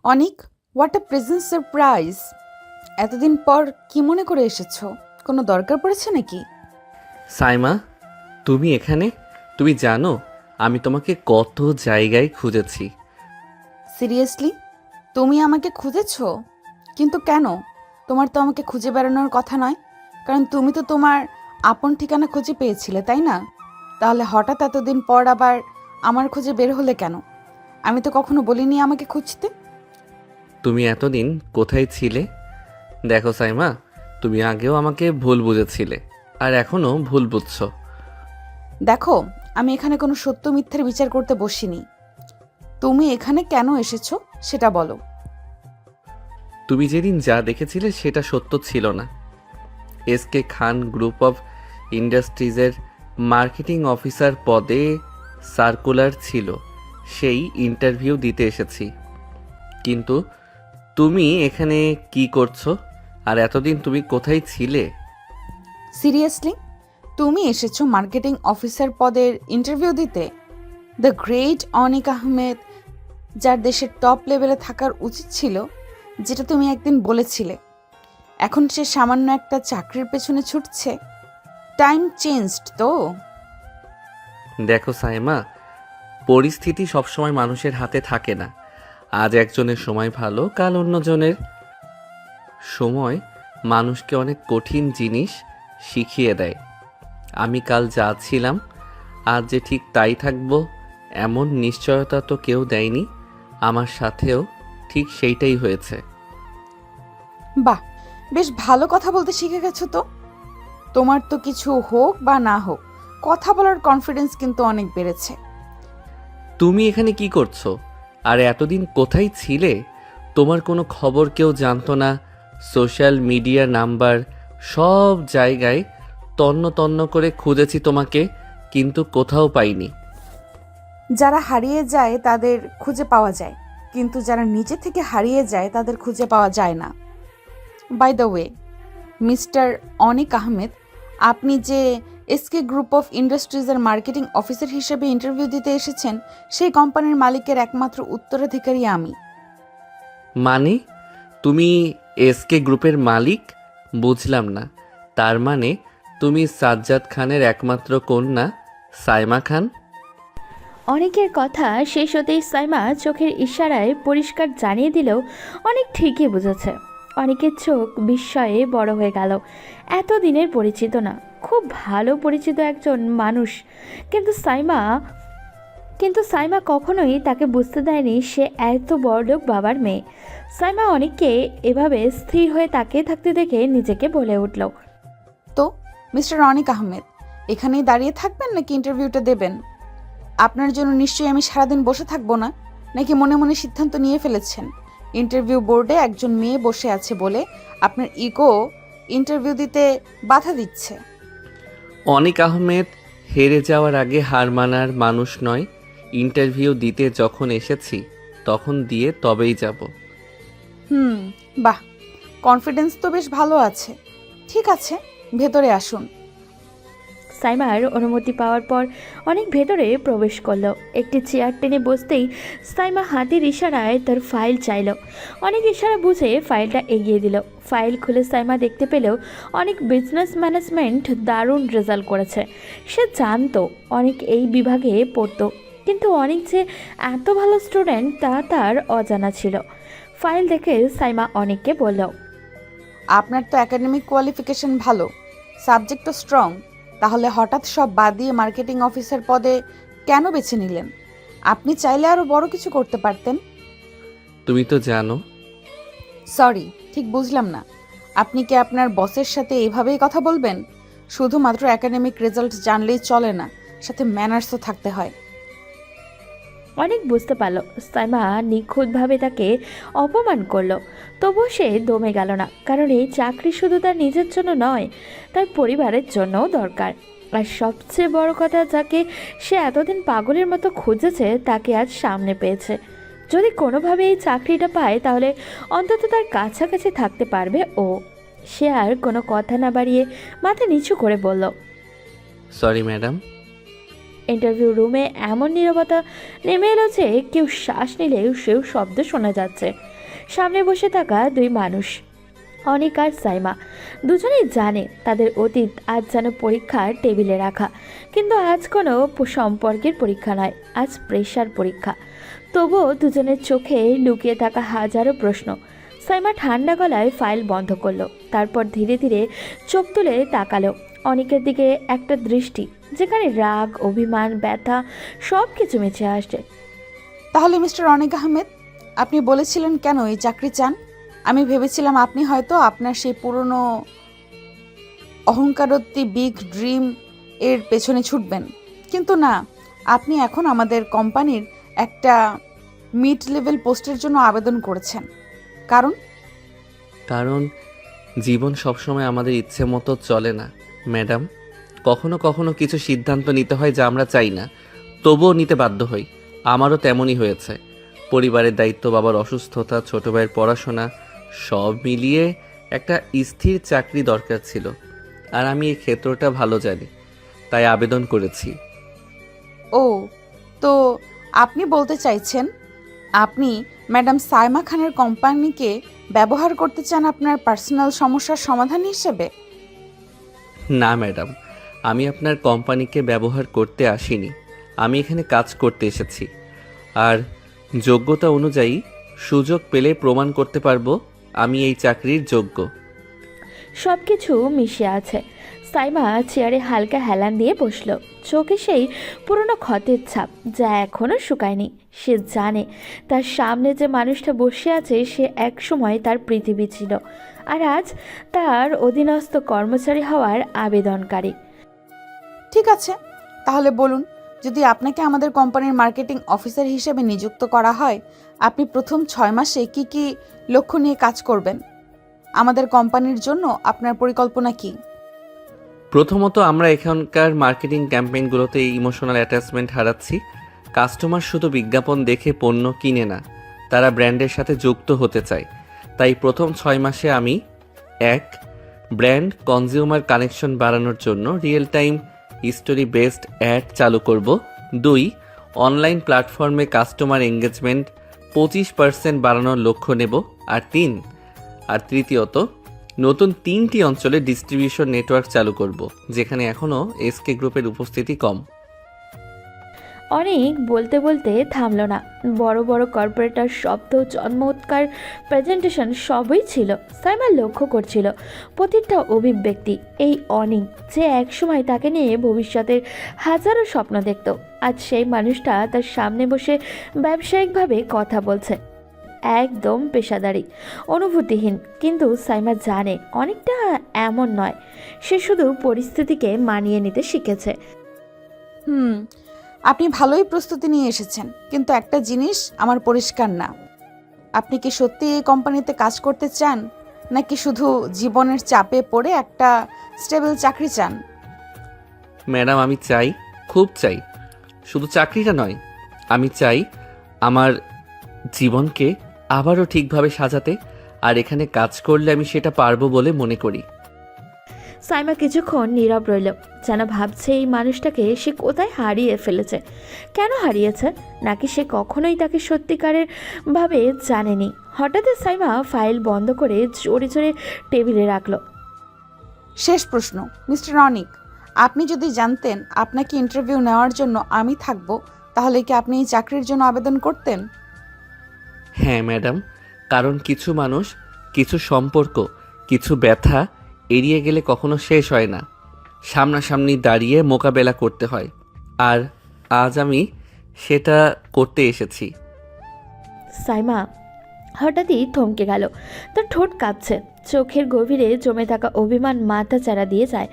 Anik, what a present surprise! এতদিন পর কি মনে করে এসেছো? কোনো দরকার পড়েছে নাকি? সাইমা, তুমি এখানে? তুমি জানো আমি তোমাকে কত জায়গায় খুঁজেছি। সিরিয়াসলি? তুমি আমাকে খুঁজেছো? কিন্তু কেন? তোমার তো আমাকে খুঁজে বেড়ানোর কথা নয়, কারণ তুমি তো তোমার আপন ঠিকানা খুঁজে পেয়েছিলে, তাই না? তাহলে হঠাৎ এতদিন পর আবার আমার খুঁজে বের হলে কেন? আমি তো কখনো বলিনি আমাকে খুঁজতে। তুমি এতদিন কোথায় ছিলে? দেখো সাইমা, তুমি আগেও আমাকে ভুল বুঝেছিলে আর এখনও ভুল বুঝছো। দেখো, আমি এখানে কোনো সত্য মিথ্যার বিচার করতে বসিনি। তুমি এখানে কেন এসেছো সেটা বলো। তুমি যেদিন যা দেখেছিলে সেটা সত্য ছিল না। এসকে খান গ্রুপ অফ ইন্ডাস্ট্রিজের মার্কেটিং অফিসার পদে সার্কুলার ছিল, সেই ইন্টারভিউ দিতে এসেছি। কিন্তু তুমি এখানে কি করছো? আর এতদিন তুমি কোথায় ছিলে? সিরিয়াসলি? তুমি এসেছো মার্কেটিং অফিসার পদের ইন্টারভিউ দিতে? দ্য গ্রেট অনিক আহমেদ, যার দেশের টপ লেভেলে থাকার উচিত ছিল, যেটা তুমি একদিন বলেছিলে, এখন সে সামান্য একটা চাকরির পেছনে ছুটছে। টাইম চেঞ্জড তো। দেখো সাইমা, পরিস্থিতি সবসময় মানুষের হাতে থাকে না। আজ একজনের সময় ভালো, কাল অন্যজনের। সময় মানুষকে অনেক কঠিন জিনিস শিখিয়ে দেয়। আমি কাল যা ছিলাম আজ যে ঠিক তাই থাকবো এমন নিশ্চয়তা তো কেউ দেয়নি। আমার সাথেও ঠিক সেইটাই হয়েছে। বাহ, বেশ ভালো কথা বলতে শিখে গেছো তো। তোমার তো কিছু হোক বা না হোক, কথা বলার কনফিডেন্স কিন্তু অনেক বেড়েছে। তুমি এখানে কি করছো? আর এতদিন কোথায় ছিলে? তোমার কোনো খবর কেউ জানতো না। সোশ্যাল মিডিয়া নাম্বার সব জায়গায় তন্ন তন্ন করে খুঁজেছি তোমাকে, কিন্তু কোথাও পাইনি। যারা হারিয়ে যায় তাদের খুঁজে পাওয়া যায়, কিন্তু যারা নিজে থেকে হারিয়ে যায় তাদের খুঁজে পাওয়া যায় না। By the way, mister Anik Ahmed, আপনি যে এসকে গ্রুপ অফ ইন্ডাস্ট্রিজের মার্কেটিং অফিসার হিসেবে ইন্টারভিউ দিতে এসেছেন, সেই কোম্পানির মালিকের একমাত্র উত্তরাধিকারী আমি। মানে তুমি এসকে গ্রুপের মালিক? বুঝলাম না। তার মানে তুমি সাজ্জাদ খানের একমাত্র কন্যা সাইমা খান? অনেকের কথা শেষ হতেই সাইমা চোখের ইশারায় পরিষ্কার জানিয়ে দিলেও অনেক ঠিকই বুঝেছে। অনেকের চোখ বিস্ময়ে বড় হয়ে গেল। এতদিনের পরিচিত না, খুব ভালো পরিচিত একজন মানুষ, কিন্তু সাইমা কখনোই তাকে বুঝতে দেয়নি সে এত বড়লোক বাবার মেয়ে। সাইমা অনেককে এভাবে স্থির হয়ে তাকিয়ে থাকতে দেখে নিজেকে বলে উঠল, তো মিস্টার অনিক আহমেদ, এখানেই দাঁড়িয়ে থাকবেন নাকি ইন্টারভিউটা দেবেন? আপনার জন্য নিশ্চয়ই আমি সারাদিন বসে থাকবো না, নাকি মনে মনে সিদ্ধান্ত নিয়ে ফেলেছেন ইন্টারভিউ বোর্ডে একজন মেয়ে বসে আছে বলে আপনার ইগো ইন্টারভিউ দিতে বাধা দিচ্ছে? অনিক আহমেদ হেরে যাওয়ার আগে হার মানার মানুষ নয়। ইন্টারভিউ দিতে যখন এসেছি তখন দিয়ে তবেই যাব। বাহ, কনফিডেন্স তো বেশ ভালো আছে। ঠিক আছে, ভেতরে আসুন। সাইমার অনুমতি পাওয়ার পর অনেক ভেতরে প্রবেশ করলো। একটি চেয়ার টেনে বসতেই সাইমা হাতের ইশারায় তার ফাইল চাইল। অনেক ইশারা বুঝে ফাইলটা এগিয়ে দিল। ফাইল খুলে সাইমা দেখতে পেলেও অনেক বিজনেস ম্যানেজমেন্ট দারুণ রেজাল্ট করেছে। সে জানতো অনেক এই বিভাগে পড়তো, কিন্তু অনেক যে এত ভালো স্টুডেন্ট তা তার অজানা ছিল। ফাইল দেখে সাইমা অনেককে বলল, আপনার তো একাডেমিক কোয়ালিফিকেশন ভালো, সাবজেক্টও স্ট্রং, তাহলে হঠাৎ সব বাদ দিয়ে মার্কেটিং অফিসার পদে কেন বেছে নিলেন? আপনি চাইলে আরও বড় কিছু করতে পারতেন। তুমি তো জানো। সরি, ঠিক বুঝলাম না। আপনি কি আপনার বসের সাথে এইভাবেই কথা বলবেন? শুধুমাত্র একাডেমিক রেজাল্ট জানলেই চলে না, সাথে ম্যানার্সও থাকতে হয়। অনেক বুঝতে পারল সাইমা নিখুঁতভাবে তাকে অপমান করলো, তবুও সে দমে গেল না, কারণ এই চাকরি শুধু তার নিজের জন্য নয়, তার পরিবারের জন্যও দরকার। আর সবচেয়ে বড় কথা, যাকে সে এতদিন পাগলের মতো খুঁজেছে তাকে আজ সামনে পেয়েছে। যদি কোনোভাবে এই চাকরিটা পায় তাহলে অন্তত তার কাছাকাছি থাকতে পারবে ও। সে আর কোনো কথা না বাড়িয়ে মাথা নিচু করে বলল, সরি ম্যাডাম। ইন্টারভিউ রুমে এমন নীরবতা নেমে এলো যে কেউ শ্বাস নিলেও সেও শব্দ শোনা যাচ্ছে। সামনে বসে থাকা দুই মানুষ, অনিক আর সাইমা, দুজনেই জানে তাদের অতীত আজ যেন পরীক্ষার টেবিলে রাখা। কিন্তু আজ কোনো সম্পর্কের পরীক্ষা নয়, আজ প্রেশার পরীক্ষা। তবুও দুজনের চোখে লুকিয়ে থাকা হাজারো প্রশ্ন। সাইমা ঠান্ডা গলায় ফাইল বন্ধ করলো, তারপর ধীরে ধীরে চোখ তুলে তাকালো অনিকের দিকে, একটা দৃষ্টি যেখানে রাগ, অভিমান, ব্যথা সব কিছু মিশে আসছে। তাহলে মিস্টার অনিক আহমেদ, আপনি বলেছিলেন কেন এই চাকরি চান? আমি ভেবেছিলাম আপনি হয়তো আপনার সেই পুরনো অহংকারত্বী বিগ ড্রিম এর পেছনে ছুটবেন, কিন্তু না, আপনি এখন আমাদের কোম্পানির একটা মিড লেভেল পোস্টের জন্য আবেদন করেছেন। কারণ জীবন সবসময় আমাদের ইচ্ছে মতো চলে না ম্যাডাম। কখনো কখনো কিছু সিদ্ধান্ত নিতে হয় যা আমরা চাই না, তবুও নিতে বাধ্য হই। আমারও তেমনই হয়েছে। পরিবারের দায়িত্ব, বাবার অসুস্থতা, ছোট ভাইয়ের পড়াশোনা, সব মিলিয়ে একটা স্থির চাকরি দরকার ছিল। আর আমি এই ক্ষেত্রটা ভালো জানি, তাই আবেদন করেছি। ও, তো আপনি বলতে চাইছেন আপনি ম্যাডাম সাইমা খানের কোম্পানিকে ব্যবহার করতে চান আপনার পার্সোনাল সমস্যার সমাধান হিসেবে? না ম্যাডাম, আমি আপনার কোম্পানিকে ব্যবহার করতে আসিনি। আমি এখানে কাজ করতে এসেছি, আর যোগ্যতা অনুযায়ী সুযোগ পেলে প্রমাণ করতে পারবো আমি এই চাকরির যোগ্য। সব কিছু মিশে আছে। সাইমা চেয়ারে হালকা হেলান দিয়ে বসলো, চোখে সেই পুরনো ক্ষতের ছাপ যা এখনও শুকায়নি। সে জানে তার সামনে যে মানুষটা বসে আছে সে একসময় তার পৃথিবী ছিল, আর আজ তার অধীনস্থ কর্মচারী হওয়ার আবেদনকারী। ঠিক আছে, তাহলে বলুন, যদি আপনাকে আমাদের কোম্পানির মার্কেটিং অফিসার হিসেবে নিযুক্ত করা হয়, আপনি প্রথম 6 মাসে কি কি লক্ষ্য নিয়ে কাজ করবেন? আমাদের কোম্পানির জন্য আপনার পরিকল্পনা কি? প্রথমত, আমরা এখানকার মার্কেটিং ক্যাম্পেইনগুলোতে ইমোশনাল অ্যাটাচমেন্ট হারাচ্ছি। কাস্টমার শুধু বিজ্ঞাপন দেখে পণ্য কিনে না, তারা ব্র্যান্ডের সাথে যুক্ত হতে চায়। তাই প্রথম 6 মাসে আমি 1. ব্র্যান্ড কনজিউমার কানেকশন বাড়ানোর জন্য real time story based ad চালু করব। 2. অনলাইন প্ল্যাটফর্মে কাস্টমার এঙ্গেজমেন্ট 25% বাড়ানোর লক্ষ্য নেব। আর তৃতীয়ত, নতুন 3টি অঞ্চলে ডিস্ট্রিবিউশন নেটওয়ার্ক চালু করব, যেখানে এখনও এসকে গ্রুপের উপস্থিতি কম। অনেক বলতে বলতে থামলো না। বড় বড় কর্পোরেটর শব্দ, চমৎকার প্রেজেন্টেশন সবই ছিল। সাইমা লক্ষ্য করছিল প্রতিটা অভিব্যক্তি। এই অনিক যে একসময় তাকে নিয়ে ভবিষ্যতের হাজারো স্বপ্ন দেখত, আজ সেই মানুষটা তার সামনে বসে ব্যবসায়িকভাবে কথা বলছে, একদম পেশাদারি, অনুভূতিহীন। কিন্তু সাইমা জানে অনেকটা এমন নয়, সে শুধু পরিস্থিতিকে মানিয়ে নিতে শিখেছে। আপনি ভালোই প্রস্তুতি নিয়ে এসেছেন, কিন্তু একটা জিনিস আমার পরিষ্কার না, আপনি কি সত্যি এই কোম্পানিতে কাজ করতে চান, নাকি শুধু জীবনের চাপে পড়ে একটা স্টেবল চাকরি চান? ম্যাডাম, আমি চাই, খুব চাই। শুধু চাকরিটা নয়, আমি চাই আমার জীবনকে আবারও ঠিকভাবে সাজাতে, আর এখানে কাজ করলে আমি সেটা পারবো বলে মনে করি। সাইমা কিছুক্ষণ নীরব রইল, যেন ভাবছে এই মানুষটাকে সে কোথায় হারিয়ে ফেলেছে, কেন হারিয়েছে, নাকি সে কখনোই তাকে সত্যিকারের ভাবে জানেনি। হঠাৎ সাইমা ফাইল বন্ধ করে জোরে জোরে টেবিলে রাখলো। শেষ প্রশ্ন, মিস্টার অনিক, আপনি যদি জানতেন আপনাকে ইন্টারভিউ নেওয়ার জন্য আমি থাকব, তাহলে কি আপনি এই চাকরির জন্য আবেদন করতেন? হ্যাঁ ম্যাডাম, কারণ কিছু মানুষ, কিছু সম্পর্ক, কিছু ব্যথা এড়িয়ে গেলে কখনো শেষ হয় না, সামনাসামনি দাঁড়িয়ে মোকাবেলা করতে হয়। আর আজ আমি সেটা করতে এসেছি। সাইমা হঠাৎই থমকে গেল, তার ঠোঁট কাঁপছে, চোখের গভীরে জমে থাকা অভিমান মাথা চারা দিয়ে যায়।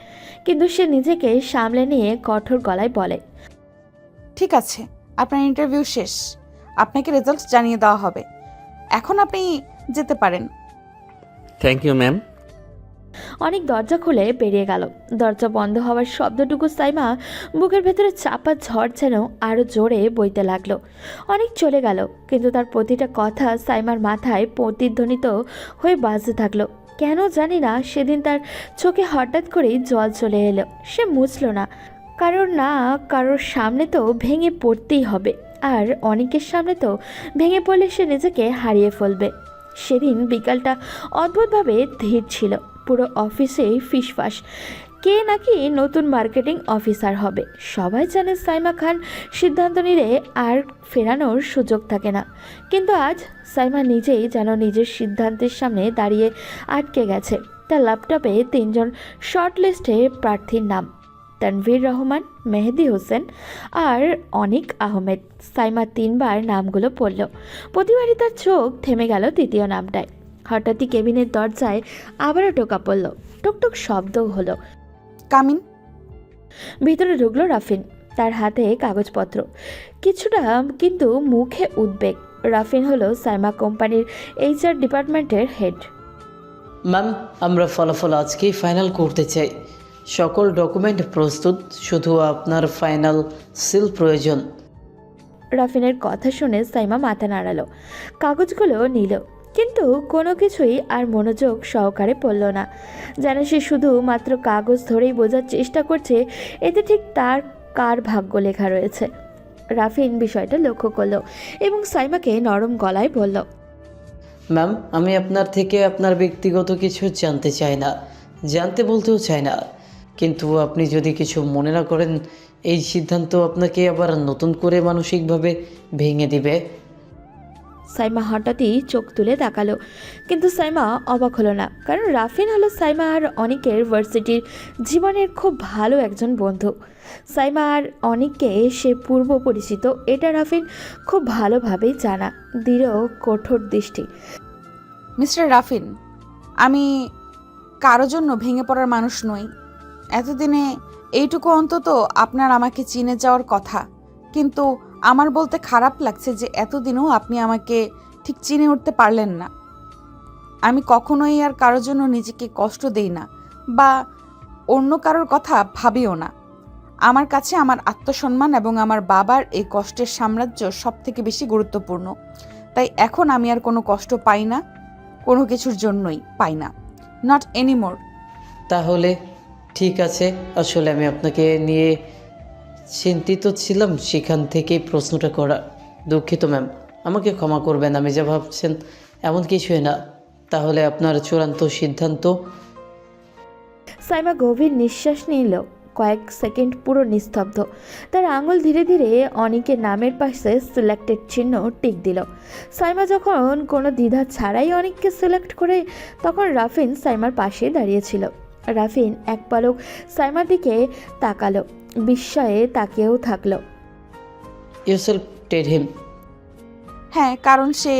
কিন্তু সে নিজেকে সামলে নিয়ে কঠোর গলায় বলে, ঠিক আছে, আপনার ইন্টারভিউ শেষ, আপনাকে রেজাল্ট জানিয়ে দেওয়া হবে, এখন আপনি যেতে পারেন। Thank you ma'am. অনেক দরজা খুলে বেরিয়ে গেল। দরজা বন্ধ হওয়ার শব্দটুকু সাইমা বুকের ভেতরে চাপা ঝড় যেন আরও জোরে বইতে লাগলো। অনেক চলে গেল, কিন্তু তার প্রতিটা কথা সাইমার মাথায় প্রতিধ্বনিত হয়ে বাজতে থাকলো। কেন জানি না সেদিন তার চোখে হঠাৎ করেই জল চলে এলো। সে মুছল না, কারোর সামনে তো ভেঙে পড়তেই হবে, আর অনেকের সামনে তো ভেঙে পড়লে সে নিজেকে হারিয়ে ফেলবে। সেদিন বিকালটা অদ্ভুতভাবে ধীর ছিল। পুরো অফিসেই ফিসফাস, কে নাকি নতুন মার্কেটিং অফিসার হবে। সবাই জানে সাইমা খান সিদ্ধান্ত নিলে আর ফেরানোর সুযোগ থাকে না, কিন্তু আজ সাইমা নিজেই যেন নিজের সিদ্ধান্তের সামনে দাঁড়িয়ে আটকে গেছে। তার ল্যাপটপে 3জন শর্ট লিস্টে প্রার্থীর নাম, তানভীর রহমান, মেহেদি হোসেন আর অনিক আহমেদ। সাইমা 3বার নামগুলো পড়ল। প্রতিবারই তার চোখ থেমে গেল তৃতীয় নামটায়। হঠাৎই কেবিনের দরজায় আবারও টোকা পড়ল, টুকটুক শব্দও হলো। কামিন। ভিতরে ঢুকলো রাফিন, তার হাতে কাগজপত্র, কিছুটা কিন্তু মুখে উদ্বেগ। রাফিন হলো সাইমা কোম্পানির HR ডিপার্টমেন্টের হেড। ম্যাম, আমরা ফলাফল আজকেই ফাইনাল করতে চাই। সকল ডকুমেন্ট প্রস্তুত, শুধু আপনার ফাইনাল সিল প্রয়োজন। রাফিনের কথা শুনে সাইমা মাথা নাড়ালো, কাগজগুলো নিল, কিন্তু কোনো কিছুই আর মনোযোগ সহকারে পড়ল না। যেন সে শুধু মাত্র কাগজ ধরেই বোঝার চেষ্টা করছে এতে ঠিক তার কার ভাগ্য লেখা রয়েছে। রাফিন বিষয়টা লক্ষ্য করলো এবং সাইমাকে নরম গলায় বলল, ম্যাম, আমি আপনার থেকে আপনার ব্যক্তিগত কিছু জানতে চাই না, জানতে বলতেও চাই না, কিন্তু আপনি যদি কিছু মনে না করেন, এই সিদ্ধান্ত আপনাকে আবার নতুন করে মানসিকভাবে ভেঙে দিবে। সাইমা হঠাৎই চোখ তুলে তাকালো, কিন্তু সাইমা অবাক হলো না, কারণ রাফিন হলো সাইমা আর অনিকের ভার্সিটির জীবনের খুব ভালো একজন বন্ধু। সাইমা আর অনিককে সে পূর্ব পরিচিত, এটা রাফিন খুব ভালোভাবেই জানা। দৃঢ় কঠোর দৃষ্টি। মিস্টার রাফিন, আমি কারো জন্য ভেঙে পড়ার মানুষ নই। এতদিনে এইটুকু অন্তত আপনার আমাকে চিনে যাওয়ার কথা, কিন্তু আমার বলতে খারাপ লাগছে যে এতদিনও আপনি আমাকে ঠিক চিনে উঠতে পারলেন না। আমি কখনোই আর কারোর জন্য নিজেকে কষ্ট দেই না বা অন্য কারোর কথা ভাবিও না। আমার কাছে আমার আত্মসম্মান এবং আমার বাবার এই কষ্টের সাম্রাজ্য সব থেকে বেশি গুরুত্বপূর্ণ। তাই এখন আমি আর কোনো কষ্ট পাই না, কোনো কিছুর জন্যই পাই না, নট এনিমোর। তাহলে ঠিক আছে, আসলে আমি আপনাকে নিয়ে চিন্তিত ছিলাম, সেখান থেকেই প্রশ্নটা করা। দুঃখিত ম্যাম, আমাকে ক্ষমা করবেন, আমি যা ভাবছেন এমন কিছুই না। তাহলে আপনার চূড়ান্ত সিদ্ধান্ত? সাইমা গভীর নিঃশ্বাস নিল, কয়েক সেকেন্ড পুরো নিস্তব্ধ। তার আঙুল ধীরে ধীরে অনিকের নামের পাশে সিলেক্টেড চিহ্ন টিক দিল। সাইমা যখন কোনো দ্বিধা ছাড়াই অনিককে সিলেক্ট করে, তখন রাফিন সাইমার পাশে দাঁড়িয়েছিল। রাফিন এক পলক সাইমার দিকে তাকালো, বিস্ময়ে তাকিয়েও থাকলো। ইউসেলফ টেড হিম। হ্যাঁ, কারণ সে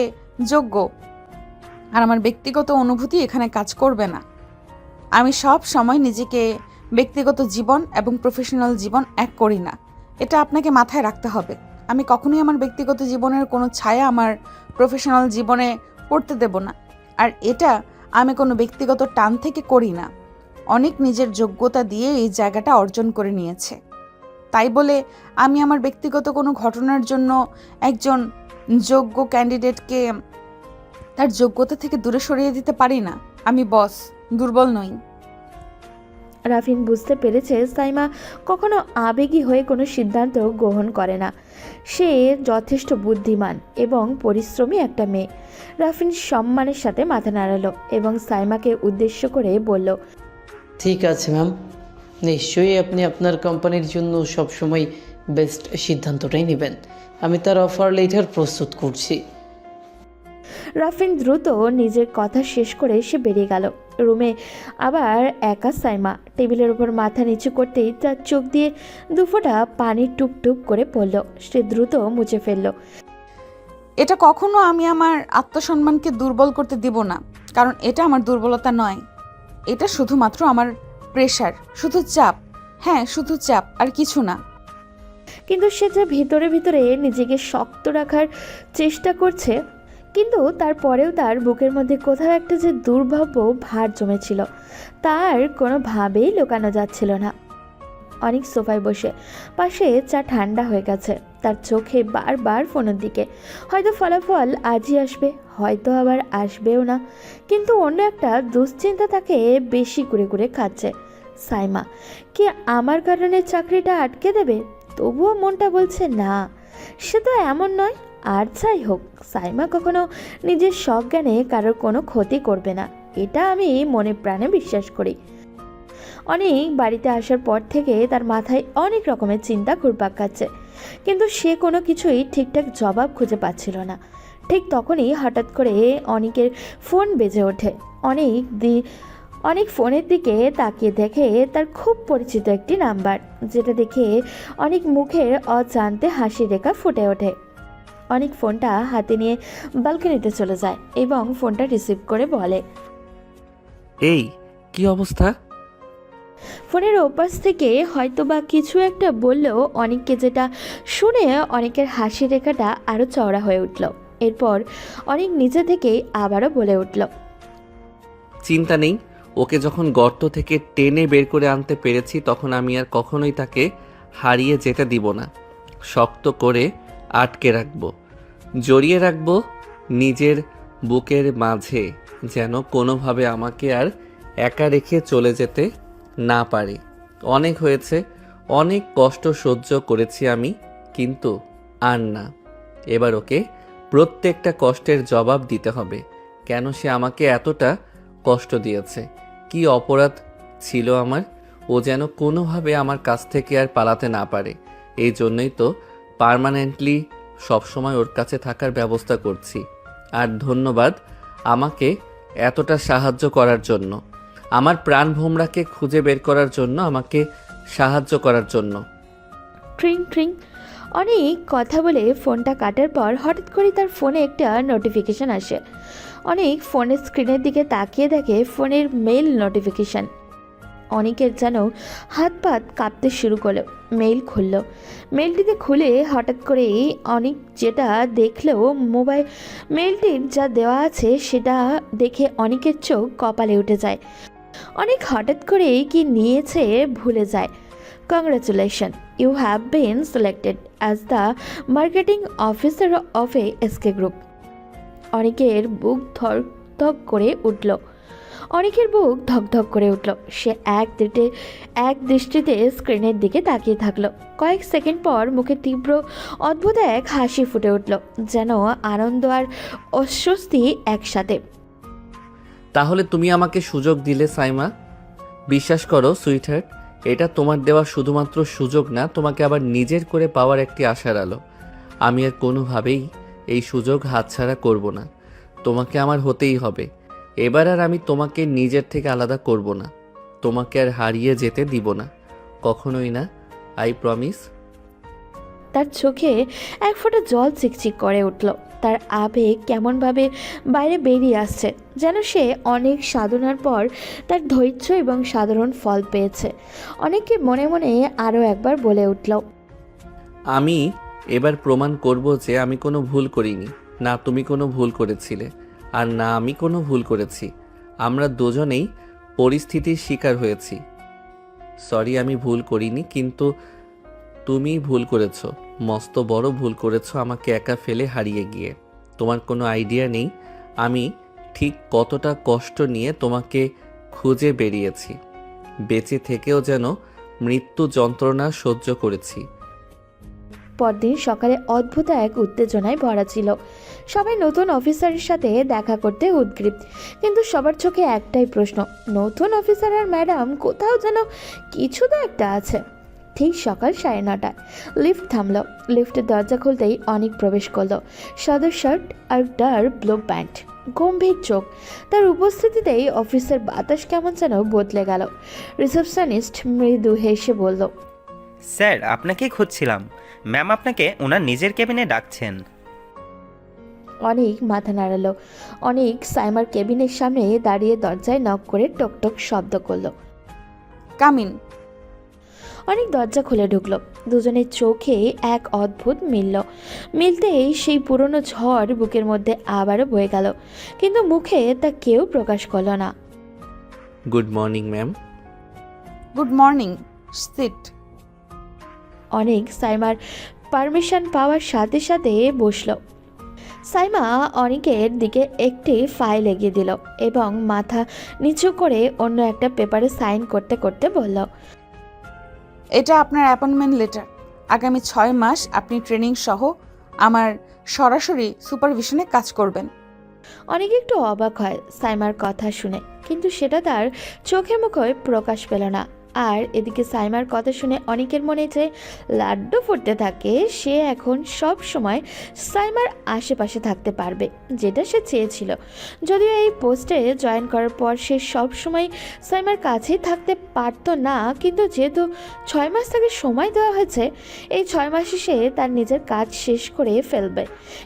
যোগ্য, আর আমার ব্যক্তিগত অনুভূতি এখানে কাজ করবে না। আমি সব সময় নিজেকে ব্যক্তিগত জীবন এবং প্রফেশনাল জীবন এক করি না, এটা আপনাকে মাথায় রাখতে হবে। আমি কখনোই আমার ব্যক্তিগত জীবনের কোনো ছায়া আমার প্রফেশনাল জীবনে পড়তে দেব না, আর এটা আমি কোনো ব্যক্তিগত টান থেকে করি না। অনেক নিজের যোগ্যতা দিয়ে এই জায়গাটা অর্জন করে নিয়েছে, তাই বলে আমি আমার ব্যক্তিগত কোনো ঘটনার জন্য একজন যোগ্য ক্যান্ডিডেটকে তার যোগ্যতা থেকে দূরে সরিয়ে দিতে পারি না। আমি বস, দুর্বল নই। রাফিন বুঝতে পেরেছে সাইমা কখনো আবেগী হয়ে কোনো সিদ্ধান্ত গ্রহণ করে না। সে যথেষ্ট বুদ্ধিমান এবং পরিশ্রমী একটা মেয়ে। রাফিন সম্মানের সাথে মাথা নাড়ালো এবং সাইমাকে উদ্দেশ্য করে বলল, ঠিক আছে ম্যাম, নিশ্চয়ই আপনি আপনার কোম্পানির জন্য সবসময় বেস্ট সিদ্ধান্তটাই নেবেন। আমি তার অফার লেটার প্রস্তুত করছি। রাফিন দ্রুত নিজের কথা শেষ করে সে বেরিয়ে গেল। রুমে আবার একা সাইমা। টেবিলের উপর মাথা নিচু করতেই তার চোখ দিয়ে দুফোঁটা পানি টুপ টুপ করে পড়ল। সে দ্রুত মুছে ফেলল। এটা কখনো আমি আমার আত্মসম্মানকে দুর্বল করতে দিব না, কারণ এটা আমার দুর্বলতা নয়। এটা শুধুমাত্র আমার প্রেশার, শুধু চাপ। হ্যাঁ, শুধু চাপ, আর কিছু না। কিন্তু সে যে ভিতরে ভিতরে নিজেকে শক্ত রাখার চেষ্টা করছে, কিন্তু তারপরেও তার বুকের মধ্যে কোথাও একটা যে দুর্ভাব্য ভার জমেছিল, তার কোনোভাবেই লুকানো যাচ্ছিল না। অনেক সোফায় বসে, পাশে চা ঠান্ডা হয়ে গেছে। তার চোখে বারবার ফোনের দিকে। হয়তো ফলাফল আজই আসবে, হয়তো আবার আসবেও না, কিন্তু অন্য একটা দুশ্চিন্তা তাকে বেশি করে করে খাচ্ছে। সাইমা কি আমার কারণে চাকরিটা আটকে দেবে? তবুও মনটা বলছে না, সে তো এমন নয়। আর যাই হোক, সাইমা কখনো নিজের সজ্ঞানে কারোর কোনো ক্ষতি করবে না, এটা আমি মনে প্রাণে বিশ্বাস করি। অনেক বাড়িতে আসার পর থেকে তার মাথায় অনেক রকমের চিন্তা ঘুরপাক খাচ্ছে, কিন্তু সে কোনো কিছুই ঠিকঠাক জবাব খুঁজে পাচ্ছিল না। ঠিক তখনই হঠাৎ করে অনেকের ফোন বেজে ওঠে। অনেক ফোনের দিকে তাকিয়ে দেখে তার খুব পরিচিত একটি নাম্বার, যেটা দেখে অনেক মুখের অজান্তে হাসি রেখা ফুটে ওঠে। অনেক ফোনটা হাতে নিয়ে ব্যালকনিতে চলে যায় এবং ফোনটা রিসিভ করে বলে, এই কি অবস্থা? ফোনের ওপাশ থেকে হয়তোবা কিছু একটা বললেও অনেককে, যেটা শুনে অনেকের হাসি রেখাটা আরও চওড়া হয়ে উঠল। এরপর অনেক নিজে থেকেই আবারও বলে উঠল, চিন্তা নেই, ওকে যখন গর্ত থেকে টেনে বের করে আনতে পেরেছি তখন আমি আর কখনোই তাকে হারিয়ে যেতে দিব না। শক্ত করে আটকে রাখবো, জড়িয়ে রাখবো নিজের বুকের মাঝে, যেন কোনোভাবে আমাকে আর একা রেখে চলে যেতে না পারে। অনেক হয়েছে, অনেক কষ্ট সহ্য করেছি আমি, কিন্তু আর না। এবার ওকে প্রত্যেকটা কষ্টের জবাব দিতে হবে। কেন সে আমাকে এতটা কষ্ট দিয়েছে, কি অপরাধ ছিল আমার? ও যেন কোনোভাবে আমার কাছ থেকে আর পালাতে না পারে। এই জন্যই তো পার্মানেন্টলি সবসময় ওর কাছে থাকার ব্যবস্থা করছি। আর ধন্যবাদ আমাকে এতটা সাহায্য করার জন্য, আমার প্রাণ ভোমরাকে খুঁজে বের করার জন্য, আমাকে সাহায্য করার জন্য। ট্রিং ট্রিং। অনেক কথা বলে ফোনটা কাটার পর হঠাৎ করে তার ফোনে একটা নোটিফিকেশান আসে। অনেক ফোনের স্ক্রিনের দিকে তাকিয়ে দেখে ফোনের মেইল নোটিফিকেশান। অনেকের যেন হাত পাত কাঁপতে শুরু করলো। মেইল খুলল। মেইলটিতে খুলে হঠাৎ করেই অনেক যেটা দেখলেও মেইলটির যা দেওয়া আছে সেটা দেখে অনেকের চোখ কপালে উঠে যায়। অনেক হঠাৎ করেই কি নিয়েছে ভুলে যায়। Congratulation, you have been selected as the marketing officer of a SK group. অনেকের বুক ধক করে উঠল। সে এক দৃষ্টিতে স্ক্রিনের দিকে তাকিয়ে থাকলো। কয়েক সেকেন্ড পর মুখে তীব্র অদ্ভুত এক হাসি ফুটে উঠল, যেন আনন্দ আর অস্বস্তি একসাথে। তাহলে তুমি আমাকে সুযোগ দিলে সাইমা। বিশ্বাস করো সুইটহার্ট, এটা তোমার দেওয়া শুধুমাত্র সুযোগ না, তোমাকে আবার নিজের করে পাওয়ার একটি আশার আলো। আমি আর কোনোভাবেই এই সুযোগ হাতছাড়া করব না। তোমাকে আমার হতেই হবে। এবার আর আমি তোমাকে নিজের থেকে আলাদা করব না, তোমাকে আর হারিয়ে যেতে দিব না, কখনোই না। I promise. তার চোখে এক ফোঁটা জল চিকচিক করে উঠল। তার আবেগ কেমনভাবে বাইরে বেরিয়ে আসছে, যেন সে অনেক সাধনার পর তার ধৈর্য এবং সাধারণ ফল পেয়েছে। অনেকে মনে মনে আরও একবার বলে উঠল, আমি এবার প্রমাণ করব যে আমি কোনো ভুল করিনি। না তুমি কোনো ভুল করেছিলে, আর না আমি কোনো ভুল করেছি। আমরা দুজনেই পরিস্থিতির শিকার হয়েছি। সরি, আমি ভুল করিনি, কিন্তু তুমি ভুল করেছো, মস্ত বড় ভুল করেছো আমাকে একা ফেলে হারিয়ে গিয়ে। তোমার কোনো আইডিয়া নেই আমি ঠিক কতটা কষ্ট নিয়ে তোমাকে খুঁজে বেরিয়েছি। বেঁচে থেকেও যেন মৃত্যু যন্ত্রণা সহ্য করেছি। পরদিন সকালে অদ্ভুত এক উত্তেজনায় ভরা ছিল। সবাই নতুন অফিসারের সাথে দেখা করতে উদ্গ্রীব, কিন্তু সবার চোখে একটাই প্রশ্ন, নতুন অফিসার আর ম্যাডাম কোথাও যেন কিছু তো একটা আছে। ঠিক সকাল 9:30টায় লিফট থামল। লিফটের দরজা খুলতেই অনেক প্রবেশ করলো। সাদা শার্ট আর ডার্ক ব্লু প্যান্ট, গম্ভীর চোখ। তার উপস্থিতিতেই অফিসের বাতাস কেমন যেন বদলে গেল। রিসেপশনিস্ট মৃদু হেসে বলল, স্যার, আপনাকেই খুঁজছিলাম। ম্যাম আপনাকে ওনার নিজের কেবিনে ডাকছেন। অনেক মাথা নাড়ালো। অনেক সাইমার কেবিনের সামনে দাঁড়িয়ে দরজায় নক করে টকটক শব্দ করলো। কামিন। অনেক দরজা খুলে ঢুকলো। দুজনের চোখে এক অদ্ভুত মিলতেই সেই পুরনো ঝড় বুকের মধ্যে আবারও বয়ে গেল, কিন্তু মুখে তা কেউ প্রকাশ করল না। Good morning ma'am. Good morning. Sit. অনেক সাইমার পারমিশন পাওয়ার সাথে সাথে বসলো। সাইমা অনিকের দিকে একটি ফাইল এগিয়ে দিল এবং মাথা নিচু করে অন্য একটা পেপারে সাইন করতে করতে বলল, এটা আপনার অ্যাপয়েন্টমেন্ট লেটার। আগামী 6 মাস আপনি ট্রেনিং সহ আমার সরাসরি সুপারভিশনে কাজ করবেন। অনেক একটু অবাক হয় সাইমার কথা শুনে, কিন্তু সেটা তার চোখে মুখে প্রকাশ পেল না। আর এদিকে সাইমার কথা শুনে অনেকের মনে যে লাড্ডু ফুটতে থাকে, সে এখন সব সময় সাইমার আশেপাশে থাকতে পারবে, যেটা সে চেয়েছিল। যদিও এই পোস্টে জয়েন করার পর সে সব সময় সাইমার কাছেই থাকতে পারতো না, কিন্তু যেহেতু 6 মাস তাকে সময় দেওয়া হয়েছে, এই 6 মাসে সে তার নিজের কাজ শেষ করে ফেলবে।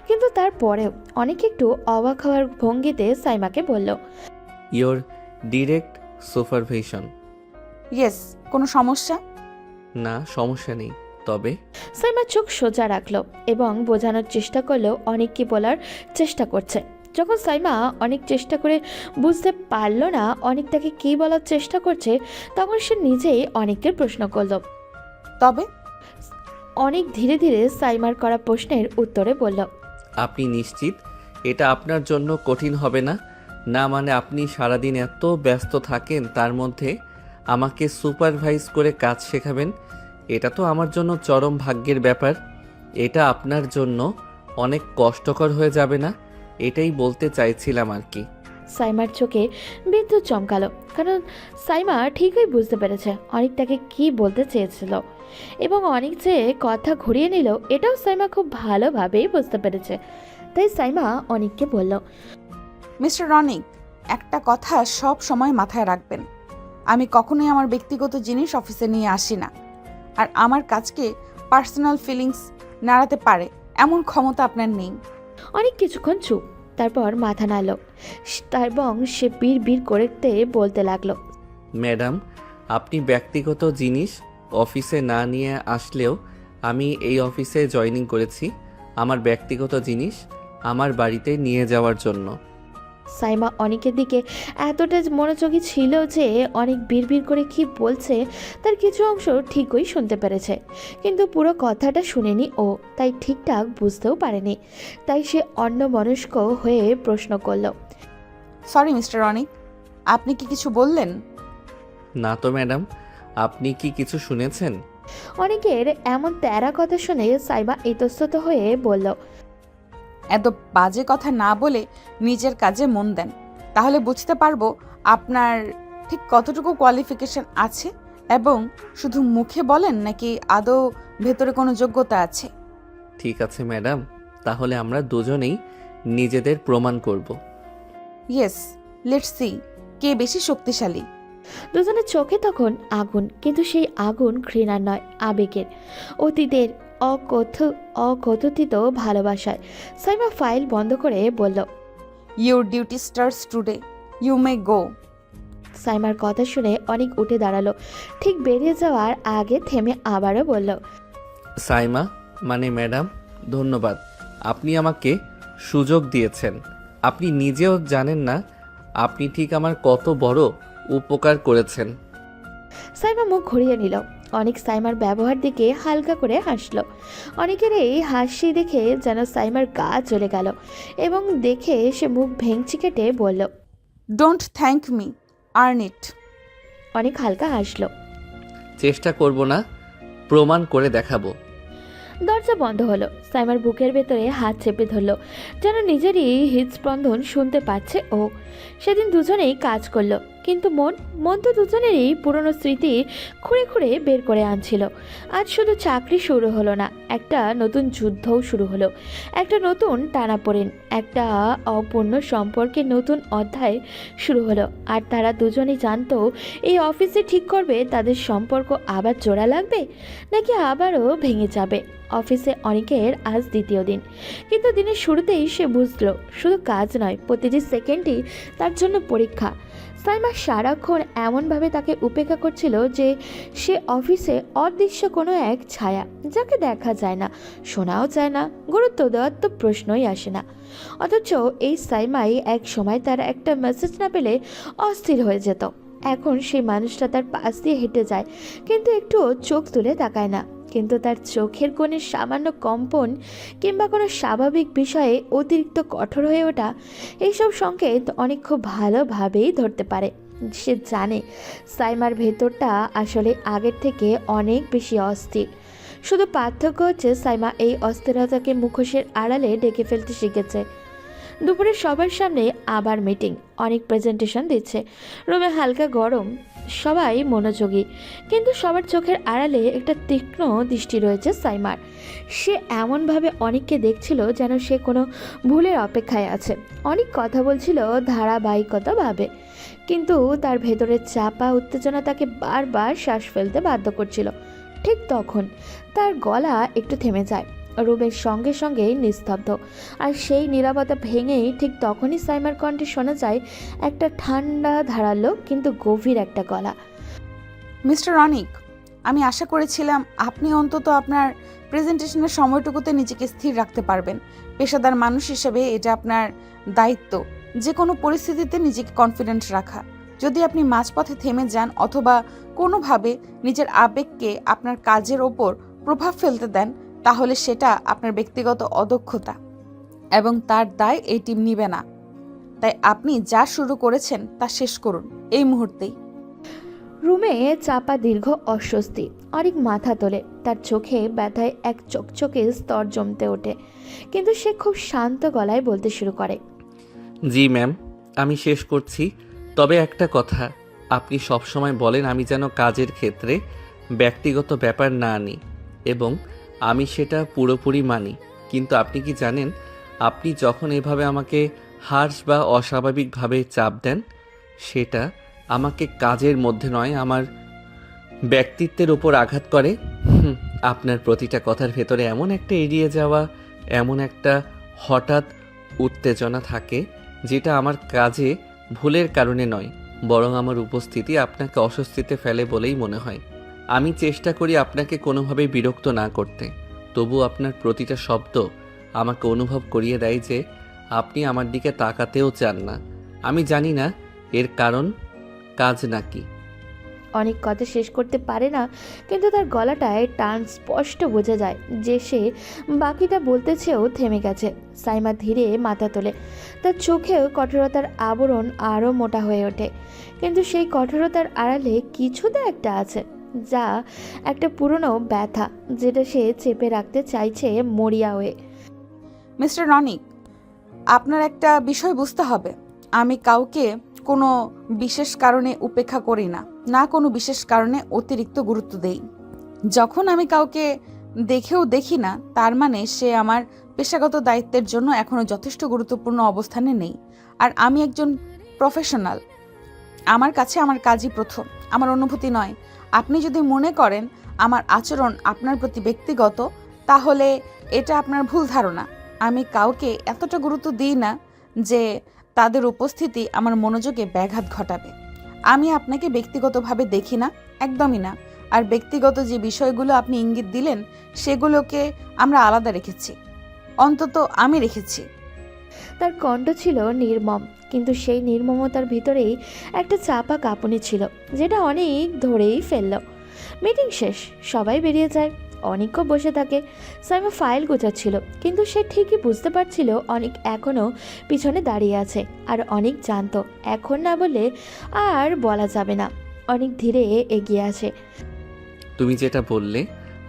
কিন্তু তারপরেও অনেক একটু অবাক হওয়ার ভঙ্গিতে সাইমাকে বলল, ইয়োর ডিরেক্ট সুপারভিশন। ইয়েস, কোনো সমস্যা? না, সমস্যা নেই, তবে সাইমা চোখ সোজা রাখলো এবং বোঝানোর চেষ্টা করলেও অনেক কি বলার চেষ্টা করছে। যখন সাইমা অনেক চেষ্টা করে বুঝতে পারলো না অনেক তাকে কী বলার চেষ্টা করছে, তখন সে নিজেই অনেককে প্রশ্ন করলো। তবে অনেক ধীরে ধীরে সাইমার করা প্রশ্নের উত্তরে বলল, আপনি নিশ্চিত এটা আপনার জন্য কঠিন হবে না? না মানে আপনি সারাদিন এত ব্যস্ত থাকেন, তার মধ্যে আমাকে সুপারভাইজ করে কাজ শেখাবেন? এটা তো আমার জন্য চরম ভাগ্যের ব্যাপার। এটা আপনার জন্য অনেক কষ্টকর হয়ে যাবে না? এটাই বলতে চাইছিলাম আর কি। সাইমার চোখে বিদ্যুৎ চমকালো, কারণ সাইমা ঠিকই বুঝতে পেরেছে অনেক তাকে কী বলতে চেয়েছিল, এবং অনেক যে কথা ঘুরিয়ে নিল এটাও সাইমা খুব ভালোভাবেই বুঝতে পেরেছে। তাই সাইমা অনেককে বলল, মিস্টার রনিক, একটা কথা সব সময় মাথায় রাখবেন। আমি কখনোই আমার ব্যক্তিগত জিনিস অফিসে নিয়ে আসি না। আর আমার কাজকে পার্সোনাল ফিলিংস নাড়াতে পারে এমন ক্ষমতা আপনার নেই। অনেক কিছুক্ষণ চুপ, তারপর মাথা নাড়ল এবং সে বিড় করতে বলতে লাগলো, ম্যাডাম, আপনি ব্যক্তিগত জিনিস অফিসে না নিয়ে আসলেও আমি এই অফিসে জয়েনিং করেছি আমার ব্যক্তিগত জিনিস আমার বাড়িতে নিয়ে যাওয়ার জন্য। সাইমা অনেকের দিকে এতটা মনোযোগী ছিল যে অনেক বিড় করে কি বলছে তার কিছু অংশ ঠিকই শুনতে পেরেছে, কিন্তু পুরো কথাটা শুনেনি ও, তাই ঠিকঠাক বুঝতেও পারেনি। তাই সে অন্যমনস্ক হয়ে প্রশ্ন করল, সরি মিস্টার রনিক, আপনি কি কিছু বললেন? না তো ম্যাডাম, আপনি কি কিছু শুনেছেন? অনেকের এমন তেরা কথা শুনে সাইমা ইতস্তত হয়ে বলল, এত বাজে কথা না বলে নিজের কাজে মন দেন, তাহলে বুঝতে পারবো আপনার ঠিক কতটুকু কোয়ালিফিকেশন আছে এবং শুধু মুখে বলেন নাকি আদৌ ভেতরে কোনো যোগ্যতা আছে। ঠিক আছে ম্যাডাম, তাহলে আমরা দুজনেই নিজেদের প্রমাণ করব। ইয়েস, লেটস সি কে বেশি শক্তিশালী। দুজনের চোখে তখন আগুন, কিন্তু সেই আগুন ঘৃণার নয়, আবেগের, অতীতের অকথিত ভালোবাসায়। সাইমা ফাইল বন্ধ করে বলল, your duty starts today, you may go. সাইমার কথা শুনে অনেক উঠে দাঁড়ালো, ঠিক বেরিয়ে যাওয়ার আগে থেমে আবারও বলল, সাইমা মানে ম্যাডাম, ধন্যবাদ। আপনি আমাকে সুযোগ দিয়েছেন। আপনি নিজেও জানেন না আপনি ঠিক আমার কত বড় উপকার করেছেন। সাইমা মুখ ঘুরিয়ে নিল। অনেক সাইমার ব্যবহার দিকে হালকা করে হাসল। অনেকের এই হাসি দেখে যেন সাইমার গা জ্বলে গেল, এবং দেখে সে মুখ ভেঙচি কেটে বলল, ডোন্ট থ্যাংক মি, আর্ন ইট। অনেক হালকা হাসল। চেষ্টা করব না, প্রমাণ করে দেখাবো। দরজা বন্ধ হলো। সাইমার বুকের ভেতরে হাত চেপে ধরলো, যেন নিজেরই হৃদস্পন্দন শুনতে পাচ্ছে ও। সেদিন দুজনেই কাজ করলো, কিন্তু মন তো দুজনেরই পুরনো স্মৃতি খুঁড়ে খুঁড়ে বের করে আনছিল। আজ শুধু চাকরি শুরু হলো না, একটা নতুন যুদ্ধও শুরু হলো, একটা নতুন টানাপোড়েন, একটা অপূর্ণ সম্পর্কের নতুন অধ্যায় শুরু হলো। আর তারা দুজনেই জানতো এই অফিসে ঠিক করবে তাদের সম্পর্ক আবার জোড়া লাগবে নাকি আবারও ভেঙে যাবে। অফিসে অনেকের আজ দ্বিতীয় দিন, কিন্তু দিনের শুরুতেই সে বুঝলো শুধু কাজ নয়, প্রতিটি সেকেন্ডই তার জন্য পরীক্ষা। সাইমা সারাক্ষণ এমনভাবে তাকে উপেক্ষা করছিল যে সে অফিসে অদৃশ্য কোনো এক ছায়া, যাকে দেখা যায় না, শোনাও যায় না, গুরুত্ব দেওয়ার তো প্রশ্নই আসে না। অথচ এই সাইমাই এক সময় তার একটা মেসেজ না পেলে অস্থির হয়ে যেত। এখন সেই মানুষটা তার পাশ দিয়ে হেঁটে যায়, কিন্তু একটুও চোখ তুলে তাকায় না, কিন্তু তার চোখের কোণের সামান্য কম্পন কিংবা কোনো স্বাভাবিক বিষয়ে অতিরিক্ত কঠোর হয়ে ওঠা, এইসব সংকেত অনেক খুব ভালোভাবেই ধরতে পারে। সে জানে সাইমার ভেতরটা আসলে আগের থেকে অনেক বেশি অস্থির। শুধু পার্থক্য হচ্ছে সাইমা এই অস্থিরতাকে মুখোশের আড়ালে ডেকে ফেলতে শিখেছে। দুপুরে সবার সামনে আবার মিটিং, অনেক প্রেজেন্টেশন দিচ্ছে। রুমে হালকা গরম, সবাই মনোযোগী, কিন্তু সবার চোখের আড়ালে একটা তীক্ষ্ণ দৃষ্টি রয়েছে সাইমার। সে এমনভাবে অনেককে দেখছিল যেন সে কোনো ভুলের অপেক্ষায় আছে। অনেক কথা বলছিল ধারাবাহিকতাভাবে, কিন্তু তার ভেতরের চাপা উত্তেজনা তাকে বারবার শ্বাস ফেলতে বাধ্য করছিল। ঠিক তখন তার গলা একটু থেমে যায়। রুমের সঙ্গে সঙ্গেই নিস্তব্ধ, আর সেই নীরবতা ভেঙেই ঠিক তখনই সাইমার কণ্ঠে শোনা যায় একটা ঠান্ডা ধারালো কিন্তু গভীর একটা গলা। মিস্টার অনিক, আমি আশা করেছিলাম আপনি অন্তত আপনার প্রেজেন্টেশনের সময়টুকুতে নিজেকে স্থির রাখতে পারবেন। পেশাদার মানুষ হিসেবে এটা আপনার দায়িত্ব, যে কোনো পরিস্থিতিতে নিজেকে কনফিডেন্ট রাখা। যদি আপনি মাঝপথে থেমে যান অথবা কোনোভাবে নিজের আবেগকে আপনার কাজের ওপর প্রভাব ফেলতে দেন, তাহলে সেটা আপনার ব্যক্তিগত অদক্ষতা এবং তার দায় এই টিম নিবে না। তাই আপনি যা শুরু করেছেন তা শেষ করুন এই মুহূর্তেই। রুমে চাপা দীর্ঘ অস্বস্তি। অনেক মাথা তোলে, তার চোখে ব্যথায় এক চকচকে স্তর জমতে ওঠে, কিন্তু সে খুব শান্ত গলায় বলতে শুরু করে, জি ম্যাম, আমি শেষ করছি। তবে একটা কথা, আপনি সবসময় বলেন আমি যেন কাজের ক্ষেত্রে ব্যক্তিগত ব্যাপার না আনি, এবং আমি সেটা পুরোপুরি মানি। কিন্তু আপনি কি জানেন, আপনি যখন এভাবে আমাকে হার্শ বা অস্বাভাবিকভাবে চাপ দেন, সেটা আমাকে কাজের মধ্যে নয়, আমার ব্যক্তিত্বের উপর আঘাত করে। আপনার প্রতিটা কথার ভেতরে এমন একটা এড়িয়ে যাওয়া, এমন একটা হঠাৎ উত্তেজনা থাকে, যেটা আমার কাজে ভুলের কারণে নয়, বরং আমার উপস্থিতি আপনাকে অস্বস্তিতে ফেলে বলেই মনে হয়। আমি চেষ্টা করি আপনাকে কোনোভাবেই বিরক্ত না করতে, তবু আপনার প্রতিটা শব্দ আমাকে অনুভব করিয়ে দেয় যে আপনি আমার দিকে তাকাতেও চান না। আমি জানি না এর কারণ কাজ নাকি। অনেক কথা শেষ করতে পারে না, কিন্তু তার গলাটায় টান স্পষ্ট বোঝা যায় যে সে বাকিটা বলতে চেয়েও থেমে গেছে। সাইমা ধীরে মাথা তোলে, তার চোখেও কঠোরতার আবরণ আরও মোটা হয়ে ওঠে, কিন্তু সেই কঠোরতার আড়ালে কিছু তো একটা আছে, যা একটা পুরনো ব্যথা, যেটা সে চেপে রাখতে চাইছে মরিয়া হয়ে। মিস্টার অনিক, আপনার একটা বিষয় বুঝতে হবে, আমি কাউকে কোনো বিশেষ কারণে উপেক্ষা করি না, না কোনো বিশেষ কারণে অতিরিক্ত গুরুত্ব দেই। যখন আমি কাউকে দেখেও দেখি না, তার মানে সে আমার পেশাগত দায়িত্বের জন্য এখনও যথেষ্ট গুরুত্বপূর্ণ অবস্থানে নেই। আর আমি একজন প্রফেশনাল, আমার কাছে আমার কাজই প্রথম, আমার অনুভূতি নয়। আপনি যদি মনে করেন আমার আচরণ আপনার প্রতি ব্যক্তিগত, তাহলে এটা আপনার ভুল ধারণা। আমি কাউকে এতটা গুরুত্ব দিই না যে তাদের উপস্থিতি আমার মনোযোগে ব্যাঘাত ঘটাবে। আমি আপনাকে ব্যক্তিগতভাবে দেখি না, একদমই না। আর ব্যক্তিগত যে বিষয়গুলো আপনি ইঙ্গিত দিলেন, সেগুলোকে আমরা আলাদা রেখেছি, অন্তত আমি রেখেছি। তার কণ্ঠ ছিল নির্মম, কিন্তু সেই নির্মমতার ভিতরেই একটা চাপা কাঁপুনি ছিল, যেটা অনেক ধরেই ফেলল। মিটিং শেষ, সবাই বেরিয়ে যায়। অনেকও বসে থাকে। সাইমা ফাইল গোছাচ্ছিল, কিন্তু সে ঠিকই বুঝতে পারছিল অনেক এখনও পিছনে দাঁড়িয়ে আছে, আর অনেক জানতো এখন না বললে আর বলা যাবে না। অনেক ধীরে এগিয়ে আসে। তুমি যেটা বললে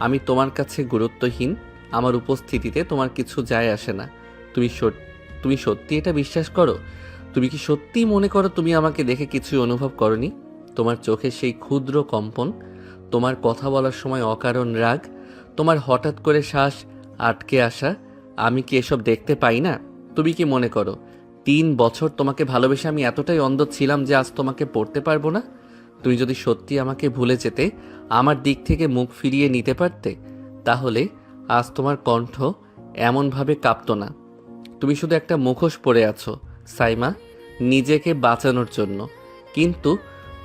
আমি তোমার কাছে গুরুত্বহীন, আমার উপস্থিতিতে তোমার কিছু যায় আসে না, তুমি সত্যি এটা বিশ্বাস করো? তুমি কি সত্যিই মনে করো তুমি আমাকে দেখে কিছুই অনুভব করনি? তোমার চোখে সেই ক্ষুদ্র কম্পন, তোমার কথা বলার সময় অকারণ রাগ, তোমার হঠাৎ করে শ্বাস আটকে আসা, আমি কি এসব দেখতে পাই না? তুমি কি মনে করো 3 বছর তোমাকে ভালোবেসে আমি এতটাই অন্ধ ছিলাম যে আজ তোমাকে পড়তে পারবো না? তুমি যদি সত্যি আমাকে ভুলে যেতে, আমার দিক থেকে মুখ ফিরিয়ে নিতে পারতে, তাহলে আজ তোমার কণ্ঠ এমনভাবে কাঁপতো না। তুমি শুধু একটা মুখোশ পরে আছো সাইমা, নিজেকে বাঁচানোর জন্য। কিন্তু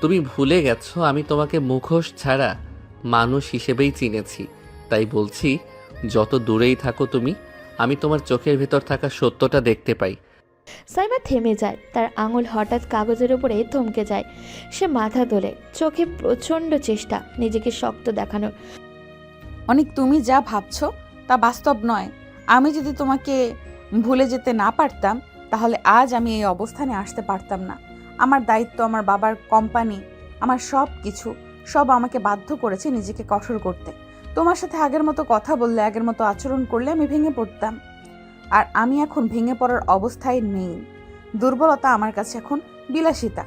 তুমি ভুলে গেছো আমি তোমাকে মুখোশ ছাড়া মানুষ হিসেবেই চিনেছি। তাই বলছি, যত দূরেই থাকো তুমি, আমি তোমার চোখের ভেতর থাকা সত্যটা দেখতে পাই। সাইমা থেমে যায়, তার আঙুল হঠাৎ কাগজের উপরে থমকে যায়। সে মাথা তোলে, চোখে প্রচণ্ড চেষ্টা নিজেকে শক্ত দেখানোর। অনেক তুমি যা ভাবছো তা বাস্তব নয়। আমি যদি তোমাকে ভুলে যেতে না পারতাম তাহলে আজ আমি এই অবস্থানে আসতে পারতাম না। আমার দায়িত্ব, আমার বাবার কোম্পানি, আমার সব কিছু, সব আমাকে বাধ্য করেছে নিজেকে কঠোর করতে। তোমার সাথে আগের মতো কথা বললে, আগের মতো আচরণ করলে আমি ভেঙে পড়তাম। আর আমি এখন ভেঙে পড়ার অবস্থায় নেই। দুর্বলতা আমার কাছে এখন বিলাসিতা,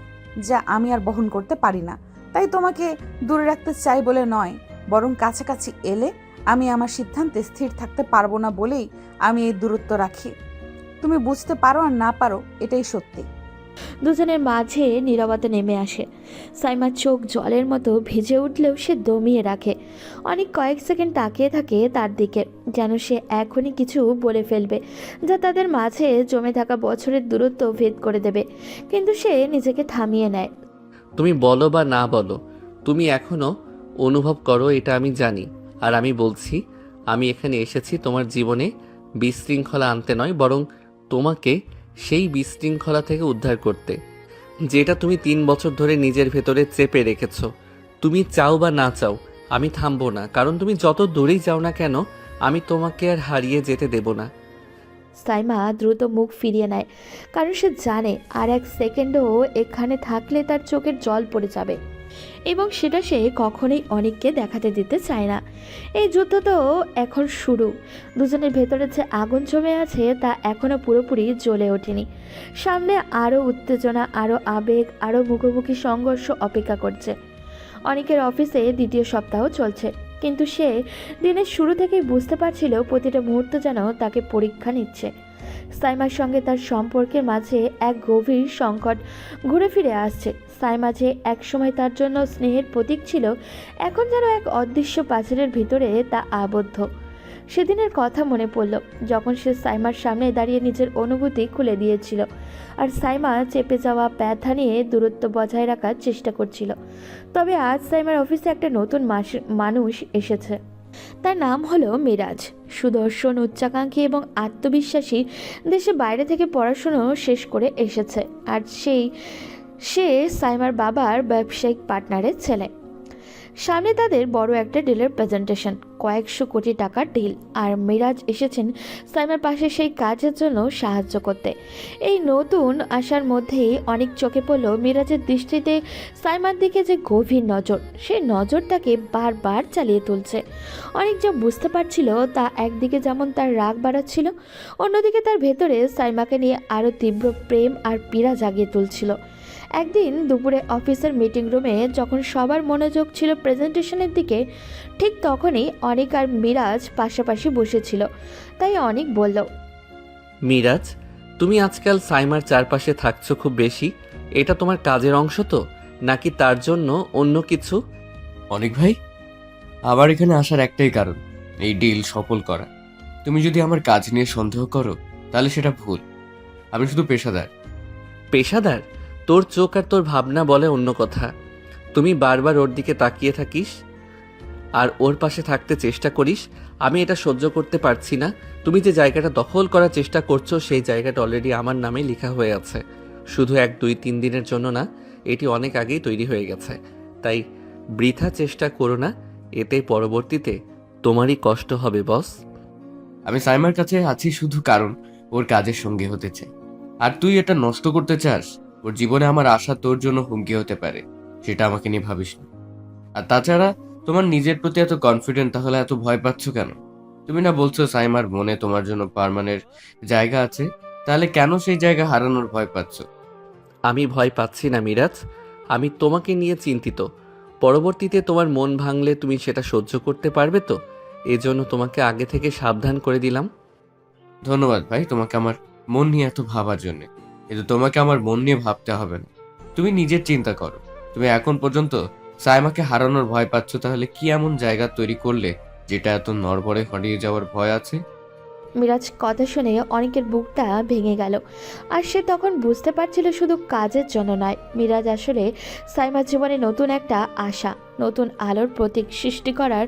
যা আমি আর বহন করতে পারি না। তাই তোমাকে দূরে রাখতে চাই বলে নয়, বরং কাছাকাছি এলে আমি আমার সিদ্ধান্তে স্থির থাকতে পারবো না বলেই আমি এই দূরত্ব রাখি। তুমি বুঝতে পারো আর না পারো, এটাই সত্যি। দুজনের মাঝে নীরবতা নেমে আসে। সাইমার চোখ জলের মতো ভিজে উঠলেও সে দমিয়ে রাখে। অনেক কয়েক সেকেন্ড তাকিয়ে থাকে তার দিকে, যেন সে এখনই কিছু বলে ফেলবে যা তাদের মাঝে জমে থাকা বছরের দূরত্ব ভেদ করে দেবে। কিন্তু সে নিজেকে থামিয়ে নেয়। তুমি বলো বা না বলো, তুমি এখনো অনুভব করো, এটা আমি জানি। আর আমি বলছি, আমি এখানে এসেছি তোমার জীবনে বিশৃঙ্খলা আনতে নয়, বরং তোমাকে সেই বিশৃঙ্খলা থেকে উদ্ধার করতে, যেটা তুমি 3 বছর ধরে নিজের ভেতরে চেপে রেখেছো। তুমি চাও বা না চাও, আমি থামবো না, কারণ তুমি যত দূরেই যাও না কেন, আমি তোমাকে আর হারিয়ে যেতে দেব না। সাইমা দ্রুত মুখ ফিরিয়ে নেয়, কারণ সে জানে আর এক সেকেন্ডও এখানে থাকলে তার চোখের জল পড়ে যাবে, এবং সেটা সে কখনোই অনেককে দেখাতে দিতে চায় না। এই যুদ্ধ তো এখন শুরু। দুজনের ভেতরে যে আগুন জমে আছে তা এখনও পুরোপুরি জ্বলে ওঠেনি। সামনে আরও উত্তেজনা, আরও আবেগ, আরও মুখোমুখি সংঘর্ষ অপেক্ষা করছে। অনেকের অফিসে দ্বিতীয় সপ্তাহ চলছে, কিন্তু সে দিনের শুরু থেকেই বুঝতে পারছিল প্রতিটা মুহূর্ত যেন তাকে পরীক্ষা নিচ্ছে। সাইমার সঙ্গে তার সম্পর্কের মাঝে এক গভীর সংকট ঘুরে ফিরে আসছে। সাইমা যে একসময় তার জন্য স্নেহের প্রতীক ছিল, এখন যেন এক অদৃশ্য পাঁচিলের ভিতরে তা আবদ্ধ। সেদিনের কথা মনে পড়ল, যখন সে সাইমার সামনে দাঁড়িয়ে নিজের অনুভূতি খুলে দিয়েছিল, আর সাইমা চেপে যাওয়া ব্যথা নিয়ে দূরত্ব বজায় রাখার চেষ্টা করছিল। তবে আজ সাইমার অফিসে একটা নতুন মানুষ এসেছে। তার নাম হলো মিরাজ। সুদর্শন, উচ্চাকাঙ্ক্ষী এবং আত্মবিশ্বাসী। দেশে বাইরে থেকে পড়াশুনো শেষ করে এসেছে, আর সে সাইমার বাবার ব্যবসায়িক পার্টনারের ছেলে। সামনে তাদের বড় একটা ডিলের প্রেজেন্টেশন, কয়েকশো কোটি টাকার ডিল, আর মিরাজ এসেছেন সাইমার পাশে সেই কাজের জন্য সাহায্য করতে। এই নতুন আসার মধ্যেই অনেক চোখে পড়ল মিরাজের দৃষ্টিতে সাইমার দিকে যে গভীর নজর, সেই নজরটাকে বারবার চালিয়ে তুলছে। অনেক যা বুঝতে পারছিল তা একদিকে যেমন তার রাগ বাড়াচ্ছিল, অন্যদিকে তার ভেতরে সাইমাকে নিয়ে আরও তীব্র প্রেম আর পীড়া জাগিয়ে তুলছিল। একদিন দুপুরে অফিসের মিটিং রুমে যখন সবার মনোযোগ ছিল প্রেজেন্টেশনের দিকে, ঠিক তখনই অনিক আর মিরাজ পাশাপাশি বসেছিল। তাই অনিক বলল, মিরাজ, তুমি আজকাল সাইমার চারপাশে থাকছো খুব বেশি, এটা তোমার কাজের অংশ তো, নাকি তার জন্য অন্য কিছু? অনেক ভাই, আমার এখানে আসার একটাই কারণ, এই ডিল সফল করা। তুমি যদি আমার কাজ নিয়ে সন্দেহ করো তাহলে সেটা ভুল। আমি শুধু পেশাদার। পেশাদার? তোর চোখ আর তোর ভাবনা বলে অন্য কথা। তুমি বারবার ওর দিকে তাকিয়ে থাকিস আর ওর পাশে থাকতে চেষ্টা করিস। আমি এটা সহ্য করতে পারছি না। তুমি যে জায়গাটা দখল করার চেষ্টা করছো, সেই জায়গাটা অলরেডি আমার নামে লেখা হয়ে আছে। শুধু 1-2-3 দিনের জন্য না, এটি অনেক আগেই তৈরি হয়ে গেছে। তাই বৃথা চেষ্টা করো না, এতে পরবর্তীতে তোমারই কষ্ট হবে বস। আমি সাইমার কাছে আছি শুধু কারণ ওর কাজের সঙ্গী হতে চাই। আর তুই এটা নষ্ট করতে চাস? ওর জীবনে আমার আশা তোর জন্য হুমকি হতে পারে, সেটা আমাকে নিয়ে ভাবিস না। আর তাছাড়া তোমার নিজের প্রতি এত কনফিডেন্ট, তাহলে এত ভয় পাচ্ছ কেন? তুমি না বলছো সাইমার মনে তোমার জন্য পার্মানেন্ট জায়গা আছে, তাহলে কেন সেই জায়গা হারানোর ভয় পাচ্ছ? আমি ভয় পাচ্ছি না মিরাজ, আমি তোমাকে নিয়ে চিন্তিত। পরবর্তীতে তোমার মন ভাঙলে তুমি সেটা সহ্য করতে পারবে তো? এজন্য তোমাকে আগে থেকে সাবধান করে দিলাম। ধন্যবাদ ভাই তোমাকে আমার মন নিয়ে এত ভাবার জন্য, কিন্তু তোমাকে আমার মন নিয়ে ভাবতে হবে না। তুমি নিজের চিন্তা করো। তুমি এখন পর্যন্ত সাইমাকে হারানোর ভয় পাচ্ছ, তাহলে কি এমন জায়গা তৈরি করলে যেটা এত নড়বড়ে হারিয়ে যাওয়ার ভয় আছে? মিরাজ কথা শুনে অনেকের বুকটা ভেঙে গেল। আর সে তখন বুঝতে পারছিল শুধু কাজের জন্য নয়, মিরাজ আসলে সাইমার জীবনে নতুন একটা আশা, নতুন আলোর প্রতীক সৃষ্টি করার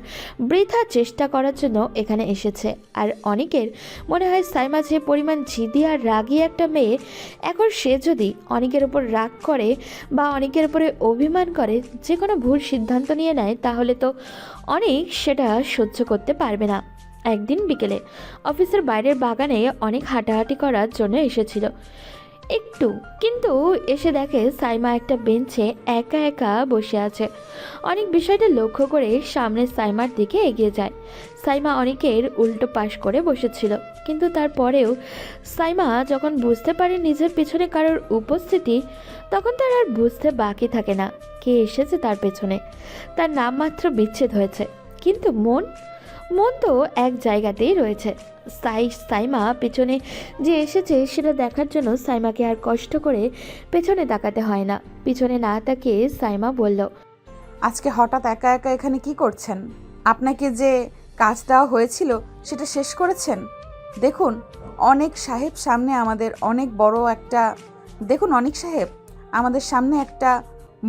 বৃথা চেষ্টা করার জন্য এখানে এসেছে। আর অনেকের মনে হয় সাইমা যে পরিমাণ জিদি আর রাগী একটা মেয়ে, এখন সে যদি অনেকের উপর রাগ করে বা অনেকের উপরে অভিমান করে যে কোনো ভুল সিদ্ধান্ত নিয়ে নেয়, তাহলে তো অনেক সেটা সহ্য করতে পারবে না। একদিন বিকেলে অফিসের বাইরের বাগানে অনেক হাঁটাহাঁটি করার জন্য এসেছিল একটু, কিন্তু এসে দেখে সাইমা একটা বেঞ্চে একা একা বসে আছে। অনেক বিষয়টা লক্ষ্য করে সামনে সাইমার দিকে এগিয়ে যায়। সাইমা অনেকের উল্টো পাশ করে বসেছিল, কিন্তু তারপরেও সাইমা যখন বুঝতে পারে নিজের পেছনে কারোর উপস্থিতি, তখন তার আর বুঝতে বাকি থাকে না কে এসেছে তার পেছনে। তার নামমাত্র বিচ্ছেদ হয়েছে, কিন্তু মন তো এক জায়গাতেই রয়েছে। সাইমা পেছনে যে এসেছে সেটা দেখার জন্য সাইমাকে আর কষ্ট করে পেছনে তাকাতে হয় না। পিছনে না তাকিয়ে সাইমা বলল, আজকে হঠাৎ একা একা এখানে কি করছেন? আপনাকে যে কাজ দেওয়া হয়েছিল সেটা শেষ করেছেন? দেখুন অনেক সাহেব সামনে আমাদের অনেক বড় একটা আমাদের সামনে একটা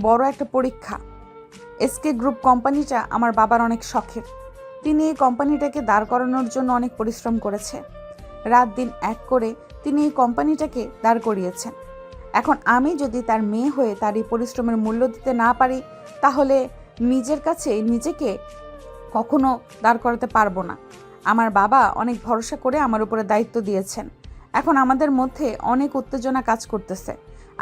বড় একটা পরীক্ষা। এসকে গ্রুপ কোম্পানিটা আমার বাবার অনেক শখের। তিনি এই কোম্পানিটাকে দাঁড় করানোর জন্য অনেক পরিশ্রম করেছে। রাত দিন এক করে তিনি এই কোম্পানিটাকে দাঁড় করিয়েছেন। এখন আমি যদি তার মেয়ে হয়ে তার এই পরিশ্রমের মূল্য দিতে না পারি, তাহলে নিজের কাছে নিজেকে কখনো দাঁড় করাতে পারবো না। আমার বাবা অনেক ভরসা করে আমার উপরে দায়িত্ব দিয়েছেন। এখন আমাদের মধ্যে অনেক উত্তেজনা কাজ করতেছে।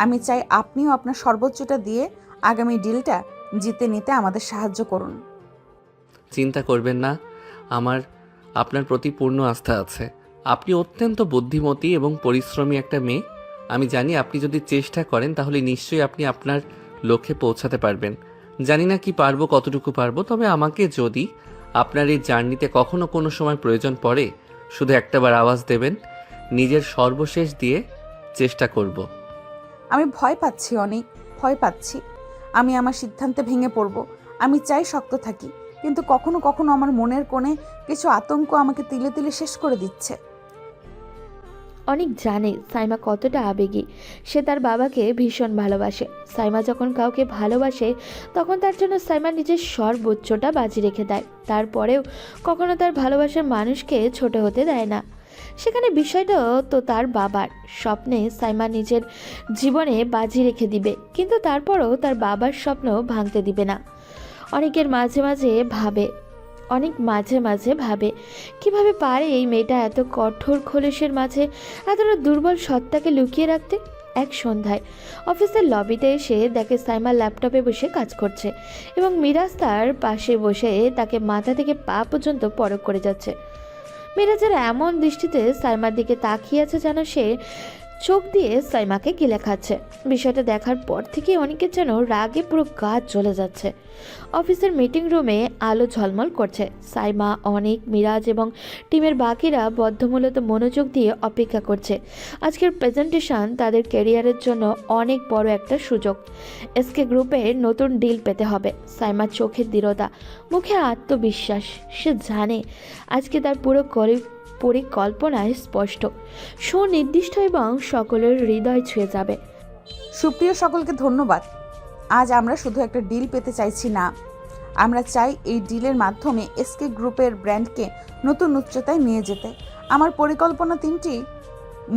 আমি চাই আপনিও আপনার সর্বোচ্চটা দিয়ে আগামী ডিলটা জিতে নিতে আমাদের সাহায্য করুন। চিন্তা করবেন না, আমার আপনার প্রতি পূর্ণ আস্থা আছে। আপনি অত্যন্ত বুদ্ধিমতী এবং পরিশ্রমী একটা মেয়ে। আমি জানি আপনি যদি চেষ্টা করেন তাহলে নিশ্চয়ই আপনি আপনার লক্ষ্যে পৌঁছাতে পারবেন। জানি না কি পারবো, কতটুকু পারবো, তবে আমাকে যদি আপনার এই জার্নিতে কখনো কোনো সময় প্রয়োজন পড়ে, শুধু একটাবার আওয়াজ দেবেন। নিজের সর্বশেষ দিয়ে চেষ্টা করব। আমি ভয় পাচ্ছি, অনেক ভয় পাচ্ছি। আমি আমার সিদ্ধান্তে ভেঙে পড়ব। আমি চাই শক্ত থাকি, কিন্তু কখনো কখনো আমার মনের কোণে কিছু আতঙ্ক আমাকে তিলে তিলে শেষ করে দিচ্ছে। অনেক জানে সাইমা কতটা আবেগী। সে তার বাবাকে ভীষণ ভালোবাসে। সাইমা যখন কাউকে ভালোবাসে তখন তার জন্য সাইমা নিজের সর্বোচ্চটা বাজি রেখে দেয়। তারপরেও কখনো তার ভালোবাসার মানুষকে ছোট হতে দেয় না। সেখানে বিষয়টা তো তার বাবার স্বপ্নে সাইমা নিজের জীবনে বাজি রেখে দিবে, কিন্তু তারপরও তার বাবার স্বপ্ন ভাঙতে দিবে না। অনেকের মাঝে মাঝে ভাবে কিভাবে পারে এই মেয়েটা এত কঠোর খোলসের মাঝে এতটা দুর্বল সত্তাকে লুকিয়ে রাখতে। এক সন্ধ্যায় অফিসের লবিতে এসে দেখে সাইমা ল্যাপটপে বসে কাজ করছে এবং মিরাজ তার পাশে বসে তাকে মাথা থেকে পা পর্যন্ত পরখ করে যাচ্ছে। মিরাজের এমন দৃষ্টিতে সাইমার দিকে তাকিয়ে আছে যেন সে চোখ দিয়ে সাইমাকে গিলে খাচ্ছে। বিষয়টা দেখার পর থেকে অনেকের যেন রাগে পুরো গা জ্বলে যাচ্ছে। অফিসের মিটিং রুমে আলো ঝলমল করছে। সাইমা, অনেক, মিরাজ এবং টিমের বাকিরা বদ্ধমূলত মনোযোগ দিয়ে অপেক্ষা করছে। আজকের প্রেজেন্টেশন তাদের ক্যারিয়ারের জন্য অনেক বড় একটা সুযোগ। এসকে গ্রুপের নতুন ডিল পেতে হবে। সাইমার চোখের দৃঢ়তা, মুখে আত্মবিশ্বাস। সে জানে আজকে তার পুরো পরিকল্পনায় স্পষ্ট, সুনির্দিষ্ট এবং সকলের হৃদয় ছুঁয়ে যাবে। সুপ্রিয় সকলকে ধন্যবাদ। আজ আমরা শুধু একটা ডিল পেতে চাইছি না, আমরা চাই এই ডিলের মাধ্যমে এসকে গ্রুপের ব্র্যান্ডকে নতুন উচ্চতায় নিয়ে যেতে। আমার পরিকল্পনা 3টি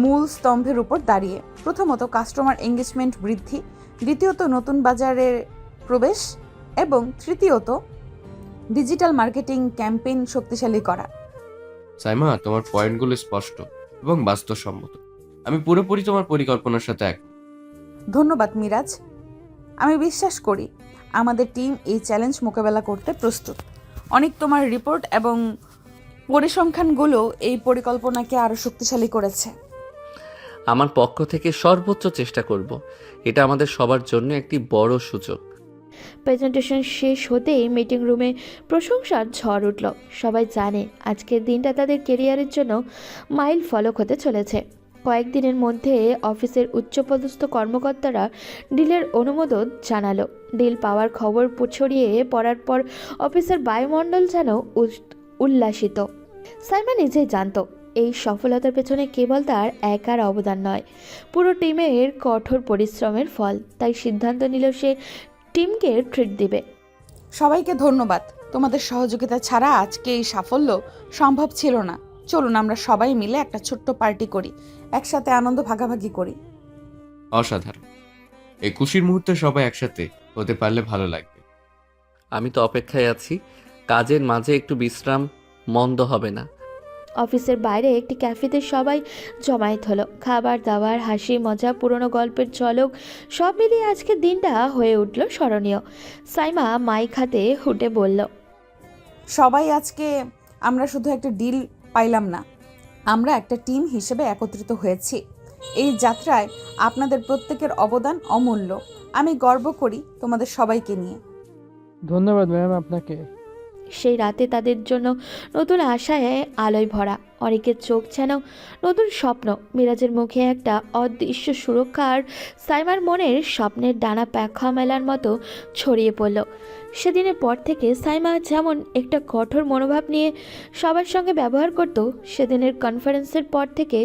মূল স্তম্ভের উপর দাঁড়িয়ে। প্রথমত, কাস্টমার এঙ্গেজমেন্ট বৃদ্ধি। দ্বিতীয়ত, নতুন বাজারের প্রবেশ। এবং তৃতীয়ত, ডিজিটাল মার্কেটিং ক্যাম্পেইন শক্তিশালী করা। সাইমা, তোমার পয়েন্টগুলো স্পষ্ট এবং বাস্তবসম্মত। আমি পুরোপুরি তোমার পরিকল্পনার সাথে এক। ধন্যবাদ মিরাজ। আমি বিশ্বাস করি আমাদের টিম এই চ্যালেঞ্জ মোকাবেলা করতে প্রস্তুত। অনেক, তোমার রিপোর্ট এবং পরিসংখ্যানগুলো এই পরিকল্পনাকে আরও শক্তিশালী করেছে। আমার পক্ষ থেকে সর্বোচ্চ চেষ্টা করব। এটা আমাদের সবার জন্য একটি বড় সুযোগ। প্রেজেন্টেশন শেষ হতেই মিটিং রুমে প্রশংসার ঝড় উঠল। সবাই জানে আজকের দিনটা তাদের কেরিয়ারের জন্য মাইল ফলক হতে চলেছে। কয়েকদিনের মধ্যে অফিসের উচ্চপদস্থ কর্মকর্তারা ডিলের অনুমোদন জানালো। ডিল পাওয়ার খবর ছড়িয়ে পড়ার পর অফিসের বায়ুমণ্ডল যেন উল্লাসিত। সাইমা নিজেই জানত এই সফলতার পেছনে কেবল তার একার অবদান নয়, পুরো টিমের কঠোর পরিশ্রমের ফল। তাই সিদ্ধান্ত নিল সে টিমকে ট্রিট দিবে। সবাইকে ধন্যবাদ। তোমাদের সহযোগিতা ছাড়া আজকে এই সাফল্য সম্ভব ছিল না। চলুন আমরা সবাই মিলে একটা ছোট্ট পার্টি করি, একসাথে আনন্দ ভাগাভাগি করি। অসাধারণ। এই খুশির মুহূর্তে সবাই একসাথে হতে পারলে ভালো লাগবে। আমি তো অপেক্ষায় আছি। কাজের মাঝে একটু বিশ্রাম মন্দ হবে না। অফিসের বাইরে একটি ক্যাফেতে সবাই জমায়েত হলো। খাবার দাবার, হাসি মজা, পুরনো গল্পের ঝলক সব মিলিয়ে আজকের দিনটা হয়ে উঠল স্মরণীয়। সাইমা মাইক হাতে হুটে বলল, সবাই আজকে আমরা শুধু একটা ডিল পাইলাম না, আমরা একটা টিম হিসেবে একত্রিত হয়েছি। এই যাত্রায় আপনাদের প্রত্যেকের অবদান অমূল্য। আমি গর্ব করি তোমাদের সবাইকে নিয়ে। ধন্যবাদ ম্যাম আপনাকে। সেই রাতে তাদের জন্য নতুন আশায় আলোয় ভরা। অনেকের চোখ যেন নতুন স্বপ্ন। মিরাজের মুখে একটা অদৃশ্য সুরক্ষা আর সাইমার মনের স্বপ্নের ডানা পাখা মেলার মতো ছড়িয়ে পড়ল। সেদিনের পর থেকে সাইমা যেমন একটা কঠোর মনোভাব নিয়ে সবার সঙ্গে ব্যবহার করত, সেদিনের কনফারেন্সের পর থেকে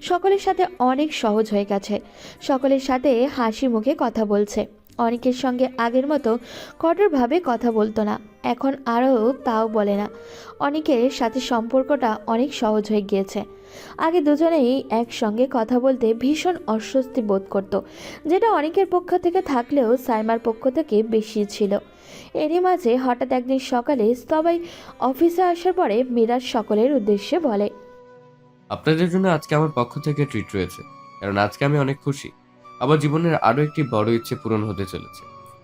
সকলের সাথে অনেক সহজ হয়ে গেছে। সকলের সাথে হাসি মুখে কথা বলছে। অনেকের সঙ্গে আগের মতো কঠোরভাবে কথা বলতো না, এখন আরও তাও বলে না। অনেকের সাথে সম্পর্কটা অনেক সহজ হয়ে গিয়েছে। আগে দুজনেই একসঙ্গে কথা বলতে ভীষণ অস্বস্তি বোধ করত, যেটা অনেকের পক্ষ থেকে থাকলেও সাইমার পক্ষ থেকে বেশি ছিল। এরই মাঝে হঠাৎ একদিন সকালে সবাই অফিসে আসার পরে মিরাজ সকলের উদ্দেশ্যে বলে, আপনাদের জন্য আজকে আমার পক্ষ থেকে ট্রিট রয়েছে, কারণ আজকে আমি অনেক খুশি। আমার জীবনের আরো একটি বড় ইচ্ছে পূরণ হতে চলেছে।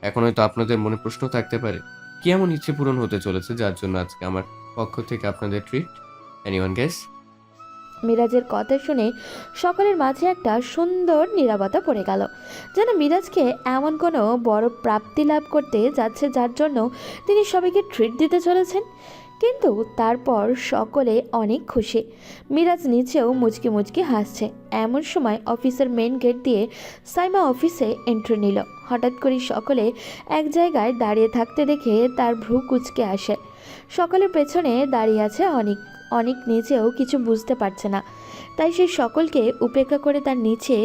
এখন হয়তো আপনাদের মনে প্রশ্ন থাকতে পারে, কি এমন ইচ্ছে পূরণ হতে চলেছে যার জন্য আজকে আমার পক্ষ থেকে আপনাদের ট্রিট? Anyone guess? মিরাজের কথা শুনে সকলের মাঝে একটা সুন্দর নীরবতা পড়ে গেল, যেন মিরাজকে এমন কোনো বড় প্রাপ্তি লাভ করতে যাচ্ছে যার জন্য তিনি সবাইকে ট্রিট দিতে চলেছেন। কিন্তু তারপর সকলে অনেক খুশি। মিরাজ নিচেও মুচকি মুচকি হাসছে। এমন সময় অফিসের মেন গেট দিয়ে সাইমা অফিসে এন্ট্রি নিল। হঠাৎ করে সকলে এক জায়গায় দাঁড়িয়ে থাকতে দেখে তার ভ্রু কুঁচকে আসে। সকলের পেছনে দাঁড়িয়ে আছে অনিক। অনিক নিজেও কিছু বুঝতে পারছে না, তাই সে সকলকে উপেক্ষা করে তার নিচে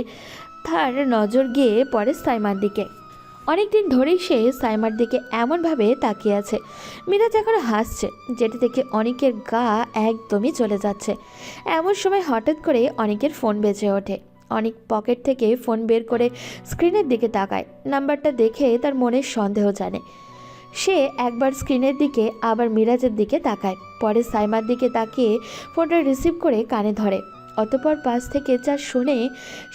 তার নজর গিয়ে পড়ে সাইমার দিকে। অনেক দিন ধরেই সে সাইমার দিকে এমনভাবে তাকিয়ে আছে। মিরাজ এখনও হাসছে, যেটি থেকে অনেকের গা একদমই চলে যাচ্ছে। এমন সময় হঠাৎ করে অনেকের ফোন বেজে ওঠে। অনেক পকেট থেকে ফোন বের করে স্ক্রিনের দিকে তাকায়। নাম্বারটা দেখে তার মনের সন্দেহ জানে। সে একবার স্ক্রিনের দিকে আবার মিরাজের দিকে তাকায়, পরে সাইমার দিকে তাকিয়ে ফোনটা রিসিভ করে কানে ধরে। অতঃপর পাশ থেকে যা শোনে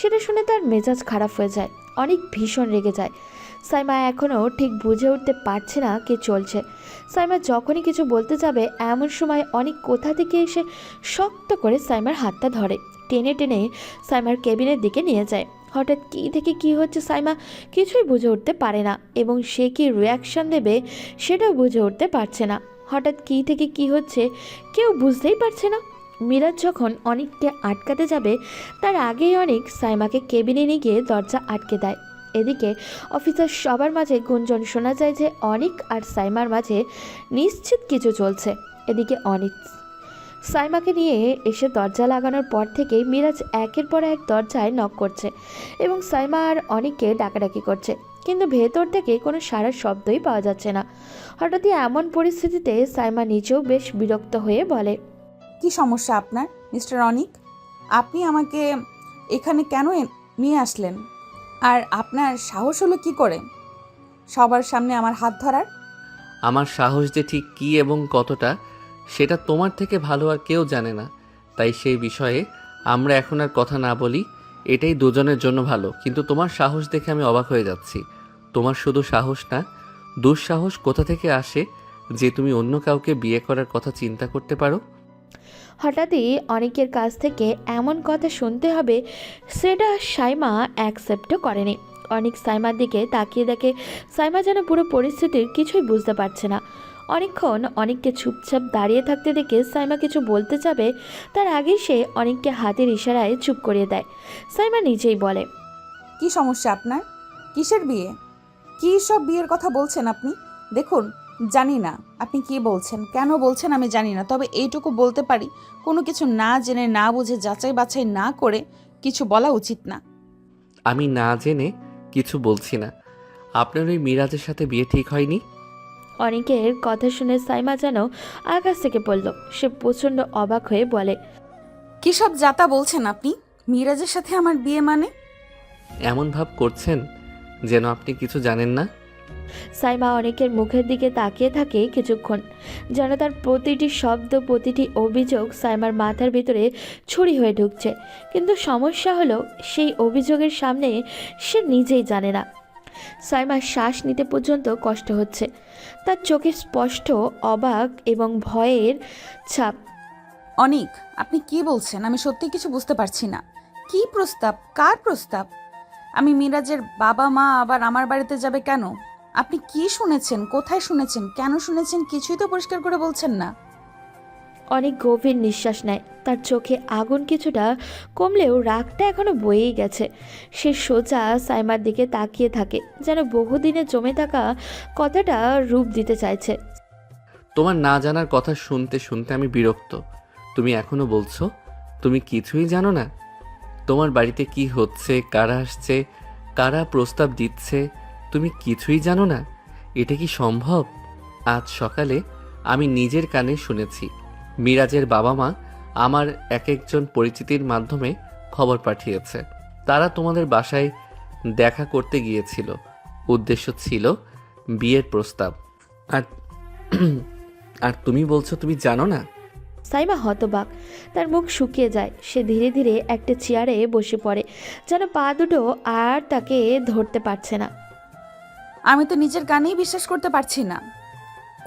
সেটা শুনে তার মেজাজ খারাপ হয়ে যায়। অনেক ভীষণ রেগে যায়। সাইমা এখনও ঠিক বুঝে উঠতে পারছে না কে চলছে। সাইমা যখনই কিছু বলতে যাবে এমন সময় অনেক কোথা থেকে এসে শক্ত করে সাইমার হাতটা ধরে, টেনে টেনে সাইমার কেবিনের দিকে নিয়ে যায়। হঠাৎ কী থেকে কী হচ্ছে সাইমা কিছুই বুঝে উঠতে পারে না, এবং সে কি রিয়াকশান দেবে সেটাও বুঝে উঠতে পারছে না। হঠাৎ কী থেকে কী হচ্ছে কেউ বুঝতেই পারছে না। মিরাজ যখন অনেককে আটকাতে যাবে তার আগেই অনেক সাইমাকে কেবিনে নিয়ে গিয়ে দরজা আটকে দেয়। এদিকে অফিসার সবার মাঝে গুঞ্জন শোনা যায় যে অনিক আর সাইমার মাঝে নিশ্চিত কিছু চলছে। এদিকে অনিক সাইমাকে নিয়ে এসে দরজা লাগানোর পর থেকে মিরাজ একের পর এক দরজায় নক করছে এবং সাইমা আর অনিককে ডাকাডাকি করছে, কিন্তু ভেতর থেকে কোনো সারা শব্দই পাওয়া যাচ্ছে না। হঠাৎই এমন পরিস্থিতিতে সাইমা নিজেও বেশ বিরক্ত হয়ে বলে, কি সমস্যা আপনার মিস্টার অনিক? আপনি আমাকে এখানে কেন নিয়ে আসলেন? আর আপনার সাহস হলো কি করে সবার সামনে আমার হাত ধরার? আমার সাহস যে ঠিক কী এবং কতটা সেটা তোমার থেকে ভালো আর কেউ জানে না, তাই সেই বিষয়ে আমরা এখন আর কথা না বলি। এটাই দুজনের জন্য ভালো। কিন্তু তোমার সাহস দেখে আমি অবাক হয়ে যাচ্ছি। তোমার শুধু সাহস না, দুঃসাহস কোথা থেকে আসে যে তুমি অন্য কাউকে বিয়ে করার কথা চিন্তা করতে পারো? হঠাৎই অনেকের কাছ থেকে এমন কথা শুনতে হবে সেটা সাইমা অ্যাকসেপ্টও করেনি। অনেক সাইমার দিকে তাকিয়ে দেখে সাইমা যেন পুরো পরিস্থিতির কিছুই বুঝতে পারছে না। অনেকক্ষণ অনেককে চুপচাপ দাঁড়িয়ে থাকতে দেখে সাইমা কিছু বলতে যাবে তার আগেই সে অনেককে হাতের ইশারায় চুপ করিয়ে দেয়। সাইমা নিজেই বলে, কি সমস্যা আপনার? কিসের বিয়ে? কী সব বিয়ের কথা বলছেন আপনি? দেখুন জানি না আপনি কি বলছেন, কেন বলছেন আমি জানি না, তবে এইটুকু বলতে পারি কোনো কিছু না জেনে না বুঝে যাচাই বাছাই না করে কিছু বলা উচিত না। আমি না জেনে কিছু বলছি না। আপনার ওই মিরাজের সাথে বিয়ে ঠিক হয়নি? অনেকের কথা শুনে সাইমা যেন আকাশ থেকে পড়ল। সে প্রচণ্ড অবাক হয়ে বলে, কী সব যাতা বলছেন আপনি? মিরাজের সাথে আমার বিয়ে মানে? এমন ভাব করছেন যেন আপনি কিছু জানেন না। সাইমা অনেকের মুখের দিকে তাকিয়ে থাকে কিছুক্ষণ, যেন তার প্রতিটি শব্দ প্রতিটি অভিযোগ সাইমার মাথার ভিতরে ছুরি হয়ে ঢুকছে। কিন্তু সমস্যা হলো সেই অভিযোগের সামনে সে নিজেই জানে না। সাইমার শ্বাস নিতে পর্যন্ত কষ্ট হচ্ছে। তার চোখে স্পষ্ট অবাক এবং ভয়ের ছাপ। অনিক, আপনি কি বলছেন? আমি সত্যি কিছু বুঝতে পারছি না। কি প্রস্তাব? কার প্রস্তাব? আমি মিরাজের বাবা মা আবার আমার বাড়িতে যাবে কেন? আপনি কি শুনেছেন? কোথায় শুনেছেন? কেন শুনেছেন? কিছুই তো পরিষ্কার করে বলছেন না। অনেক গভীর নিঃশ্বাস নেয়। তার চোখে আগুন কিছুটা কমলেও রাগটা এখনো বয়েই গেছে। সে সোজা সাইমার দিকে তাকিয়ে থাকে, যেন বহুদিনে জমে থাকা কথাটা রূপ দিতে চাইছে। তোমার না জানার কথা শুনতে শুনতে আমি বিরক্ত। তুমি এখনো বলছো তুমি কিছুই জানো না? তোমার বাড়িতে কি হচ্ছে, কারা আসছে, কারা প্রস্তাব দিচ্ছে, তুমি কিছুই জানো না? এটা কি সম্ভব? আজ সকালে আমি নিজের কানে শুনেছি মিরাজের বাবা মা আমার এক একজন পরিচিতির মাধ্যমে খবর পাঠিয়েছে। তারা তোমাদের বাসায় দেখা করতে গিয়েছিল। উদ্দেশ্য ছিল বিয়ের প্রস্তাব। আর আর তুমি বলছো তুমি জানো না? সাইমা হতবাক। তার মুখ শুকিয়ে যায়। সে ধীরে ধীরে একটা চেয়ারে বসে পড়ে, যেন পা দুটো আর তাকে ধরতে পারছে না। আমি তো নিজের কানেই বিশ্বাস করতে পারছি না।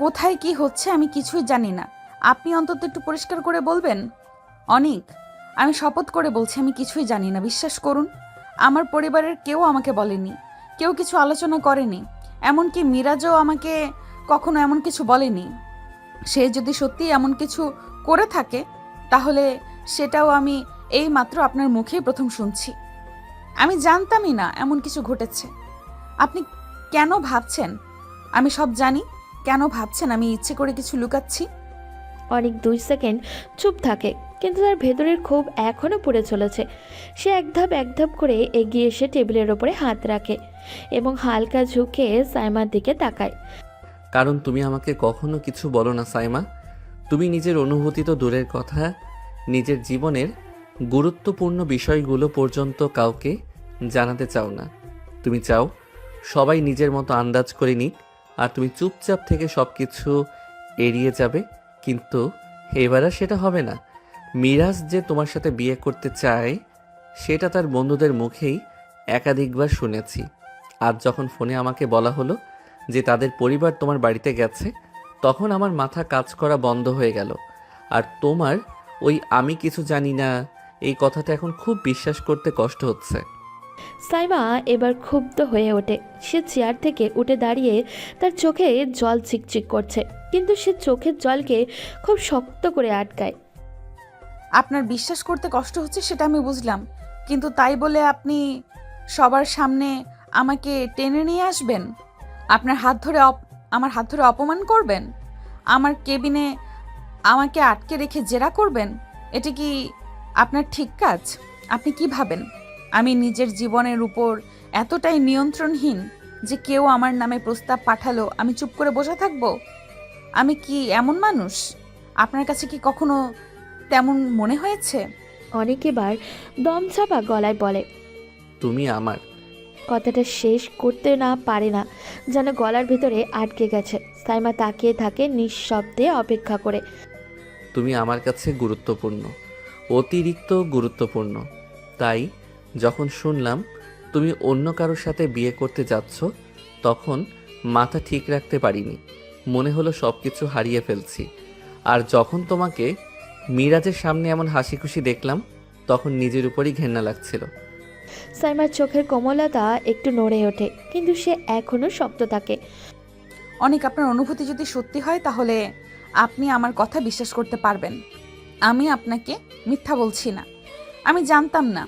কোথায় কি হচ্ছে আমি কিছুই জানি না। আপনি অন্তত একটু পরিষ্কার করে বলবেন। অনিক, আমি শপথ করে বলছি আমি কিছুই জানি না, বিশ্বাস করুন। আমার পরিবারের কেউ আমাকে বলেনি, কেউ কিছু আলোচনা করেনি, এমনকি মিরাজও আমাকে কখনো এমন কিছু বলেনি। সে যদি সত্যি এমন কিছু করে থাকে তাহলে সেটাও আমি এই মাত্র আপনার মুখেই প্রথম শুনছি। আমি জানতামই না এমন কিছু ঘটেছে। আপনি কেন ভাবছেন আমি সব জানি? কেন ভাবছেন আমি ইচ্ছে করে কিছু লুকাচ্ছি? অনেক 2 সেকেন্ড চুপ থাকে, কিন্তু তার ভেতরের ক্ষোভ এখনও পড়ে চলেছে। সে এক ধাপ করে এগিয়ে এসে টেবিলের ওপরে হাত রাখে এবং হালকা ঝুঁকে সাইমার দিকে তাকায়। কারণ তুমি আমাকে কখনো কিছু বলো না সাইমা। তুমি নিজের অনুভূতি তো দূরের কথা, নিজের জীবনের গুরুত্বপূর্ণ বিষয়গুলো পর্যন্ত কাউকে জানাতে চাও না। তুমি চাও সবাই নিজের মতো আন্দাজ করে নিক, আর তুমি চুপচাপ থেকে সব কিছু এড়িয়ে যাবে। কিন্তু এবার আর সেটা হবে না। মিরাজ যে তোমার সাথে বিয়ে করতে চায় সেটা তার বন্ধুদের মুখেই একাধিকবার শুনেছি। আজ যখন ফোনে আমাকে বলা হলো যে তাদের পরিবার তোমার বাড়িতে গেছে, তখন আমার মাথা কাজ করা বন্ধ হয়ে গেল। আর তোমার ওই আমি কিছু জানি না এই কথাটা এখন খুব বিশ্বাস করতে কষ্ট হচ্ছে। সাইমা এবার ক্ষুব্ধ হয়ে ওঠে। সে চেয়ার থেকে উঠে দাঁড়িয়ে তার চোখে জল চিকচিক করছে, কিন্তু সে চোখের জলকে খুব শক্ত করে আটকায়। আপনার বিশ্বাস করতে কষ্ট হচ্ছে সেটা আমি বুঝলাম, কিন্তু তাই বলে আপনি সবার সামনে আমাকে টেনে নিয়ে আসবেন? আপনার হাত ধরে আমার হাত ধরে অপমান করবেন? আমার কেবিনে আমাকে আটকে রেখে জেরা করবেন? এটা কি আপনার ঠিক কাজ? আপনি কি ভাবেন আমি নিজের জীবনের উপর এতটাই নিয়ন্ত্রণহীন যে কেউ আমার নামে প্রস্তাব পাঠালো আমি চুপ করে বসে থাকবো? আমি কি এমন মানুষ? আপনার কাছে কি কখনো তেমন মনে হয়েছে? অনেক এবার দমচাপা গলায় বলে। তুমি আমার। কথাটা শেষ করতে না পারে না, যেন গলার ভিতরে আটকে গেছে। সাইমা তাকিয়ে থাকে নিঃশব্দে অপেক্ষা করে। তুমি আমার কাছে গুরুত্বপূর্ণ, অতিরিক্ত গুরুত্বপূর্ণ। তাই যখন শুনলাম তুমি অন্য কারোর সাথে বিয়ে করতে যাচ্ছ, তখন মাথা ঠিক রাখতে পারিনি। মনে হলো সব কিছু হারিয়ে ফেলছি। আর যখন তোমাকে মিরাজের সামনে এমন হাসি খুশি দেখলাম, তখন নিজের উপরই ঘেন্না লাগছিল। সাইমার চোখের কোমলতা একটু নড়ে ওঠে, কিন্তু সে এখনো শক্ত থাকে। অনেক, আপনার অনুভূতি যদি সত্যি হয় তাহলে আপনি আমার কথা বিশ্বাস করতে পারবেন। আমি আপনাকে মিথ্যা বলছি না। আমি জানতাম না,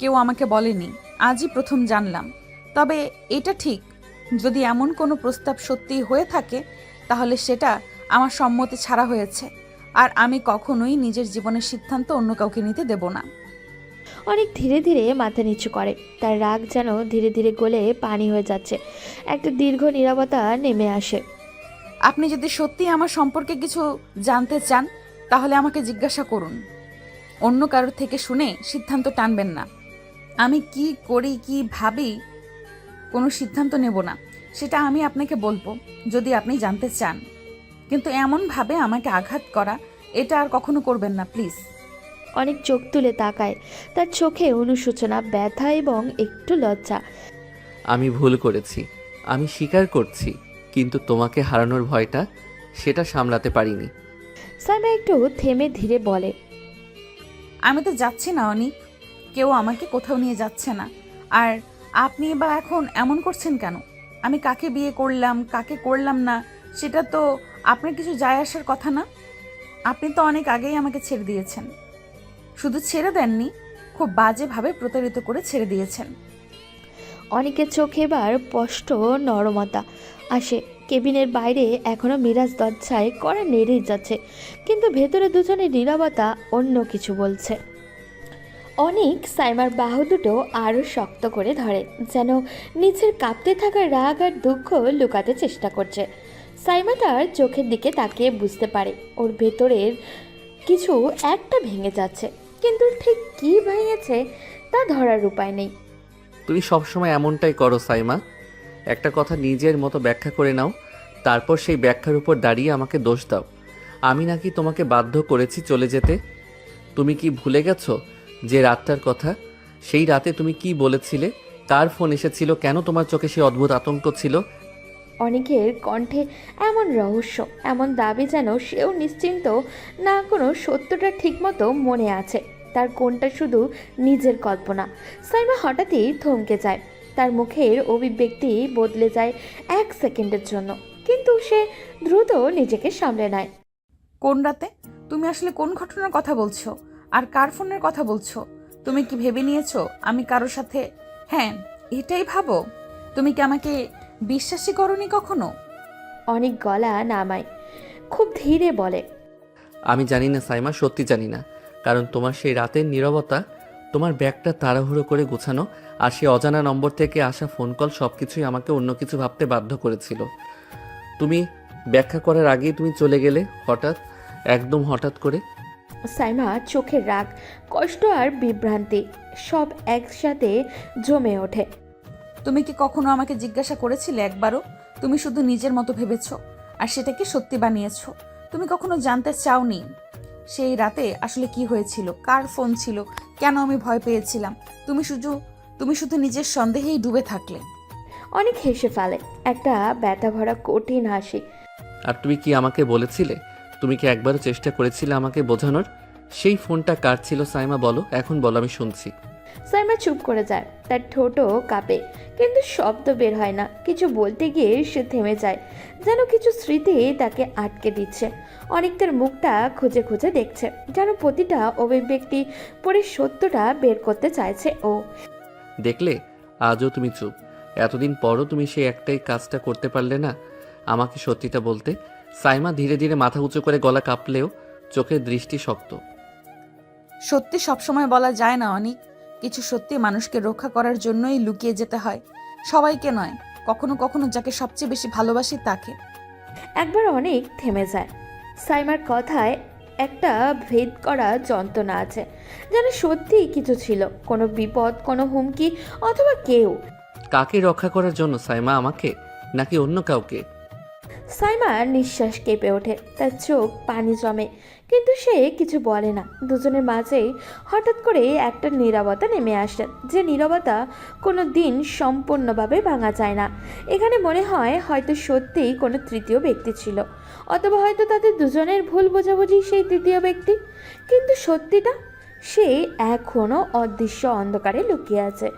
কেউ আমাকে বলেনি, আজই প্রথম জানলাম। তবে এটা ঠিক, যদি এমন কোনো প্রস্তাব সত্যি হয়ে থাকে তাহলে সেটা আমার সম্মতি ছাড়া হয়েছে, আর আমি কখনোই নিজের জীবনের সিদ্ধান্ত অন্য কাউকে নিতে দেব না। অনেক ধীরে ধীরে মাথা নিচু করে, তার রাগ যেন ধীরে ধীরে গলে পানি হয়ে যাচ্ছে। একটা দীর্ঘ নীরবতা নেমে আসে। আপনি যদি সত্যি আমার সম্পর্কে কিছু জানতে চান তাহলে আমাকে জিজ্ঞাসা করুন, অন্য কারোর থেকে শুনে সিদ্ধান্ত টানবেন না। আমি কি করি কি ভাবি কোনো সিদ্ধান্ত নেব না, সেটা আমি আপনাকে বলবো যদি আপনি জানতে চান, কিন্তু এমনভাবে আমাকে আঘাত করা এটা আর কখনো করবেন না প্লিজ। অনেক চোখ তুলে তাকায়, তার চোখে অনুশোচনা, ব্যথা এবং একটু লজ্জা। আমি ভুল করেছি, আমি স্বীকার করছি, কিন্তু তোমাকে হারানোর ভয়টা সেটা সামলাতে পারিনি। সাইমা একটু থেমে ধীরে বলে, আমি তো যাচ্ছি না অনিক, কেউ আমাকে কোথাও নিয়ে যাচ্ছে না। আর আপনি বা এখন এমন করছেন কেন? আমি কাকে বিয়ে করলাম কাকে করলাম না সেটা তো আপনার কিছু যায় আসার কথা না। আপনি তো অনেক আগেই আমাকে ছেড়ে দিয়েছেন। শুধু ছেড়ে দেননি, খুব বাজেভাবে প্রতারিত করে ছেড়ে দিয়েছেন। অনেকের চোখে এবার স্পষ্ট নরমতা আসে। কেবিনের বাইরে এখনো মিরাজ দরজায় কড়া নেড়েই যাচ্ছে, কিন্তু ভেতরে দুজনের নীরবতা অন্য কিছু বলছে। অনেক সাইমার বাহু দুটো আরও শক্ত করে ধরে, যেন নিচের কাঁপতে থাকা রাগ আর দুঃখ লুকাতে চেষ্টা করছে। সাইমা তার চোখের দিকে তাকিয়ে বুঝতে পারে ওর ভেতরের কিছু একটা ভেঙে যাচ্ছে, কিন্তু ঠিক কী ভেঙেছে তা ধরার উপায় নেই। তুমি সবসময় এমনটাই করো সাইমা, একটা কথা নিজের মতো ব্যাখ্যা করে নাও, তারপর সেই ব্যাখ্যার উপর দাঁড়িয়ে আমাকে দোষ দাও। আমি নাকি তোমাকে বাধ্য করেছি চলে যেতে? তুমি কি ভুলে গেছো যে রাতটার কথা? সেই রাতে তুমি কি বলেছিলে? কার ফোন এসেছিল? কেন তোমার চোখে সেই অদ্ভুত আতঙ্ক ছিল? অনেকের কণ্ঠে এমন রহস্য, এমন দাবি যেন সেও নিশ্চিন্ত না কোনো সত্যটা ঠিকমতো মনে আছে, তার কোনটা শুধু নিজের কল্পনা। সাইমা হঠাৎই থমকে যায়, তার মুখের অভিব্যক্তি বদলে যায় 1 সেকেন্ডের জন্য, কিন্তু সে দ্রুত নিজেকে সামলে নেয়। কোন রাতে? তুমি আসলে কোন ঘটনার কথা বলছো? আর কার ফোনের কথা বলছো? তুমি কি ভেবে নিয়েছো আমি কারোর সাথে? হ্যাঁ, এটাই ভাবো? তুমি কি আমাকে বিশ্বাসই করনি কখনো? অনেক গলা নামায়, খুব ধীরে বলে, আমি জানি না সাইমা, সত্যি জানি না, কারণ তোমার সেই রাতের নীরবতা, তোমার ব্যাগটা তাড়াহুড়ো করে গোছানো, আর সেই অজানা নম্বর থেকে আসা ফোন কল সবকিছুই আমাকে অন্য কিছু ভাবতে বাধ্য করেছিল। তুমি ব্যাখ্যা করার আগেই তুমি চলে গেলে হঠাৎ, একদম হঠাৎ করে। সাইমা চোখের রাগ, কষ্ট আর বিভ্রান্তি সব একসাথে জমে ওঠে। তুমি কি কখনো আমাকে জিজ্ঞাসা করেছিলে একবারও? তুমি শুধু নিজের মতো ভেবেছো আর সেটাকে সত্যি বানিয়েছো। তুমি কখনো জানতে চাওনি সেই রাতে আসলে কি হয়েছিল, কার ফোন ছিল, কেন আমি ভয় পেয়েছিলাম? তুমি শুধু নিজের সন্দেহেই ডুবে থাকলে। অনেক হেসে ফেলে, একটা ব্যথা ভরা কঠিন হাসি। আর তুমি কি আমাকে বলেছিলে? তুমি কি একবারও চেষ্টা করেছিলে আমাকে বোঝানোর? সেই ফোনটা কার ছিল সাইমা, বলো, এখন বলো, আমি শুনছি। সাইমা চুপ করে যায়, তার ঠোঁটও কাঁপে, কিন্তু শব্দ বের হয় না। কিছু বলতে গিয়ে সে থেমে যায়, যেন কিছু স্মৃতি তাকে আটকে দিচ্ছে। অনেক তার মুখটা খুঁজে খুঁজে দেখছে, যেন প্রতিটা অভিব্যক্তি পরে সত্যটা বের করতে চাইছে ও। দেখলে, আজও তুমি চুপ। এতদিন পরও তুমি সেই একটাই কাজটা করতে পারলে না, আমাকে সত্যিটা বলতে। সাইমা ধীরে ধীরে মাথা উঁচু করে, গলা কাঁপলেও চোখের দৃষ্টি শক্ত। সত্যি সবসময় বলা যায় না অনিক, কিছু সত্যি মানুষকে রক্ষা করার জন্যই লুকিয়ে যেতে হয়, সবাইকে নয়, কখনো কখনো যাকে সবচেয়ে বেশি ভালোবাসি তাকে। একবার অনেক থেমে যায়, সাইমার কথায় একটা ভেদ করা যন্ত্রণা আছে, যেন সত্যিই কিছু ছিল, কোনো বিপদ, কোনো হুমকি, অথবা কেউ। কাকে রক্ষা করার জন্য সাইমা, আমাকে নাকি অন্য কাউকে? সাইমার নিঃশ্বাস কেঁপে ওঠে, তার চোখ পানি জমে, কিন্তু সে কিছু বলে না। দুজনের মাঝেই হঠাৎ করে একটা নীরবতা নেমে আসে, যে নীরবতা কোনো দিন সম্পূর্ণভাবে ভাঙা যায় না। এখানে মনে হয় হয়তো সত্যিই কোনো তৃতীয় ব্যক্তি ছিল, অথবা হয়তো তাদের দুজনের ভুল বোঝাবুঝি সেই তৃতীয় ব্যক্তি, কিন্তু সত্যিটা সে এখনও অদৃশ্য অন্ধকারে লুকিয়ে আছে,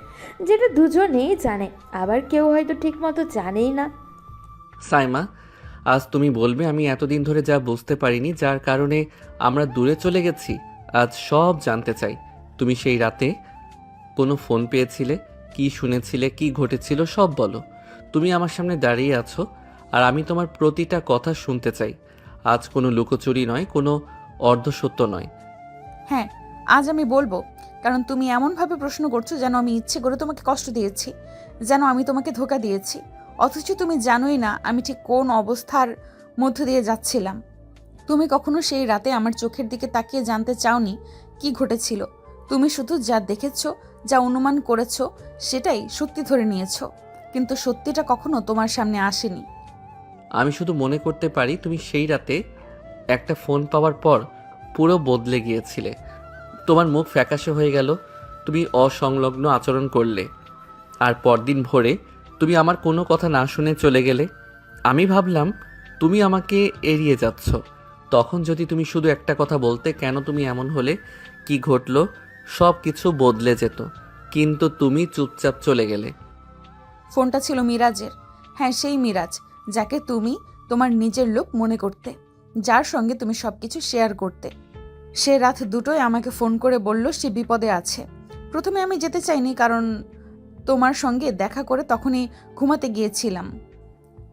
যেটা দুজনেই জানে, আবার কেউ হয়তো ঠিকমতো জানেই না। সাইমা, আজ তুমি বলবে আমি এতদিন ধরে যা বুঝতে পারিনি, যার কারণে আমরা দূরে চলে গেছি, আজ সব জানতে চাই। তুমি সেই রাতে কোনো ফোন পেয়েছিলে, কি শুনেছিলে, কি ঘটেছিল, সব বলো। তুমি আমার সামনে দাঁড়িয়ে আছো, আর আমি তোমার প্রতিটা কথা শুনতে চাই। আজ কোনো লুকোচুরি নয়, কোনো অর্ধসত্য নয়। হ্যাঁ, আজ আমি বলবো, কারণ তুমি এমনভাবে প্রশ্ন করছো যেন আমি ইচ্ছে করে তোমাকে কষ্ট দিয়েছি, যেন আমি তোমাকে ধোঁকা দিয়েছি। অথচ তুমি জানোই না আমি ঠিক কোন অবস্থার মধ্য দিয়ে যাচ্ছিলাম। তুমি কখনো সেই রাতে আমার চোখের দিকে তাকিয়ে জানতে চাওনি কি ঘটেছিল। তুমি শুধু যা দেখেছো, যা অনুমান করেছো, সেটাই সত্যি ধরে নিয়েছো, কিন্তু সত্যিটা কখনো তোমার সামনে আসেনি। আমি শুধু মনে করতে পারি তুমি সেই রাতে একটা ফোন পাওয়ার পর পুরো বদলে গিয়েছিলে। তোমার মুখ ফ্যাকাশে হয়ে গেল, তুমি অসংলগ্ন আচরণ করলে, আর পরদিন ভোরে তুমি আমার কোনো কথা না শুনে চলে গেলে। আমি ভাবলাম তুমি আমাকে এড়িয়ে যাচ্ছ। তখন যদি তুমি শুধু একটা কথা বলতে, কেন তুমি এমন হলে, কি ঘটলো, সব কিছু বদলে যেত। কিন্তু তুমি চুপচাপ চলে গেলে। ফোনটা ছিল মিরাজের। হ্যাঁ, সেই মিরাজ যাকে তুমি তোমার নিজের লোক মনে করতে, যার সঙ্গে তুমি সবকিছু শেয়ার করতে। সে রাত 2টোয় আমাকে ফোন করে বলল সে বিপদে আছে। প্রথমে আমি যেতে চাইনি, কারণ তোমার সঙ্গে দেখা করে তখনই ঘুমাতে গিয়েছিলাম।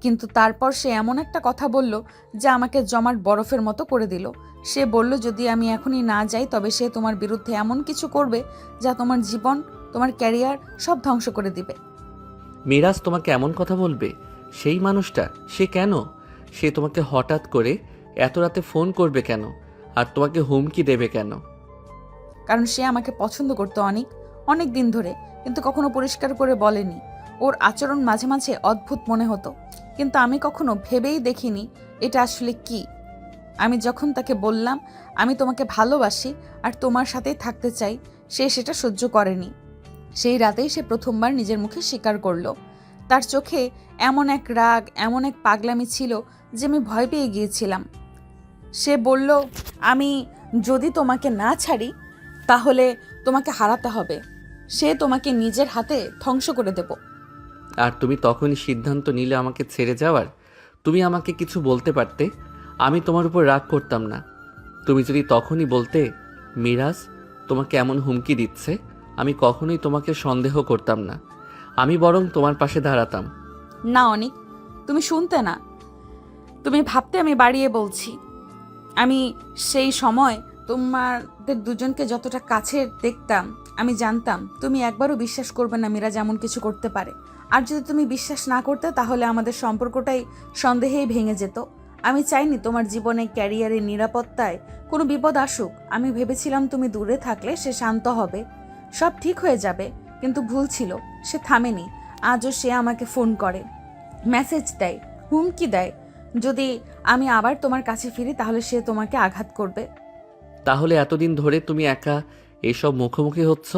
কিন্তু তারপর সে এমন একটা কথা বলল যা আমাকে জমাট বরফের মতো করে দিল। সে বলল যদি আমি এখনই না যাই তবে সে তোমার বিরুদ্ধে এমন কিছু করবে যা তোমার জীবন, তোমার ক্যারিয়ার সব ধ্বংস করে দিবে। মিরাজ তোমাকে এমন কথা বলবে? সেই মানুষটা, সে কেন? সে তোমাকে হঠাৎ করে এত রাতে ফোন করবে কেন? আর তোমাকে হুমকি দেবে কেন? কারণ সে আমাকে পছন্দ করতো অনেক অনেক দিন ধরে, কিন্তু কখনো পরিষ্কার করে বলেনি। ওর আচরণ মাঝে মাঝে অদ্ভুত মনে হতো, কিন্তু আমি কখনো ভেবেই দেখিনি এটা আসলে কি। আমি যখন তাকে বললাম আমি তোমাকে ভালোবাসি আর তোমার সাথেই থাকতে চাই, সে সেটা সহ্য করেনি। সেই রাতেই সে প্রথমবার নিজের মুখে স্বীকার করলো। তার চোখে এমন এক রাগ, এমন এক পাগলামি ছিল যে আমি ভয় পেয়ে গিয়েছিলাম। সে বলল আমি যদি তোমাকে না ছাড়ি তাহলে তোমাকে হারাতে হবে, সে তোমাকে নিজের হাতে ধ্বংস করে দেব। আর তুমি তখনই সিদ্ধান্ত নিলে আমাকে ছেড়ে যাওয়ার। তুমি আমাকে কিছু বলতে পারতে, আমি তোমার উপর রাগ করতাম না। তুমি যদি তখনই বলতে মিরাজ তোমাকে এমন হুমকি দিচ্ছে, আমি কখনোই তোমাকে সন্দেহ করতাম না। আমি বরং তোমার পাশে দাঁড়াতাম। না অনিক, তুমি শুনতে না, তুমি ভাবতে আমি বাড়িয়ে বলছি। আমি সেই সময় তোমাদের দুজনকে যতটা কাছে দেখতাম, আমি জানতাম তুমি একবারও বিশ্বাস করবে না মিরাজ এমন কিছু করতে পারে। আর যদি তুমি বিশ্বাস না করতে তাহলে আমাদের সম্পর্কটাই সন্দেহেই ভেঙে যেত। আমি চাইনি তোমার জীবনে, ক্যারিয়ারে, নিরাপত্তায় কোনো বিপদ আসুক। আমি ভেবেছিলাম তুমি দূরে থাকলে সে শান্ত হবে, সব ঠিক হয়ে যাবে, কিন্তু ভুল ছিল। সে থামেনি। আজও সে আমাকে ফোন করে, মেসেজ দেয়, হুমকি দেয় যদি আমি আবার তোমার কাছে ফিরি তাহলে সে তোমাকে আঘাত করবে। তাহলে এতদিন ধরে তুমি একা এসব মুখোমুখি হচ্ছ?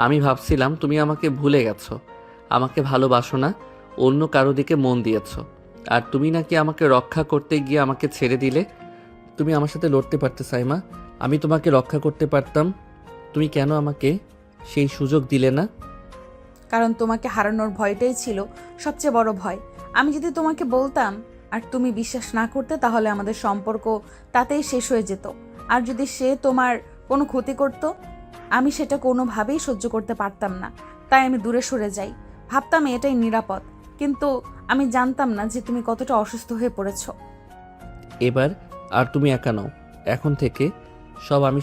আমি ভাবছিলাম তুমি আমাকে ভুলে গেছো, আমাকে ভালোবাসো না, অন্য কারো দিকে মন দিয়েছ। আর তুমি নাকি আমাকে রক্ষা করতে গিয়ে আমাকে ছেড়ে দিলে। তুমি আমার সাথে লড়তে পারতে সাইমা, আমি তোমাকে রক্ষা করতে পারতাম। তুমি কেন আমাকে সেই সুযোগ দিলে না? কারণ তোমাকে হারানোর ভয়টাই ছিল সবচেয়ে বড় ভয়। আমি যদি তোমাকে বলতাম আর তুমি বিশ্বাস না করতে তাহলে আমাদের সম্পর্ক তাতেই শেষ হয়ে যেত। আর যদি সে তোমার কোনো ক্ষতি করত, আমি সেটা কোনোভাবেই সহ্য করতে পারতাম না। তাই আমি দূরে সরে যাই, ভাবতাম এটাই নিরাপদ। কিন্তু আমি জানতাম না যে তুমি কতটা অসুস্থ হয়ে পড়েছো। এবার আর তুমি একা নও। এখন থেকে সব আমি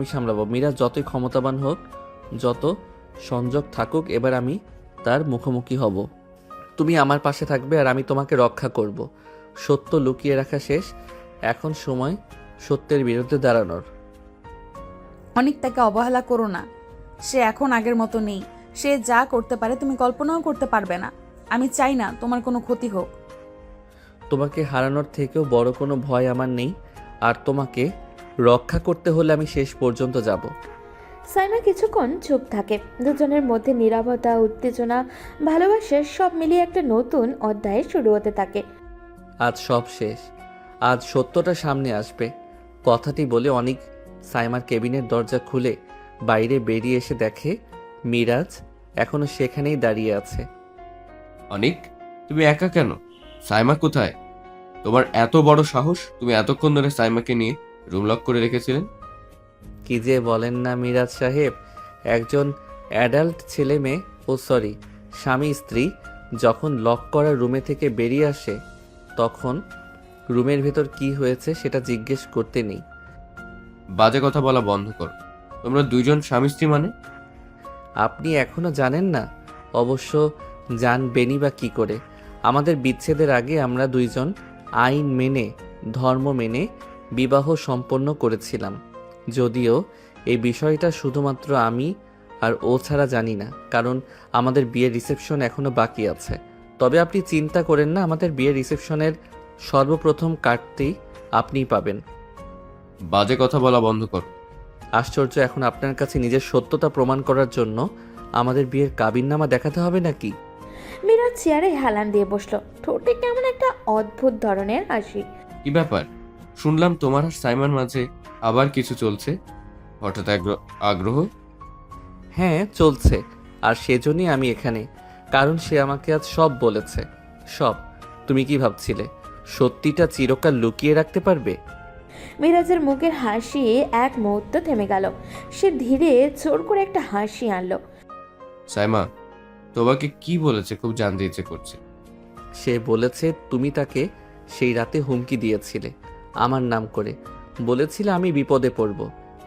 সামলাবো। মিরাজ যতই ক্ষমতাবান হোক, যত সংযোগ থাকুক, এবার আমি তার মুখোমুখি হব। তুমি আমার পাশে থাকবে আর আমি তোমাকে রক্ষা করব। সত্য লুকিয়ে রাখা শেষ, এখন সময় সত্যের বিরুদ্ধে দাঁড়ানোর। অনেক তাকে অবহেলা করো না, সে এখন আগের মতো নেই। সে যা করতে পারে তুমি কল্পনাও করতে পারবে না। আমি চাই না তোমার কোনো ক্ষতি হোক। তোমাকে হারানোর থেকেও বড় কোনো ভয় আমার নেই, আর তোমাকে রক্ষা করতে হলে আমি শেষ পর্যন্ত যাব। সাইমা কিছুক্ষণ চুপ থাকে। দুজনের মধ্যে নীরবতা, উত্তেজনা, ভালোবাসা সব মিলিয়ে একটা নতুন অধ্যায় শুরু হতে থাকে। আজ সব শেষ, আজ সত্যটা সামনে আসবে। কথাটি বলে অনেক সাইমার কেবিনের দরজা খুলে বাইরে বেরিয়ে এসে দেখে মিরাজ এখনো সেখানেই দাঁড়িয়ে আছে। অনিক, তুমি একা কেন? সাইমা কোথায়? তোমার এত বড় সাহস, তুমি এতক্ষণ ধরে সাইমাকে নিয়ে রুম লক করে রেখেছিলেন? কি যে বলেন না মিরাজ সাহেব, একজন অ্যাডাল্ট ছেলে মেয়ে, স্বামী স্ত্রী যখন লক করা রুমে থেকে বেরিয়ে আসে তখন রুমের ভেতর কি হয়েছে সেটা জিজ্ঞেস করতে নেই। বাজে কথা বলা বন্ধ করো। তোমরা দুইজন স্বামী স্ত্রী মানে? আপনি এখনো জানেন না? অবশ্য জানবেনই বা কী করে। আমাদের বিচ্ছেদের আগে আমরা দুইজন আইন মেনে ধর্ম মেনে বিবাহ সম্পন্ন করেছিলাম। যদিও এই বিষয়টা শুধুমাত্র আমি আর ও ছাড়া জানি না, কারণ আমাদের বিয়ের রিসেপশন এখনো বাকি আছে। তবে আপনি চিন্তা করেন না, আমাদের বিয়ের রিসেপশনের সর্বপ্রথম কার্ডটি আপনিই পাবেন। বাজে কথা বলা বন্ধ করো। আশ্চর্য, এখন আপনার কাছে নিজের সত্যতা প্রমাণ করার জন্য আমাদের বিয়ের কাবিননামা দেখাতে হবে নাকি? মিরাজ চেয়ারে হেলান দিয়ে বসলো, ঠোঁটে কেমন একটা অদ্ভুত ধরনের হাসি। কি ব্যাপার? শুনলাম তোমার আর সাইমার মাঝে আবার কিছু চলছে। হঠাৎ আগ্রহ? হ্যাঁ চলছে, আর সেজন্যই আমি এখানে, কারণ সে আমাকে আজ সব বলেছে। সব। তুমি কি ভাবছিলে সত্যিটা চিরকাল লুকিয়ে রাখতে পারবে? মিরাজের মুখের হাসি এক মুহূর্ত থেমে গেল। সে ধীরে জোর করে একটা হাসি আনলো। সাইমা তোমাকে কি বলেছে? খুব জানতে ইচ্ছে করছে। সে বলেছে তুমি তাকে সেই রাতে হুমকি দিয়েছিলে আমার নাম করে। বলেছিলে আমি বিপদে পড়ব,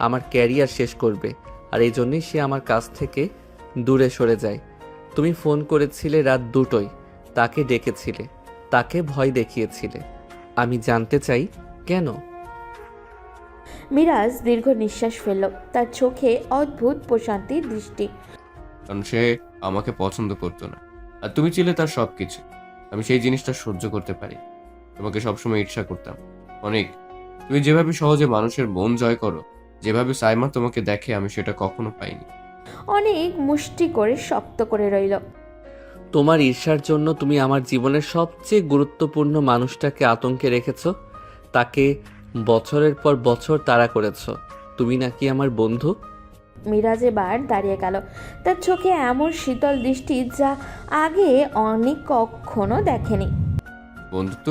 আমার ক্যারিয়ার শেষ করবে, আর এই জন্যই সে আমার কাছ থেকে দূরে সরে যায়। তুমি ফোন করেছিলে রাত 2টোয়, তাকে ডেকেছিলে, তাকে ভয় দেখিয়েছিলে। আমি জানতে চাই কেন? মিরাজ দীর্ঘ নিঃশ্বাস ফেলল, তার চোখে অদ্ভুত প্রশান্তির দৃষ্টি। কারণ সে আমাকে পছন্দ করতো না, আর তুমি ছিলে তার সবকিছু। আমি সেই জিনিসটা সহ্য করতে পারি। তোমাকে সবসময় ঈর্ষা করতাম অনেক। তুমি যেভাবে সহজে মানুষের মন জয় করো, যেভাবে সাইমা তোমাকে দেখে, আমি সেটা কখনো পাইনি। অনেক মুষ্টি করে শক্ত করে রইল। তোমার ঈর্ষার জন্য তুমি আমার জীবনের সবচেয়ে গুরুত্বপূর্ণ মানুষটাকে আতঙ্কে রেখেছ। তাকে বছরের পর বছর তাড়া করেছ। তুমি নাকি আমার বন্ধু? মিরাজ এবার দাঁড়িয়ে গেল, তার চোখে এমন শীতল দৃষ্টি যা আগে অনেক কখনো দেখেনি। বন্ধুত্ব?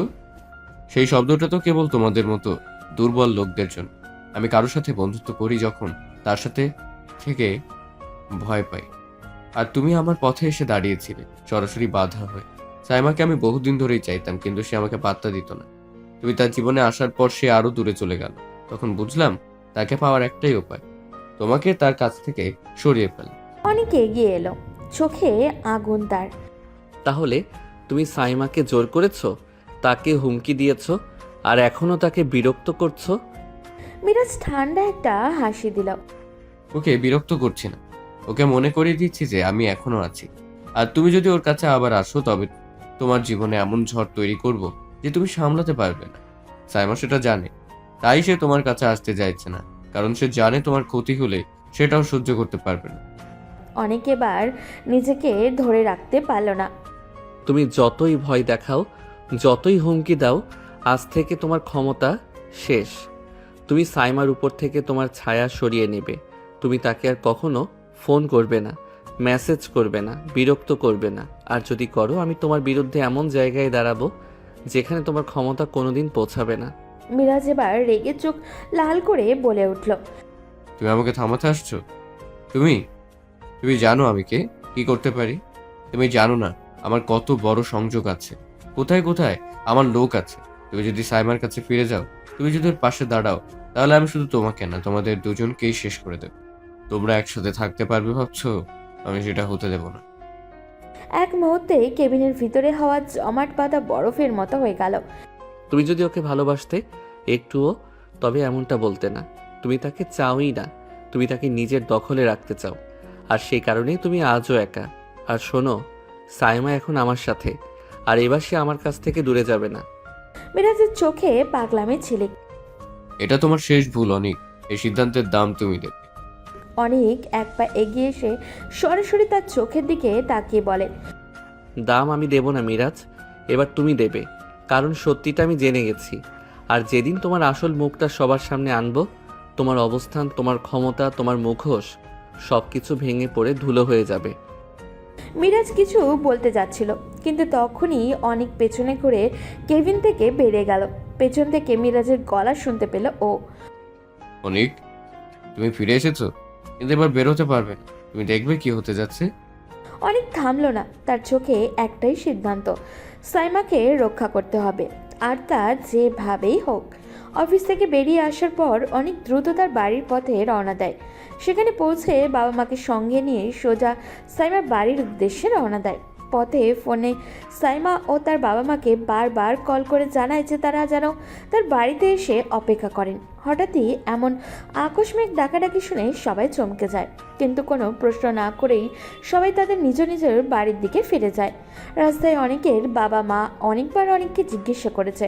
সেই শব্দটা তো কেবল তোমাদের মতো দুর্বল লোকদের জন্য। আমি কারোর সাথে বন্ধুত্ব করি যখন তার সাথে থেকে ভয় পাই। আর তুমি আমার পথে এসে দাঁড়িয়েছিলে সরাসরি বাধা হয়ে। সাইমাকে আমি বহুদিন ধরেই চাইতাম, কিন্তু সে আমাকে পাত্তা দিত না। তুমি তার জীবনে আসার পর সে আরো দূরে চলে গেল। তখন বুঝলাম তাকে পাওয়ার একটাই উপায়, তোমাকে তার কাছ থেকে সরিয়ে ফেলা। অনেক এগিয়ে এলো, চোখে আগুন তার। তাহলে তুমি সাইমাকে জোর করেছ, তাকে হুমকি দিয়েছ, আর এখনো তাকে বিরক্ত করছো? মিরাজ ঠান্ডা একটা হাসি দিল। ওকে বিরক্ত করছি না, ওকে মনে করিয়ে দিচ্ছি যে আমি এখনো আছি। আর তুমি যদি ওর কাছে আবার আসো, তবে তোমার জীবনে এমন ঝড় তৈরি করব যে তুমি সামলাতে পারবে না। সাইমা সেটা জানে, তাই সে তোমার কাছে আসতে চাইছে না, কারণ সে জানে তোমার ক্ষতি হলে সেটাও সহ্য করতে পারবে না। অনেক এবার নিজেকে ধরে রাখতে পারল না। তুমি যতই ভয় দেখাও, যতই হুমকি দাও, আজ থেকে তোমার ক্ষমতা শেষ। তুমি সাইমার উপর থেকে তোমার ছায়া সরিয়ে নেবে। তুমি তাকে আর কখনো ফোন করবে না, মেসেজ করবে না, বিরক্ত করবে না। আর যদি করো, আমি তোমার বিরুদ্ধে এমন জায়গায় দাঁড়াবো যেখানে তোমার ক্ষমতা কোনোদিন পৌঁছাবে না। মিরাজ এবার রেগে চোখ লাল করে বলে উঠল। তুমি আমাকে থামাতে আসছো? তুমি তুমি জানো আমি কে, কি করতে পারি? তুমি জানো না আমার কত বড় সংযোগ আছে, কোথায় কোথায় আমার লোক আছে। তুমি যদি সাইমার কাছে ফিরে যাও, তুমি যদি ওর পাশে দাঁড়াও, তাহলে আমি শুধু তোমাকে না, তোমাদের দুজনকেই শেষ করে দেব। তোমরা একসাথে থাকতে পারবে ভাবছো? আমি সেটা হতে দেব না। এক মুহূর্তে কেবিনের ভিতরে হওয়া জমাট বাঁধা বরফের মতো হয়ে গেল। তুমি যদি ওকে ভালোবাসতে একটুও, তবে এমনটা বলতে না। তুমি তাকে চাওই না, তুমি তাকে নিজের দখলে রাখতে চাও, আর সেই কারণেই তুমি আজও একা। আর শোনো, সাইমা এখন আমার সাথে, আর এবার সে আমার কাছ থেকে দূরে যাবে না। মিরাজের চোখে পাগলামে ঝিলিক। এটা তোমার শেষ ভুল অনিক, এই সিদ্ধান্তের দাম তুমি দেবে। অনেক এক পা এগিয়ে এসে সরাসরি তার চোখের দিকে তাকিয়ে বলে। দাম আমি দেব না মিরাজ, এবার তুমি দেবে, কারণ সত্যিটা আমি জেনে গেছি। আর যেদিন তোমার আসল মুখটা সবার সামনে আনবো, তোমার অবস্থান, তোমার ক্ষমতা, তোমার মুখোশ সব কিছু ভেঙে পড়ে ধুলো হয়ে যাবে। মিরাজ কিছু বলতে যাচ্ছিল, কিন্তু তখনই অনেক পেছনে করে কেবিন থেকে বেরিয়ে গেল। পেছন থেকে মিরাজের গলা শুনতে পেল ও। অনিক, তুমি ফিরে এসেছো, কিন্তু এবার বেরোতে পারবে না। তুমি দেখবে কি হতে যাচ্ছে। অনেক থামলো না, তার চোখে একটাই সিদ্ধান্ত, সাইমাকে রক্ষা করতে হবে, আর তা যেভাবেই হোক। অফিস থেকে বেরিয়ে আসার পর অনেক দ্রুত তার বাড়ির পথে রওনা দেয়। সেখানে পৌঁছে বাবা মাকে সঙ্গে নিয়ে সোজা সাইমার বাড়ির উদ্দেশ্যে রওনা দেয়। পথে ফোনে সাইমা ও তার বাবা মাকে বারবার কল করে জানায় যে তারা যেন তার বাড়িতে এসে অপেক্ষা করেন। হঠাৎই এমন আকস্মিক ডাকাডাকি শুনে সবাই চমকে যায়, কিন্তু কোনো প্রশ্ন না করেই সবাই তাদের নিজ নিজের বাড়ির দিকে ফিরে যায়। রাস্তায় অনেকের বাবা মা অনেকবার অনেককে জিজ্ঞাসা করেছে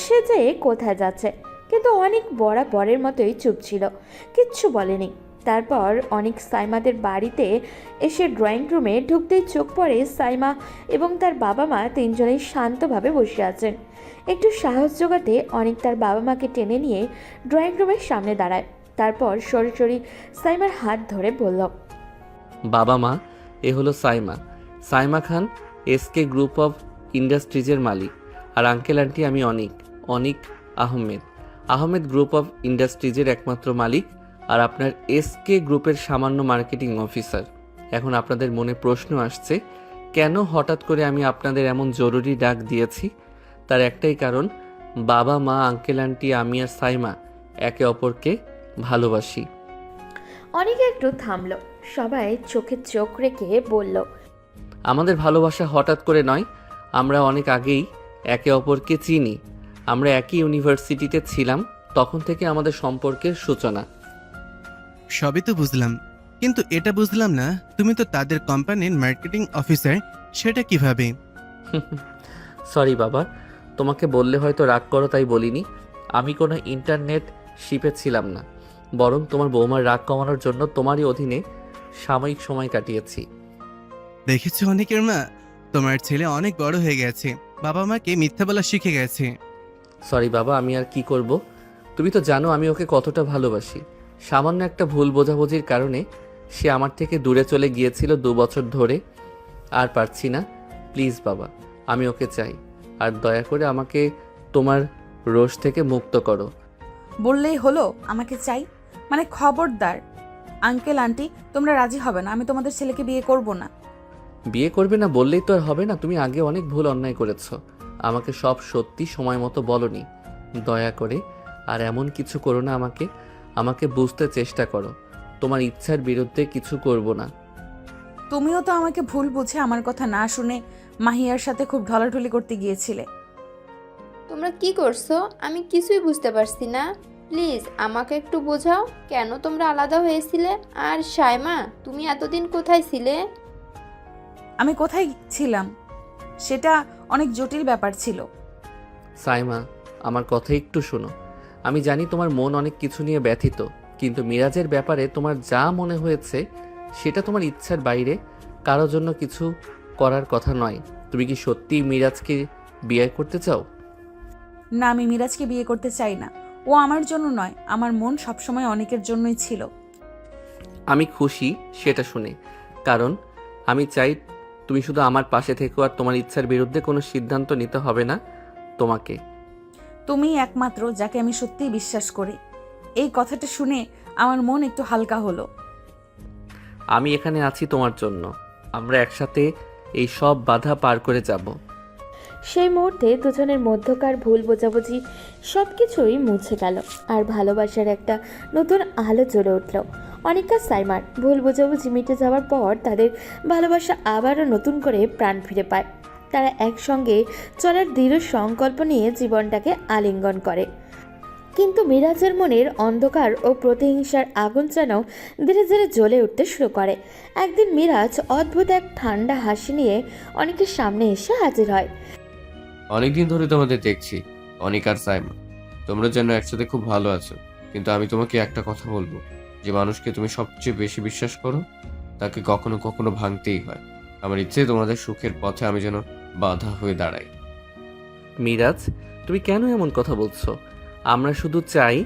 সে যে কোথায় যাচ্ছে, কিন্তু অনেক বরাবরের মতোই চুপ ছিল, কিচ্ছু বলেনি। তারপর অনেক সাইমাদের বাড়িতে এসে ড্রয়িং রুমে ঢুকতেই চোখ পড়ে সাইমা এবং তার বাবা মা তিনজনেই শান্তভাবে বসে আছেন। একটু সাহস জোগাতে অনেক তার বাবা মাকে টেনে নিয়ে ড্রয়িং রুমের সামনে দাঁড়ায়। তারপর সরাসরি সাইমার হাত ধরে বলল, বাবা মা, এ হলো Saima, Saima Khan, SK group of ইন্ডাস্ট্রিজের মালিক। আর আঙ্কেল আন্টি, আমি অনিক আহমেদ, আহমেদ গ্রুপ অফ ইন্ডাস্ট্রিজের একমাত্র মালিক আর আপনার এসকে গ্রুপের সামান্য মার্কেটিং অফিসার। এখন আপনাদের মনে প্রশ্ন আসছে, কেন হঠাৎ করে আমি আপনাদের এমন জরুরি ডাক দিয়েছি? তার একটাই কারণ, বাবা মা, আঙ্কেল আন্টি, আমি আর সাইমা একে অপরকে ভালোবাসি। অনেকে একটু থামলো, সবাই চোখে চোখ রেখে বলল, আমাদের ভালোবাসা হঠাৎ করে নয়, আমরা অনেক আগেই একে অপরকে চিনি। আমরা একই ইউনিভার্সিটিতে ছিলাম, তখন থেকে আমাদের সম্পর্কের সূচনা। সবই তো বুঝলাম, কিন্তু এটা বুঝলাম না, তুমি তো তাদের কোম্পানির মার্কেটিং অফিসার, সেটা কিভাবে? সরি বাবা, তোমাকে বললে হয়তো রাগ করো তাই বলিনি। আমি কোনো ইন্টারনেট শিপে ছিলাম না, বরং তোমার বৌমার রাগ কমানোর জন্য তোমারই অধীনে সাময়িক সময় কাটিয়েছি। দেখেছো অনেকের মা, তোমার ছেলে অনেক বড় হয়ে গেছে, বাবা মাকে মিথ্যা বলা শিখে গেছে। সরি বাবা, আমি আর কি করব? তুমি তো জানো আমি ওকে কতটা ভালোবাসি। সামান্য একটা ভুল বোঝাবুঝির কারণে সে আমার থেকে দূরে চলে গিয়েছিল 2 বছর ধরে। আর পারছি না। প্লিজ বাবা, আমি ওকে চাই, আর দয়া করে আমাকে তোমার রোষ থেকে মুক্ত করো। বললেই হলো আমাকে চাই? মানে খবরদার আঙ্কেল আন্টি, তোমরা রাজি হবে না, আমি তোমাদের ছেলেকে বিয়ে করব না। বিয়ে করবে না বললেই তো আর হবে না। তুমি আগে অনেক ভুল অন্যায় করেছো, আমাকে সব সত্যি সময় মতো বলনি। দয়া করে আর এমন কিছু করো না, আমাকে বুঝতে চেষ্টা করো। তোমার ইচ্ছার বিরুদ্ধে কিছু করব না। তুমিও তো আমাকে ভুল বুঝে আমার কথা না শুনে মাহিয়ার সাথে খুব ঢলাঢলি করতে গিয়েছিলে। তোমরা কি করছো আমি কিছুই বুঝতে পারছি না। প্লিজ আমাকে একটু বোঝাও, কেন তোমরা আলাদা হয়েছিলে? আর সাইমা, তুমি এতদিন কোথায় ছিলে? আমি কোথায় ছিলাম সেটা অনেক জটিল ব্যাপার ছিল। সাইমা, আমার কথা একটু শোনো। আমি জানি তোমার মন অনেক কিছু নিয়ে ব্যথিত, কিন্তু মিরাজের ব্যাপারে তোমার যা মনে হয়েছে সেটা তোমার ইচ্ছার বাইরে, কারো জন্য কিছু করার কথা নয়। তুমি কি সত্যিই মিরাজকে বিয়ে করতে চাও? না, আমি মিরাজকে বিয়ে করতে চাই না। ও আমার জন্য নয়, আমার মন সবসময় অনেকের জন্যই ছিল। আমি খুশি সেটা শুনে, কারণ আমি চাই তুমি শুধু আমার পাশে থেকো, আর তোমার ইচ্ছার বিরুদ্ধে কোনো সিদ্ধান্ত নিতে হবে না তোমাকে। তুমিই একমাত্র যাকে আমি সত্যিই বিশ্বাস করি। এই কথাটা শুনে আমার মন একটু হালকা হলো। আমি এখানে আছি তোমার জন্য, আমরা একসাথে এই সব বাধা পার করে যাব। সেই মুহূর্তে দুজনের মধ্যকার ভুল বোঝাবুঝি সব কিছুই মুছে গেল, আর ভালোবাসার একটা নতুন আলো জ্বলে উঠল। অনিকা সাইমার ভুল বোঝাবুঝি মিটে যাওয়ার পর তাদের ভালোবাসা আবারও নতুন করে প্রাণ ফিরে পায়। তারা একসঙ্গে চলার দৃঢ় সংকল্প নিয়ে জীবনটাকে আলিঙ্গন করে। কিন্তু মিরাজের মনের অন্ধকার ও প্রতিহিংসার আগুন যেন ধীরে ধীরে জ্বলে উঠতে শুরু করে। একদিন মিরাজ অদ্ভুত এক ঠান্ডা হাসি নিয়ে অনেকের সামনে এসে হাজির হয়। অনেকদিন ধরে তোমাদের দেখছি, অনিক আর সাইমা, তোমরা যেন একসাথে খুব ভালো আছো। কিন্তু আমি তোমাকে একটা কথা বলবো, যে মানুষকে তুমি সবচেয়ে বেশি বিশ্বাস করো তাকে কখনো কখনো ভাঙতেই হয়। আমার ইচ্ছে তোমাদের সুখের পথে আমি যেন বাধা হয়ে দাঁড়াই। মিরাজ, তুমি কেন এমন কথা বলছো? আমরা শুধু চাই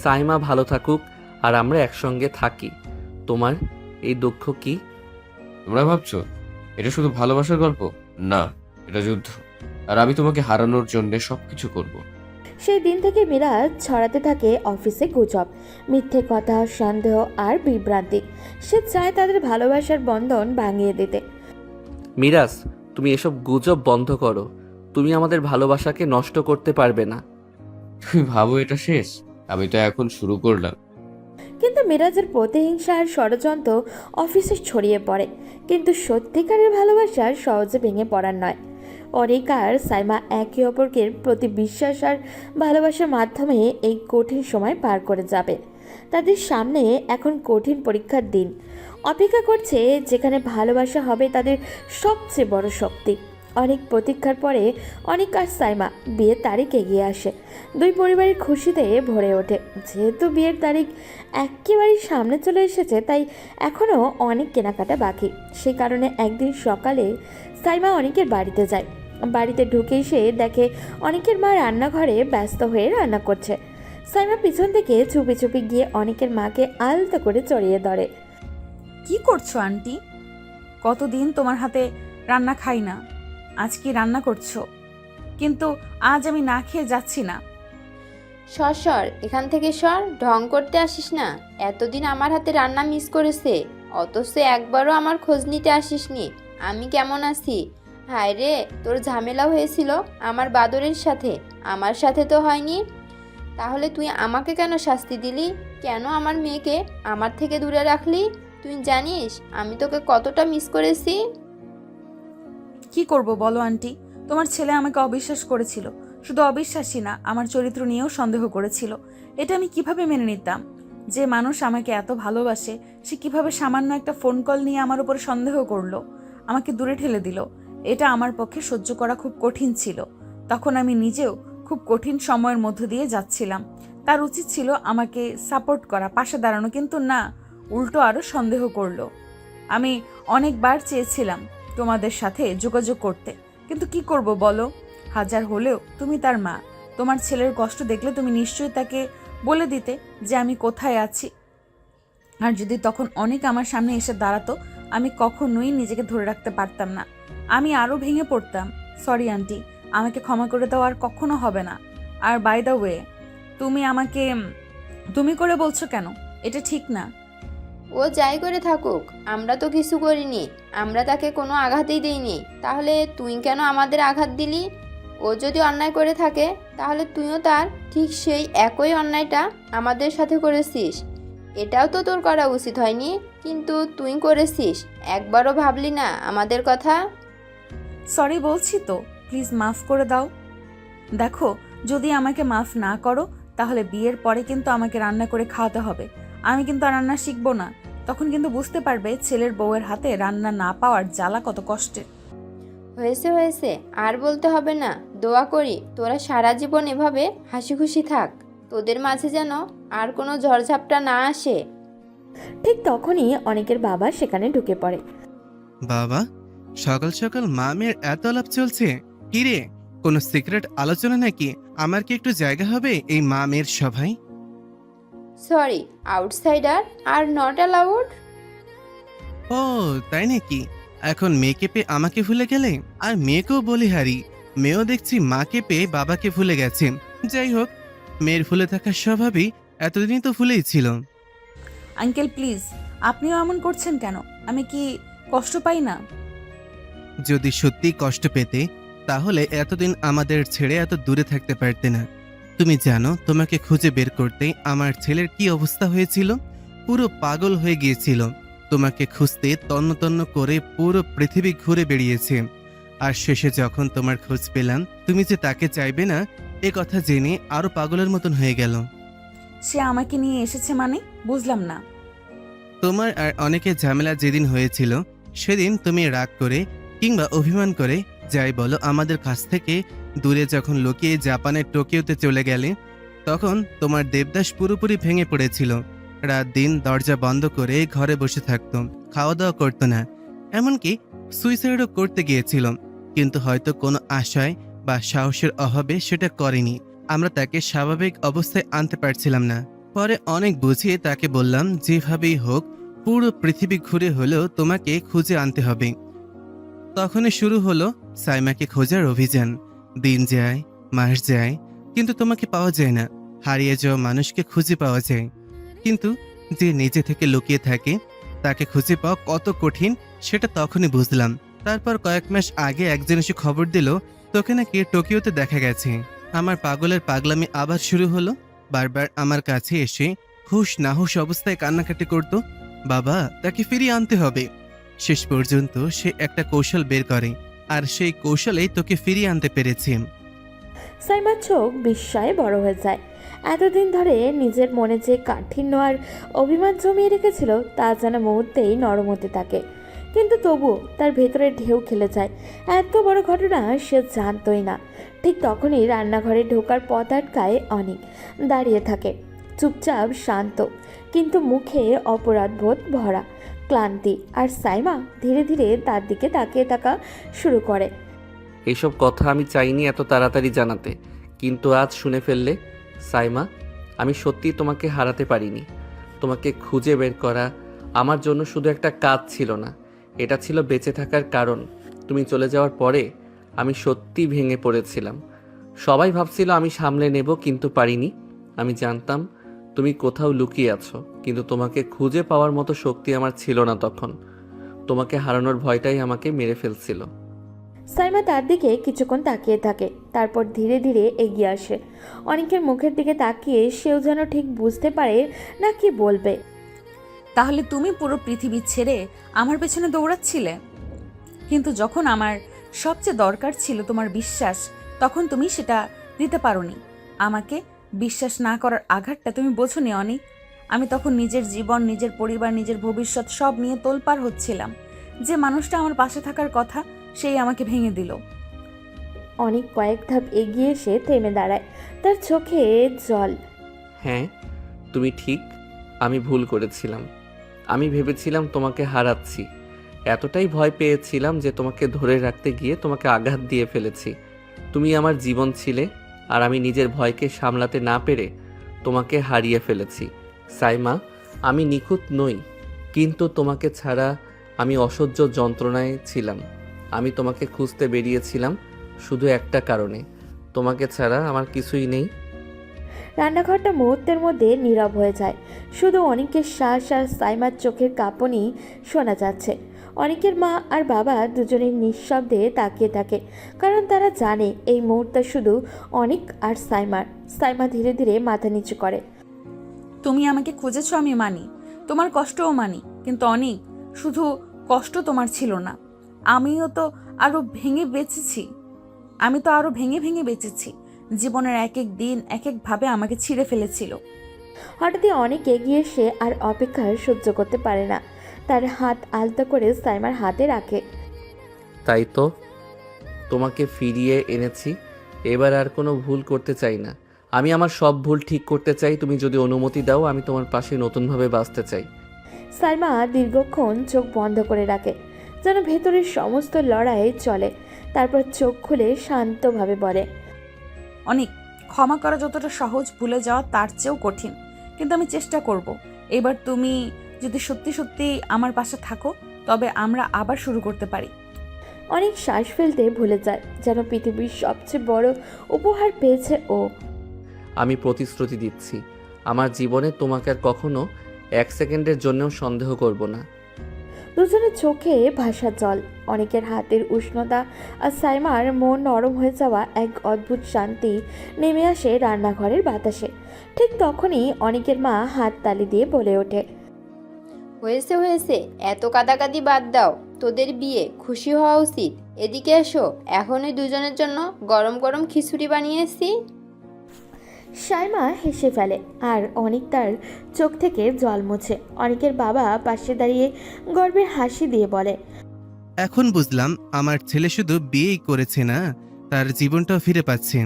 সাইমা ভালো থাকুক আর আমরা একসঙ্গে থাকি। তোমার এই দুঃখ কি? তোমরা ভাবছো এটা শুধু ভালোবাসার গল্প? না, এটা যুদ্ধ, আর আমি তোমাকে হারানোর জন্য সবকিছু করব। সেই দিন থেকে মিরাজ ছড়াতে থাকে অফিসে গুজব, মিথ্যে কথা, সন্দেহ আর বিভ্রান্তি। সে চায় তাদের ভালোবাসার বন্ধন ভাঙিয়ে দিতে। মিরাজ, তুমি এসব গুজব বন্ধ করো। তুমি আমাদের ভালোবাসাকে নষ্ট করতে পারবে না। তুমি ভাবো এটা শেষ? আমি তো এখন শুরু করলাম। কিন্তু মিরাজের প্রতিহিংসা আর ষড়যন্ত্র অফিসে ছড়িয়ে পড়ে, কিন্তু সত্যিকারের ভালোবাসা সহজে ভেঙে পড়ার নয়। অনিক আর সাইমা একে অপরকে প্রতি বিশ্বাস আর ভালোবাসার মাধ্যমে এই কঠিন সময় পার করে যাবে। তাদের সামনে এখন কঠিন পরীক্ষার দিন অপেক্ষা করছে, যেখানে ভালোবাসা হবে তাদের সবচেয়ে বড় শক্তি। অনেক প্রতীক্ষার পরে অনিক আর সাইমা বিয়ের তারিখ এগিয়ে আসে। দুই পরিবারের খুশিতে ভরে ওঠে। যেহেতু বিয়ের তারিখ একেবারেই সামনে চলে এসেছে, তাই এখনও অনেক কেনাকাটা বাকি। সেই কারণে একদিন সকালে সাইমা অনিকের বাড়িতে যায়। বাড়িতে ঢুকেই সে দেখে অনিকের মা রান্নাঘরে ব্যস্ত হয়ে রান্না করছে। সাইমা পিছন থেকে চুপি চুপি গিয়ে অনিকের মাকে আলতো করে জড়িয়ে ধরে। কি করছো আন্টি? কতদিন তোমার হাতে রান্না খাই না, আজ কি রান্না করছো? কিন্তু আজ আমি না খেয়ে যাচ্ছি না। সর এখান থেকে সর, ঢং করতে আসিস না। এতদিন আমার হাতে রান্না মিস করেছে, অথচ একবারও আমার খোঁজ নিতে আসিসনি আমি কেমন আছি। হায় রে, তোর ঝামেলা হয়েছিল আমার বাদরের সাথে, আমার সাথে তো হয়নি। তাহলে তুই আমাকে কেন শাস্তি দিলি? কেন আমার মেয়েকে আমার থেকে দূরে রাখলি? তুই জানিস আমি তোকে কতটা মিস করেছি। কি করব বলো আন্টি? তোমার ছেলে আমাকে অবিশ্বাস করেছিল। শুধু অবিশ্বাসী না, আমার চরিত্র নিয়েও সন্দেহ করেছিল। এটা আমি কিভাবে মেনে নিতাম? যে মানুষ আমাকে এত ভালোবাসে, সে কিভাবে সামান্য একটা ফোন কল নিয়ে আমার উপরে সন্দেহ করলো, আমাকে দূরে ঠেলে দিল? এটা আমার পক্ষে সহ্য করা খুব কঠিন ছিল। তখন আমি নিজেও খুব কঠিন সময়ের মধ্য দিয়ে যাচ্ছিলাম। তার উচিত ছিল আমাকে সাপোর্ট করা, পাশে দাঁড়ানো, কিন্তু না, উল্টো আরও সন্দেহ করলো। আমি অনেকবার চেয়েছিলাম তোমাদের সাথে যোগাযোগ করতে, কিন্তু কি করব বলো? হাজার হলেও তুমি তার মা। তোমার ছেলের কষ্ট দেখলে তুমি নিশ্চয়ই তাকে বলে দিতে যে আমি কোথায় আছি। আর যদি তখন অনেক আমার সামনে এসে দাঁড়াতো, আমি কখনোই নিজেকে ধরে রাখতে পারতাম না, আমি আরও ভেঙে পড়তাম। সরি আন্টি, আমাকে ক্ষমা করে দাও, আর কখনো হবে না। আর বাই দ্য ওয়ে, তুমি আমাকে তুমি করে বলছো কেন? এটা ঠিক না। ও যাই করে থাকুক, আমরা তো কিছু করিনি, আমরা তাকে কোনো আঘাতই দিইনি। তাহলে তুই কেন আমাদের আঘাত দিলি? ও যদি অন্যায় করে থাকে, তাহলে তুইও তার ঠিক সেই একই অন্যায়টা আমাদের সাথে করেছিস। এটাও তো তোর করা উচিত হয়নি, কিন্তু তুই করেছিস। একবারও ভাবলি না আমাদের কথা? সরি বলছি তো, প্লিজ মাফ করে দাও। দেখো, যদি আমাকে মাফ না করো, তাহলে বিয়ের পরে কিন্তু আমাকে রান্না করে খাওয়াতে হবে। আমি কিন্তু আর রান্না শিখবো না। তখন কিন্তু বুঝতে পারবে ছেলের বউয়ের হাতে রান্না না পাওয়ার জ্বালা কত কষ্টের। হয়েছে, আর বলতে হবে না। দোয়া করি তোরা সারা জীবন এভাবে হাসি খুশি থাক, তোদের মাঝে যেন আর কোনো ঝড়ঝাপটা না আসে। ঠিক তখনই অনিকের বাবা সেখানে ঢুকে পড়ে। বাবা, সকাল সকাল মা মেয়ের এত আলাপ চলছে? কি রে, কোনো সিক্রেট আলোচনা নাকি? আমার কি একটু জায়গা হবে এই মা মেয়ের সভায়? Sorry, outsider are not allowed. ও তাই নাকি? এখন মেয়েকে পেয়ে আমাকে ভুলে গেলে? আর মেয়েকেও বলি হারি, মেয়েও দেখছি মাকে পেয়ে বাবাকে ভুলে গেছে। যাই হোক, মেয়ের ভুলে থাকার স্বভাবই এতদিনই তো ভুলেই ছিল। আঙ্কেল প্লিজ, আপনিও এমন করছেন কেন? আমি কি কষ্ট পাই না? যদি সত্যি কষ্ট পেতে, তাহলে এতদিন আমাদের ছেড়ে এত দূরে থাকতে পারতে না। তুমি জানো, তোমাকে খুঁজে বের করতে আমার ছেলের কি অবস্থা হয়েছিল? পুরো পাগল হয়ে গিয়েছিল। তোমাকে খুঁজতে তন্ন তন্ন করে পুরো পৃথিবী ঘুরে বেরিয়েছে। আর শেষে যখন তোমার খোঁজ পেলাম, তুমি যে তাকে চাইবে না, এ কথা জেনে আরো পাগলের মতন হয়ে গেল। সে আমাকে নিয়ে এসেছে মানে? বুঝলাম না। তোমার আর অনেকের ঝামেলা যেদিন হয়েছিল, সেদিন তুমি রাগ করে কিংবা অভিমান করে, যাই বলো, আমাদের কাছ থেকে দূরে যখন লুকিয়ে জাপানের টোকিওতে চলে গেলে, তখন তোমার দেবদাস পুরোপুরি ভেঙে পড়েছিল। রাত দিন দরজা বন্ধ করে ঘরে বসে থাকতো, খাওয়া দাওয়া করতো না, এমনকি সুইসাইডও করতে গিয়েছিল। কিন্তু হয়তো কোনো আশায় বা সাহসের অভাবে সেটা করেনি। আমরা তাকে স্বাভাবিক অবস্থায় আনতে পারছিলাম না। পরে অনেক বুঝিয়ে তাকে বললাম, যেভাবেই হোক পুরো পৃথিবী ঘুরে হলেও তোমাকে খুঁজে আনতে হবে। তখনই শুরু হলো সাইমাকে খোঁজার অভিযান। দিন যায়, মাস যায়, কিন্তু তোমাকে পাওয়া যায় না। হারিয়ে যাওয়া মানুষকে খুঁজে পাওয়া যায়, কিন্তু যে নিজে থেকে লুকিয়ে থাকে তাকে খুঁজে পাওয়া কত কঠিন সেটা তখনই বুঝলাম। তারপর কয়েক মাস আগে একজন এসে খবর দিল তোকে নাকি টোকিওতে দেখা গেছে। আমার পাগলের পাগলামি আবার শুরু হলো। বারবার আমার কাছে এসে হুশ নাহুশ অবস্থায় কান্নাকাটি করত। বাবা, তাকে ফিরিয়ে আনতে হবে। শেষ পর্যন্ত সে একটা কৌশল বের করে, আর সেই কৌশলেই তোকে ফিরিয়ে আনতে পেরেছি। সাইমার চোখ বিস্ময়ে বড় হয়ে যায়। এতদিন ধরে নিজের মনে যে কাঠিন্য আর অভিমান জমিয়ে রেখেছিল তা যেন মুহূর্তেই নরম হতে থাকে। কিন্তু তবুও তার ভেতরে ঢেউ খেলে যায়। এত বড় ঘটনা সে জানতই না। ঠিক তখনই রান্নাঘরে ঢোকার পথ আটকায় অনেক। দাঁড়িয়ে থাকে, চুপচাপ শান্ত, কিন্তু মুখে অপরাধবোধ ভরা, ক্লান্তি। আর সাইমা ধীরে ধীরে তার দিকে তাকিয়ে থাকা শুরু করে। এইসব কথা আমি চাইনি এত তাড়াতাড়ি জানাতে, কিন্তু আজ শুনে ফেললে। সাইমা, আমি সত্যিই তোমাকে হারাতে পারিনি। তোমাকে খুঁজে বের করা আমার জন্য শুধু একটা কাজ ছিল না, এটা ছিল বেঁচে থাকার কারণ। তুমি চলে যাওয়ার পরে আমি সত্যি ভেঙে পড়েছিলাম। সবাই ভাবছিল আমি সামলে নেব, কিন্তু পারিনি। আমি জানতাম তুমি কোথাও লুকিয়ে আছো, কিন্তু তোমাকে খুঁজে পাওয়ার মতো শক্তি আমার ছিল না তখন। তোমাকে হারানোর ভয়টাই আমাকে মেরে ফেলছিল। সাইমা তার দিকে কিছুক্ষণ তাকিয়ে থাকে, তারপর ধীরে ধীরে এগিয়ে আসে। অনেকের মুখের দিকে তাকিয়ে সেও যেন ঠিক বুঝতে পারে না কি বলবে। তাহলে তুমি পুরো পৃথিবী ছেড়ে আমার পেছনে দৌড়াচ্ছিলে, কিন্তু যখন আমার সবচেয়ে দরকার ছিল তোমার বিশ্বাস, তখন তুমি সেটা দিতে পারোনি। আমাকে বিশ্বাস না করার আঘাতটা তুমি বোঝোনি অনি। আমি তখন নিজের জীবন, নিজের পরিবার, নিজের ভবিষ্যৎ সব নিয়ে তোলপাড় হচ্ছিলাম। যে মানুষটা আমার পাশে থাকার কথা, সেই আমাকে ভেঙে দিল। অনেক কয়েক ধাপ এগিয়ে এসে থেমে দাঁড়ায়, তার চোখে জল। হ্যাঁ, তুমি ঠিক, আমি ভুল করেছিলাম। আমি ভেবেছিলাম তোমাকে হারাচ্ছি, এতটাই ভয় পেয়েছিলাম যে তোমাকে ধরে রাখতে গিয়ে তোমাকে আঘাত দিয়ে ফেলেছি। তুমি আমার জীবন ছিলে, আর আমি নিজের ভয়কে সামলাতে না পেরে তোমাকে হারিয়ে ফেলেছি। সাইমা, আমি নিখুঁত নই, কিন্তু তোমাকে ছাড়া আমি অসহ্য যন্ত্রণায় ছিলাম। আমি তোমাকে খুঁজতে বেরিয়েছিলাম শুধু একটা কারণে, তোমাকে ছাড়া আমার কিছুই নেই। রান্নাঘরটা মুহূর্তের মধ্যে নীরব হয়ে যায়। শুধু অনেকের শ্বাস আর সাইমার চোখের কাঁপনই শোনা যাচ্ছে। অনেকের মা আর বাবা দুজনেই নিঃশব্দে তাকিয়ে থাকে, কারণ তারা জানে এই মুহূর্তে শুধু অনেক আর সাইমার। সাইমা ধীরে ধীরে মাথা নিচু করে। তুমি আমাকে খুঁজেছো, আমি মানি, তোমার কষ্টও মানি, কিন্তু অনেক শুধু কষ্ট তোমার ছিল না, আমিও তো আরো ভেঙে বেঁচেছি। আমি তো আরো ভেঙে ভেঙে বেঁচেছি। জীবনের এক এক দিন এক একভাবে আমাকে ছিঁড়ে ফেলেছিল। হঠাৎই অনেক এগিয়ে এসে আর অপেক্ষা সহ্য করতে পারে না, তার হাত আলতো করে সাইমার হাতে রাখে। তাই তো তোমাকে ফিরিয়ে এনেছি, এবার আর কোনো ভুল করতে চাই না। আমি আমার সব ভুল ঠিক করতে চাই। তুমি যদি অনুমতি দাও, আমি তোমার পাশে নতুনভাবে বাঁচতে চাই। সাইমা দীর্ঘক্ষণ চোখ বন্ধ করে রাখে, যেন ভেতরের সমস্ত লড়াই চলে। তারপর চোখ খুলে শান্তভাবে বলে, অনেক, ক্ষমা করা যতটা সহজ, ভুলে যাওয়া তার চেয়েও কঠিন, কিন্তু আমি চেষ্টা করব। এবার তুমি যদি সত্যি সত্যি আমার পাশে থাকো, তবে আমরা আবার শুরু করতে পারি। অনেক শ্বাস ফেলতে ভুলে যায়, যেন পৃথিবীর সবচেয়ে বড় উপহার পেয়েছে ও। আমি প্রতিশ্রুতি দিচ্ছি, আমার জীবনে তোমাকে আর কখনো এক সেকেন্ডের জন্যও সন্দেহ করব না। দুজনের চোখে ভাষা জল। অনেকের হাতের উষ্ণতা আর সাইমার মন নরম হয়ে যাওয়া এক অদ্ভুত শান্তি নেমে আসে রান্নাঘরের বাতাসে। ঠিক তখনই অনেকের মা হাত তালি দিয়ে বলে ওঠে, হয়েছে হয়েছে, এত কাদাকাদি বাদ দাও, তোদের বিয়ে, খুশি হওয়া উচিত। এদিকে এসো, এখন ওই দুজনের জন্য গরম গরম খিচুড়ি বানিয়েছি। সাইমা হেসে ফেলে আর অনেক তার চোখ থেকে জল মুছে। অনেকের বাবা পাশে দাঁড়িয়ে গর্বের হাসি দিয়ে বলে, এখন বুঝলাম আমার ছেলে শুধু বিয়েই করেছে না, তার জীবনটাও ফিরে পাচ্ছে।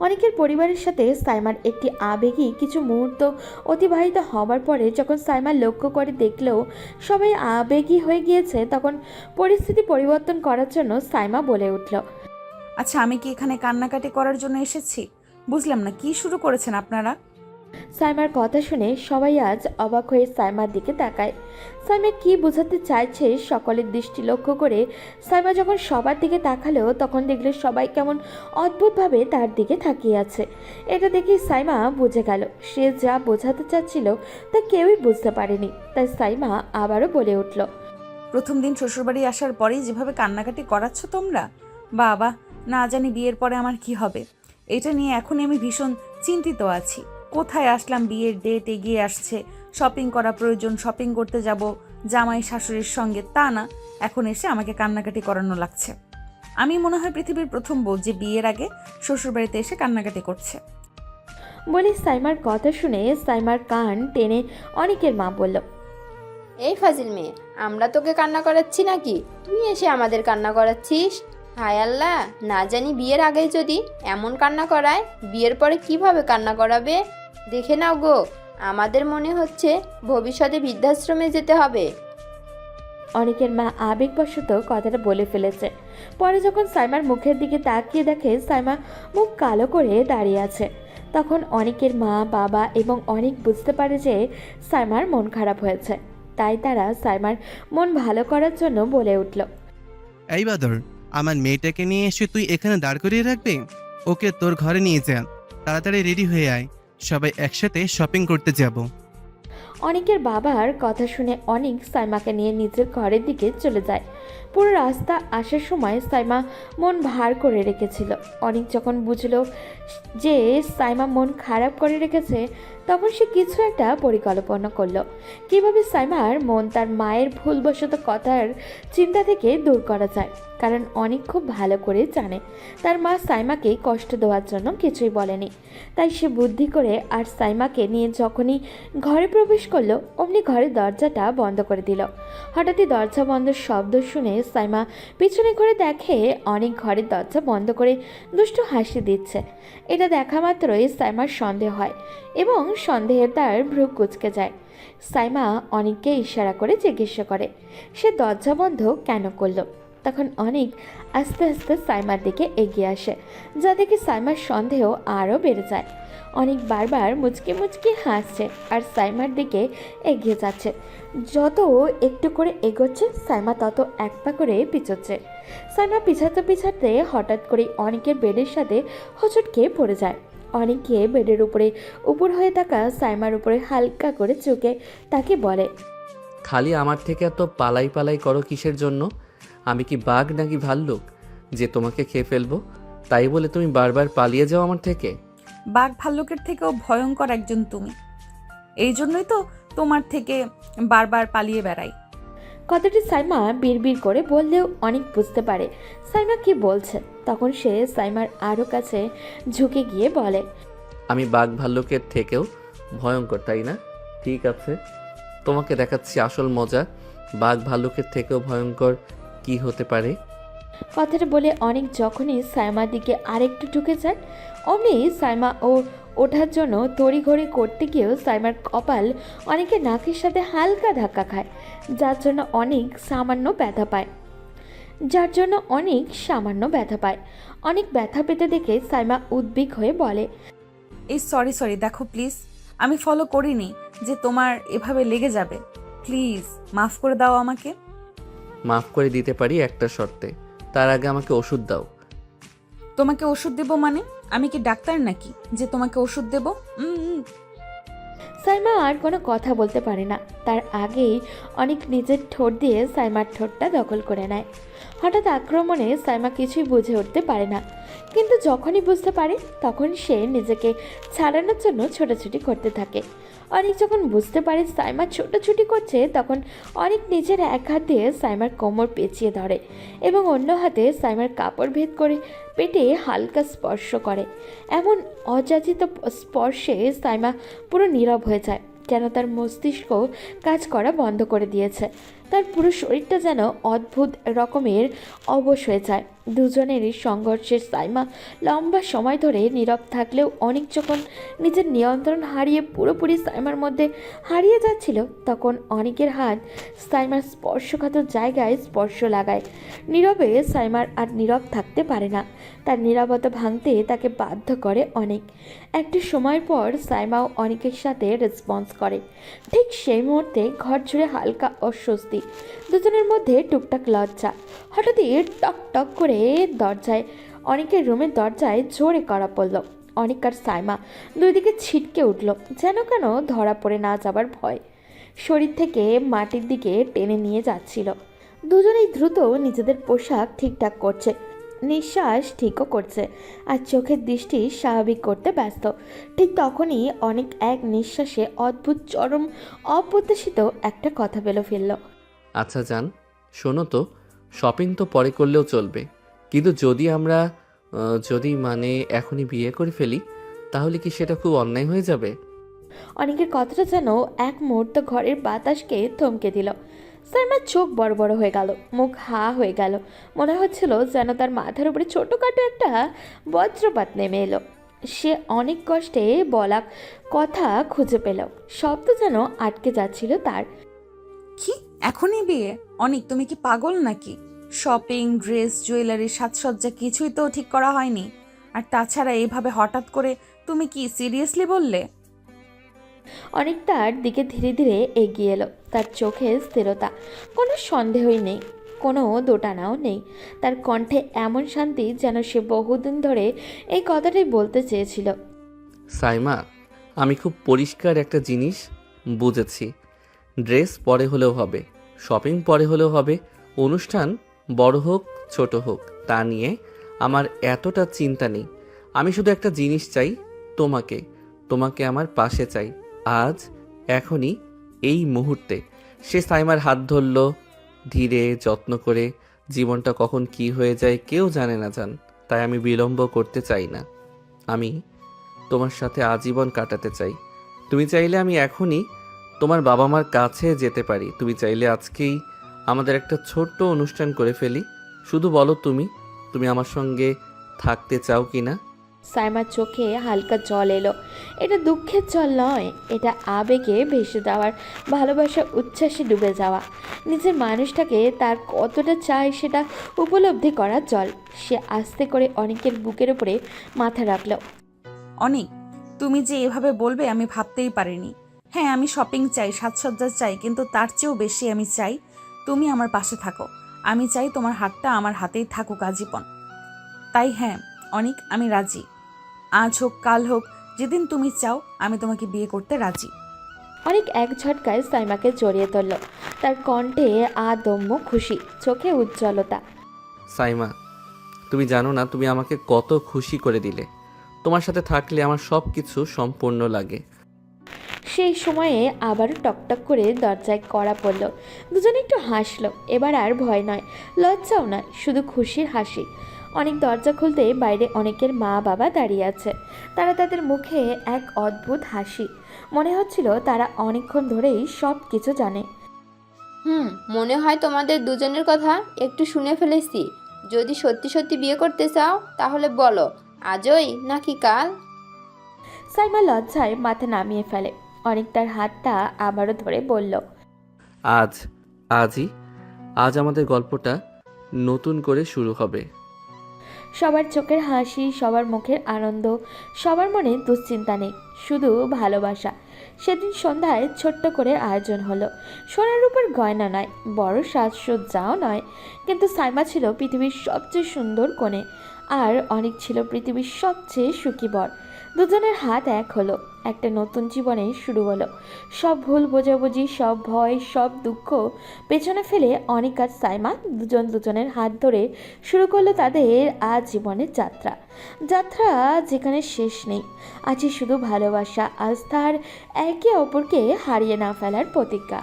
অনেকের পরিবারের সাথে সাইমার একটি আবেগী কিছু মুহূর্ত অতিবাহিত হবার পরে যখন সাইমা লক্ষ্য করে দেখলেও সবাই আবেগী হয়ে গিয়েছে, তখন পরিস্থিতি পরিবর্তন করার জন্য সাইমা বলে উঠল, আচ্ছা, আমি কি এখানে কান্নাকাটি করার জন্য এসেছি? বুঝলাম না, কি শুরু করেছেন আপনারা? সাইমার কথা শুনে সবাই আজ অবাক হয়ে সাইমার দিকে তাকায়। সাইমা কি বোঝাতে চাইছে সকলের দৃষ্টি লক্ষ্য করে সাইমা যখন সবার দিকে তাকালো, তখন দেখলে সবাই কেমন অদ্ভুতভাবে তার দিকে তাকিয়ে আছে। এটা দেখে সাইমা বুঝে গেল সে যা বোঝাতে চাচ্ছিল তা কেউই বুঝতে পারেনি। তাই সাইমা আবারও বলে উঠল, প্রথম দিন শ্বশুরবাড়ি আসার পরেই যেভাবে কান্নাকাটি করাচ্ছ তোমরা, বাবা, না জানি বিয়ের পরে আমার কি হবে। এটা নিয়ে এখনই আমি ভীষণ চিন্তিত আছি। কোথায় আসলাম, বিয়ের ডেট এগিয়ে আসছে, শপিং করা প্রয়োজন, শপিং করতে যাব জামাই শাশুড়ির সঙ্গে, তা না এখন এসে আমাকে কান্নাকাটি করানো লাগছে। আমি মনে হয় পৃথিবীর প্রথম বউ যে বিয়ের আগে শ্বশুরবাড়িতে এসে কান্নাকাটি করছে। বলে সাইমার কথা শুনে সাইমার কান টেনে অনেকের মা বলল, এই ফাজিল মেয়ে, আমরা তোকে কান্না করাচ্ছি নাকি? তুই এসে আমাদের কান্না করাচ্ছিস? হায় আল্লাহ, না জানি বিয়ের আগেই যদি এমন কান্না করায়, বিয়ের পরে কিভাবে কান্না করাবে। দেখে নাও গো, আমাদের মনে হচ্ছে ভবিষ্যতে বৃদ্ধাশ্রমে যেতে হবে। অনেকের মা আবেগবশত কথাটা বলে ফেলেছে। পরে যখন সাইমার মুখের দিকে তাকিয়ে দেখে সাইমা মুখ কালো করে দাঁড়িয়ে আছে, তখন অনেকের মা বাবা এবং অনেক বুঝতে পারে যে সাইমার মন খারাপ হয়েছে। তাই তারা সাইমার মন ভালো করার জন্য বলে উঠল, এই বাদর, আমার মেয়েটাকে নিয়ে এসে তুই এখানে দাঁড় করিয়ে রাখবি? ওকে তোর ঘরে নিয়ে যা, তাড়াতাড়ি রেডি হয়ে আয়, সবাই একসাথে শপিং করতে যাব। অনেকের বাবার কথা শুনে অনেক সাইমাকে নিয়ে নিজের ঘরের দিকে চলে যায়। পুরো রাস্তা আসার সময় সাইমা মন ভার করে রেখেছিল। অনেক যখন বুঝলো যে সাইমা মন খারাপ করে রেখেছে, তখন সে কিছু একটা পরিকল্পনা করলো কিভাবে সাইমার মন তার মায়ের ভুলবশত কথার চিন্তা থেকে দূর করা যায়। কারণ অনেক খুব ভালো করে জানে তার মা সাইমাকে কষ্ট দেওয়ার জন্য কিছুই বলেনি। তাই সে বুদ্ধি করে আর সাইমাকে নিয়ে যখনই ঘরে প্রবেশ করলো, অমনি ঘরের দরজাটা বন্ধ করে দিল। হঠাৎই দরজা বন্ধের শব্দ শুনে সাইমা পিছনে ঘুরে দেখে অনেক ঘরের দরজা বন্ধ করে দুষ্টু হাসি দিচ্ছে। এটা দেখা মাত্রই সাইমার সন্দেহ হয় এবং সন্দেহের তার ভ্রু কুঁচকে যায়। সাইমা অনেককে ইশারা করে জিজ্ঞাসা করে সে দরজা বন্ধ কেন করলো। তখন অনেক আস্তে আস্তে সাইমার দিকে এগিয়ে আসে, যা দেখে সাইমার সন্দেহ আরও বেড়ে যায়। অনেক বারবার মুচকি মুচকি হাসছে আর সাইমার দিকে এগিয়ে যাচ্ছে। যত একটু করে এগোচ্ছে সাইমা তত এক পা করে পিছোচ্ছে। সাইমা পিছাতে পিছাতে হঠাৎ করে অনেকের বেডের সাথে হোঁচট খেয়ে পড়ে যায়। অনেকে বেডের উপরে উপর হয়ে থাকা সাইমার উপরে হালকা করে চোখে তাকে বলে, খালি আমার থেকে এত পালাই পালাই করো কিসের জন্য? আমি কি বাঘ নাকি ভাল্লুক যে তোমাকে খেয়ে ফেলবো? তাই বলে তুমি বারবার পালিয়ে যাও আমার থেকে? বাঘ ভাল্লুকের থেকেও ভয়ঙ্কর একজন তুমি, এই জন্যই তো তোমার থেকে বারবার পালিয়ে বেড়াই। কথাটি সাইমা বিড়বিড় করে বললেও অনেক বুঝতে পারে সাইমা কি বলছে। তখন সে সাইমার আরও কাছে ঝুঁকে গিয়ে বলে, আমি বাঘ ভাল্লুকের থেকেও ভয়ঙ্কর, তাই না? ঠিক আছে, তোমাকে দেখাচ্ছি আসল মজা। বাঘ ভাল্লুকের থেকেও ভয়ঙ্কর কি হতে পারে। কথাটা বলে অনেক যখনই সাইমার দিকে আরেকটু ঢুকে যায়, অমনি সাইমা ওঠার জন্য তড়িঘড়ি করতে গিয়েও সাইমার কপাল অনেকের নাকের সাথে হালকা ধাক্কা খায়, যার জন্য অনেক সামান্য ব্যথা পায়। অনেক ব্যথা পেতে দেখে সাইমা উদ্বিগ হয়ে বলে, এই সরি দেখো প্লিজ, আমি ফলো করিনি যে তোমার এভাবে লেগে যাবে। প্লিজ মাফ করে দাও আমাকে। মাফ করে দিতে পারি একটা শর্তে, তার আগে আমাকে ওষুধ দাও। তোমাকে ওষুধ দেবো মানে? আমি কি ডাক্তার নাকি যে তোমাকে ওষুধ দেবো? সাইমা আর কোনো কথা বলতে পারে না। তার আগেই অনেক নিজের ঠোঁট দিয়ে সাইমার ঠোঁটটা দখল করে নেয়। হঠাৎ আক্রমণে সাইমা কিছুই বুঝে উঠতে পারে না, কিন্তু যখনই বুঝতে পারে তখন সে নিজেকে ছাড়ানোর জন্য ছোটাছুটি করতে থাকে। অনেক যখন বুঝতে পারে সাইমা ছোটাছুটি করছে, তখন অনেক নিজের এক হাত দিয়ে সাইমার কোমর পেঁচিয়ে ধরে এবং অন্য হাতে সাইমার কাপড় ভেদ করে পেটে হালকা স্পর্শ করে। এমন অযাচিত স্পর্শে সাইমা পুরো নীরব হয়ে যায়, যেন তার মস্তিষ্ক কাজ করা বন্ধ করে দিয়েছে। তার পুরো শরীরটা যেন অদ্ভুত রকমের অবশ হয়ে যায়। দুজনেরই সংঘর্ষের সাইমা লম্বা সময় ধরে নীরব থাকলেও অনেক যখন নিজের নিয়ন্ত্রণ হারিয়ে পুরোপুরি সাইমার মধ্যে হারিয়ে যাচ্ছিল, তখন অনেকের হাত সাইমার স্পর্শকাতর জায়গায় স্পর্শ লাগায়। নীরবে সাইমার আর নীরব থাকতে পারে না, তার নীরবতা ভাঙতে তাকে বাধ্য করে অনেক। একটা সময় পর সাইমাও অনেকের সাথে রেসপন্স করে। ঠিক সেই মুহূর্তে ঘর জুড়ে হালকা অস্বস্তি, দুজনের মধ্যে টুকটাক লজ্জা। হঠাৎই টক টক করে দরজায় অনেকের রুমের দরজায় জোরে কড়া পড়ল। অনেক আর সাইমা দুই দিকে ছিটকে উঠল, যেন কেন ধরা পড়ে না যাবার ভয় শরীর থেকে মাটির দিকে টেনে নিয়ে যাচ্ছিল। দুজনেই দ্রুত নিজেদের পোশাক ঠিকঠাক করছে, নিঃশ্বাস ঠিকও করছে, আর চোখের দৃষ্টি স্বাভাবিক করতে ব্যস্ত। ঠিক তখনই অনেক এক নিঃশ্বাসে অদ্ভুত চরম অপ্রত্যাশিত একটা কথা বেলো ফেলল। আচ্ছা জান, শোনো তো, শপিং তো পরে করলেও চলবে, কিন্তু যদি আমরা যদি মানে এখনই বিয়ে করে ফেলি, তাহলে কি সেটা খুব অন্যায় হয়ে যাবে? অনেকের কথাটা যেন এক মুহূর্ত ঘরের বাতাসকে থমকে দিল। সাইমার চোখ বড় বড় হয়ে গেল, মুখ হা হয়ে গেল। মনে হচ্ছিল যেন তার মাথার উপরে ছোটোখাটো একটা বজ্রপাত নেমে এলো। সে অনেক কষ্টে বলা কথা খুঁজে পেল, শব্দ যেন আটকে যাচ্ছিল তার। কি এখনই বিয়ে? অনেক, তুমি কি পাগল নাকি? শপিং, ড্রেস, জুয়েলারি, সাজসজ্জা কিছুই তো ঠিক করা হয়নি। আর তাছাড়া এইভাবে হঠাৎ করে তুমি কি সিরিয়াসলি বললে? অনেক তার দিকে ধীরে ধীরে এগিয়ে এলো, তার চোখে স্থিরতা, কোনো সন্দেহই নেই, কোনো দোটানাও নেই। তার কণ্ঠে এমন শান্তি যেন সে বহুদিন ধরে এই কথাটাই বলতে চেয়েছিল। সাইমা, আমি খুব পরিষ্কার একটা জিনিস বুঝেছি। ড্রেস পরে হলেও হবে, শপিং পরে হলেও হবে, অনুষ্ঠান বড় হোক ছোট হোক তা নিয়ে আমার এতটা চিন্তা নেই। আমি শুধু একটা জিনিস চাই, তোমাকে তোমাকে আমার পাশে চাই, আজ, এখনই, এই মুহূর্তে। সে সাইমার হাত ধরল ধীরে যত্ন করে। জীবনটা কখন কি হয়ে যায় কেউ জানে না জান, তাই আমি বিলম্ব করতে চাই না। আমি তোমার সাথে আজীবন কাটাতে চাই। তুমি চাইলে আমি এখনই তোমার বাবা মার কাছে যেতে পারি। তুমি চাইলে আজকেই আমাদের একটা ছোট্ট অনুষ্ঠান করে ফেলি। শুধু বলো তুমি তুমি আমার সঙ্গে থাকতে চাও কি না? সাইমার চোখে হালকা জল এলো। এটা দুঃখের জল নয়, এটা আবেগে ভেসে যাওয়ার, ভালোবাসার উচ্ছ্বাসে ডুবে যাওয়া, নিজের মানুষটাকে তার কতটা চায় সেটা উপলব্ধি করার জল। সে আস্তে করে অনেকের বুকের উপরে মাথা রাখল। অনেক, তুমি যে এভাবে বলবে আমি ভাবতেই পারিনি। হ্যাঁ, আমি শপিং চাই, সাজসজ্জা চাই, কিন্তু তার চেয়েও বেশি আমি চাই তুমি আমার পাশে থাকো। আমি চাই তোমার হাতটা আমার হাতেই থাকুক আজীবন। তাই হ্যাঁ অনেক, আমি রাজি। আজ হোক কাল হোক, যেদিন তুমি চাও আমি তোমাকে বিয়ে করতে রাজি। অনেক এক ঝটকায় সাইমাকে জড়িয়ে ধরল, তার কণ্ঠে আদম্য খুশি, চোখে উজ্জ্বলতা। সাইমা, তুমি জানো না তুমি আমাকে কত খুশি করে দিলে। তোমার সাথে থাকলে আমার সব কিছু সম্পূর্ণ লাগে। সেই সময়ে আবারও টকটক করে দরজায় কড়া পড়ল। দুজনে একটু হাসলো, এবার আর ভয় নয়, লজ্জাও নয়, শুধু খুশির হাসি। অনেক দরজা খুলতে বাইরে অনেকের মা বাবা দাঁড়িয়ে আছে। তারা তাদের মুখে এক অদ্ভুত হাসি, মনে হচ্ছিল তারা অনেকক্ষণ ধরেই সব কিছু জানে। মনে হয় তোমাদের দুজনের কথা একটু শুনে ফেলেছি। যদি সত্যি সত্যি বিয়ে করতে চাও তাহলে বলো, আজই নাকি কাল? সাইমা লজ্জায় মাথা নামিয়ে ফেলে। অনেক তার হাতটা আবারও ধরে বলল, আজই আজ আমাদের গল্পটা নতুন করে শুরু হবে। সবার চোখের হাসি, সবার মুখের আনন্দ, সবার মনে দুশ্চিন্তা নেই, শুধু ভালোবাসা। সেদিন সন্ধ্যায় ছোট্ট করে আয়োজন হলো। সোনার উপর গয়না নয়, বড় সাজসজ্জাও নয়, কিন্তু সাইমা ছিল পৃথিবীর সবচেয়ে সুন্দর কনে, আর অনেক ছিল পৃথিবীর সবচেয়ে সুখী বর। দুজনের হাত এক হলো, একটা নতুন জীবনে শুরু হলো। সব ভুল বোঝাবুঝি, সব ভয়, সব দুঃখ পেছনে ফেলে অনেক আর সাইমা দুজনের হাত ধরে শুরু করলো তাদের আজ জীবনের যাত্রা। যাত্রা যেখানে শেষ নেই, আছে শুধু ভালোবাসা, আস্থার, একে অপরকে হারিয়ে না ফেলার প্রতিজ্ঞা।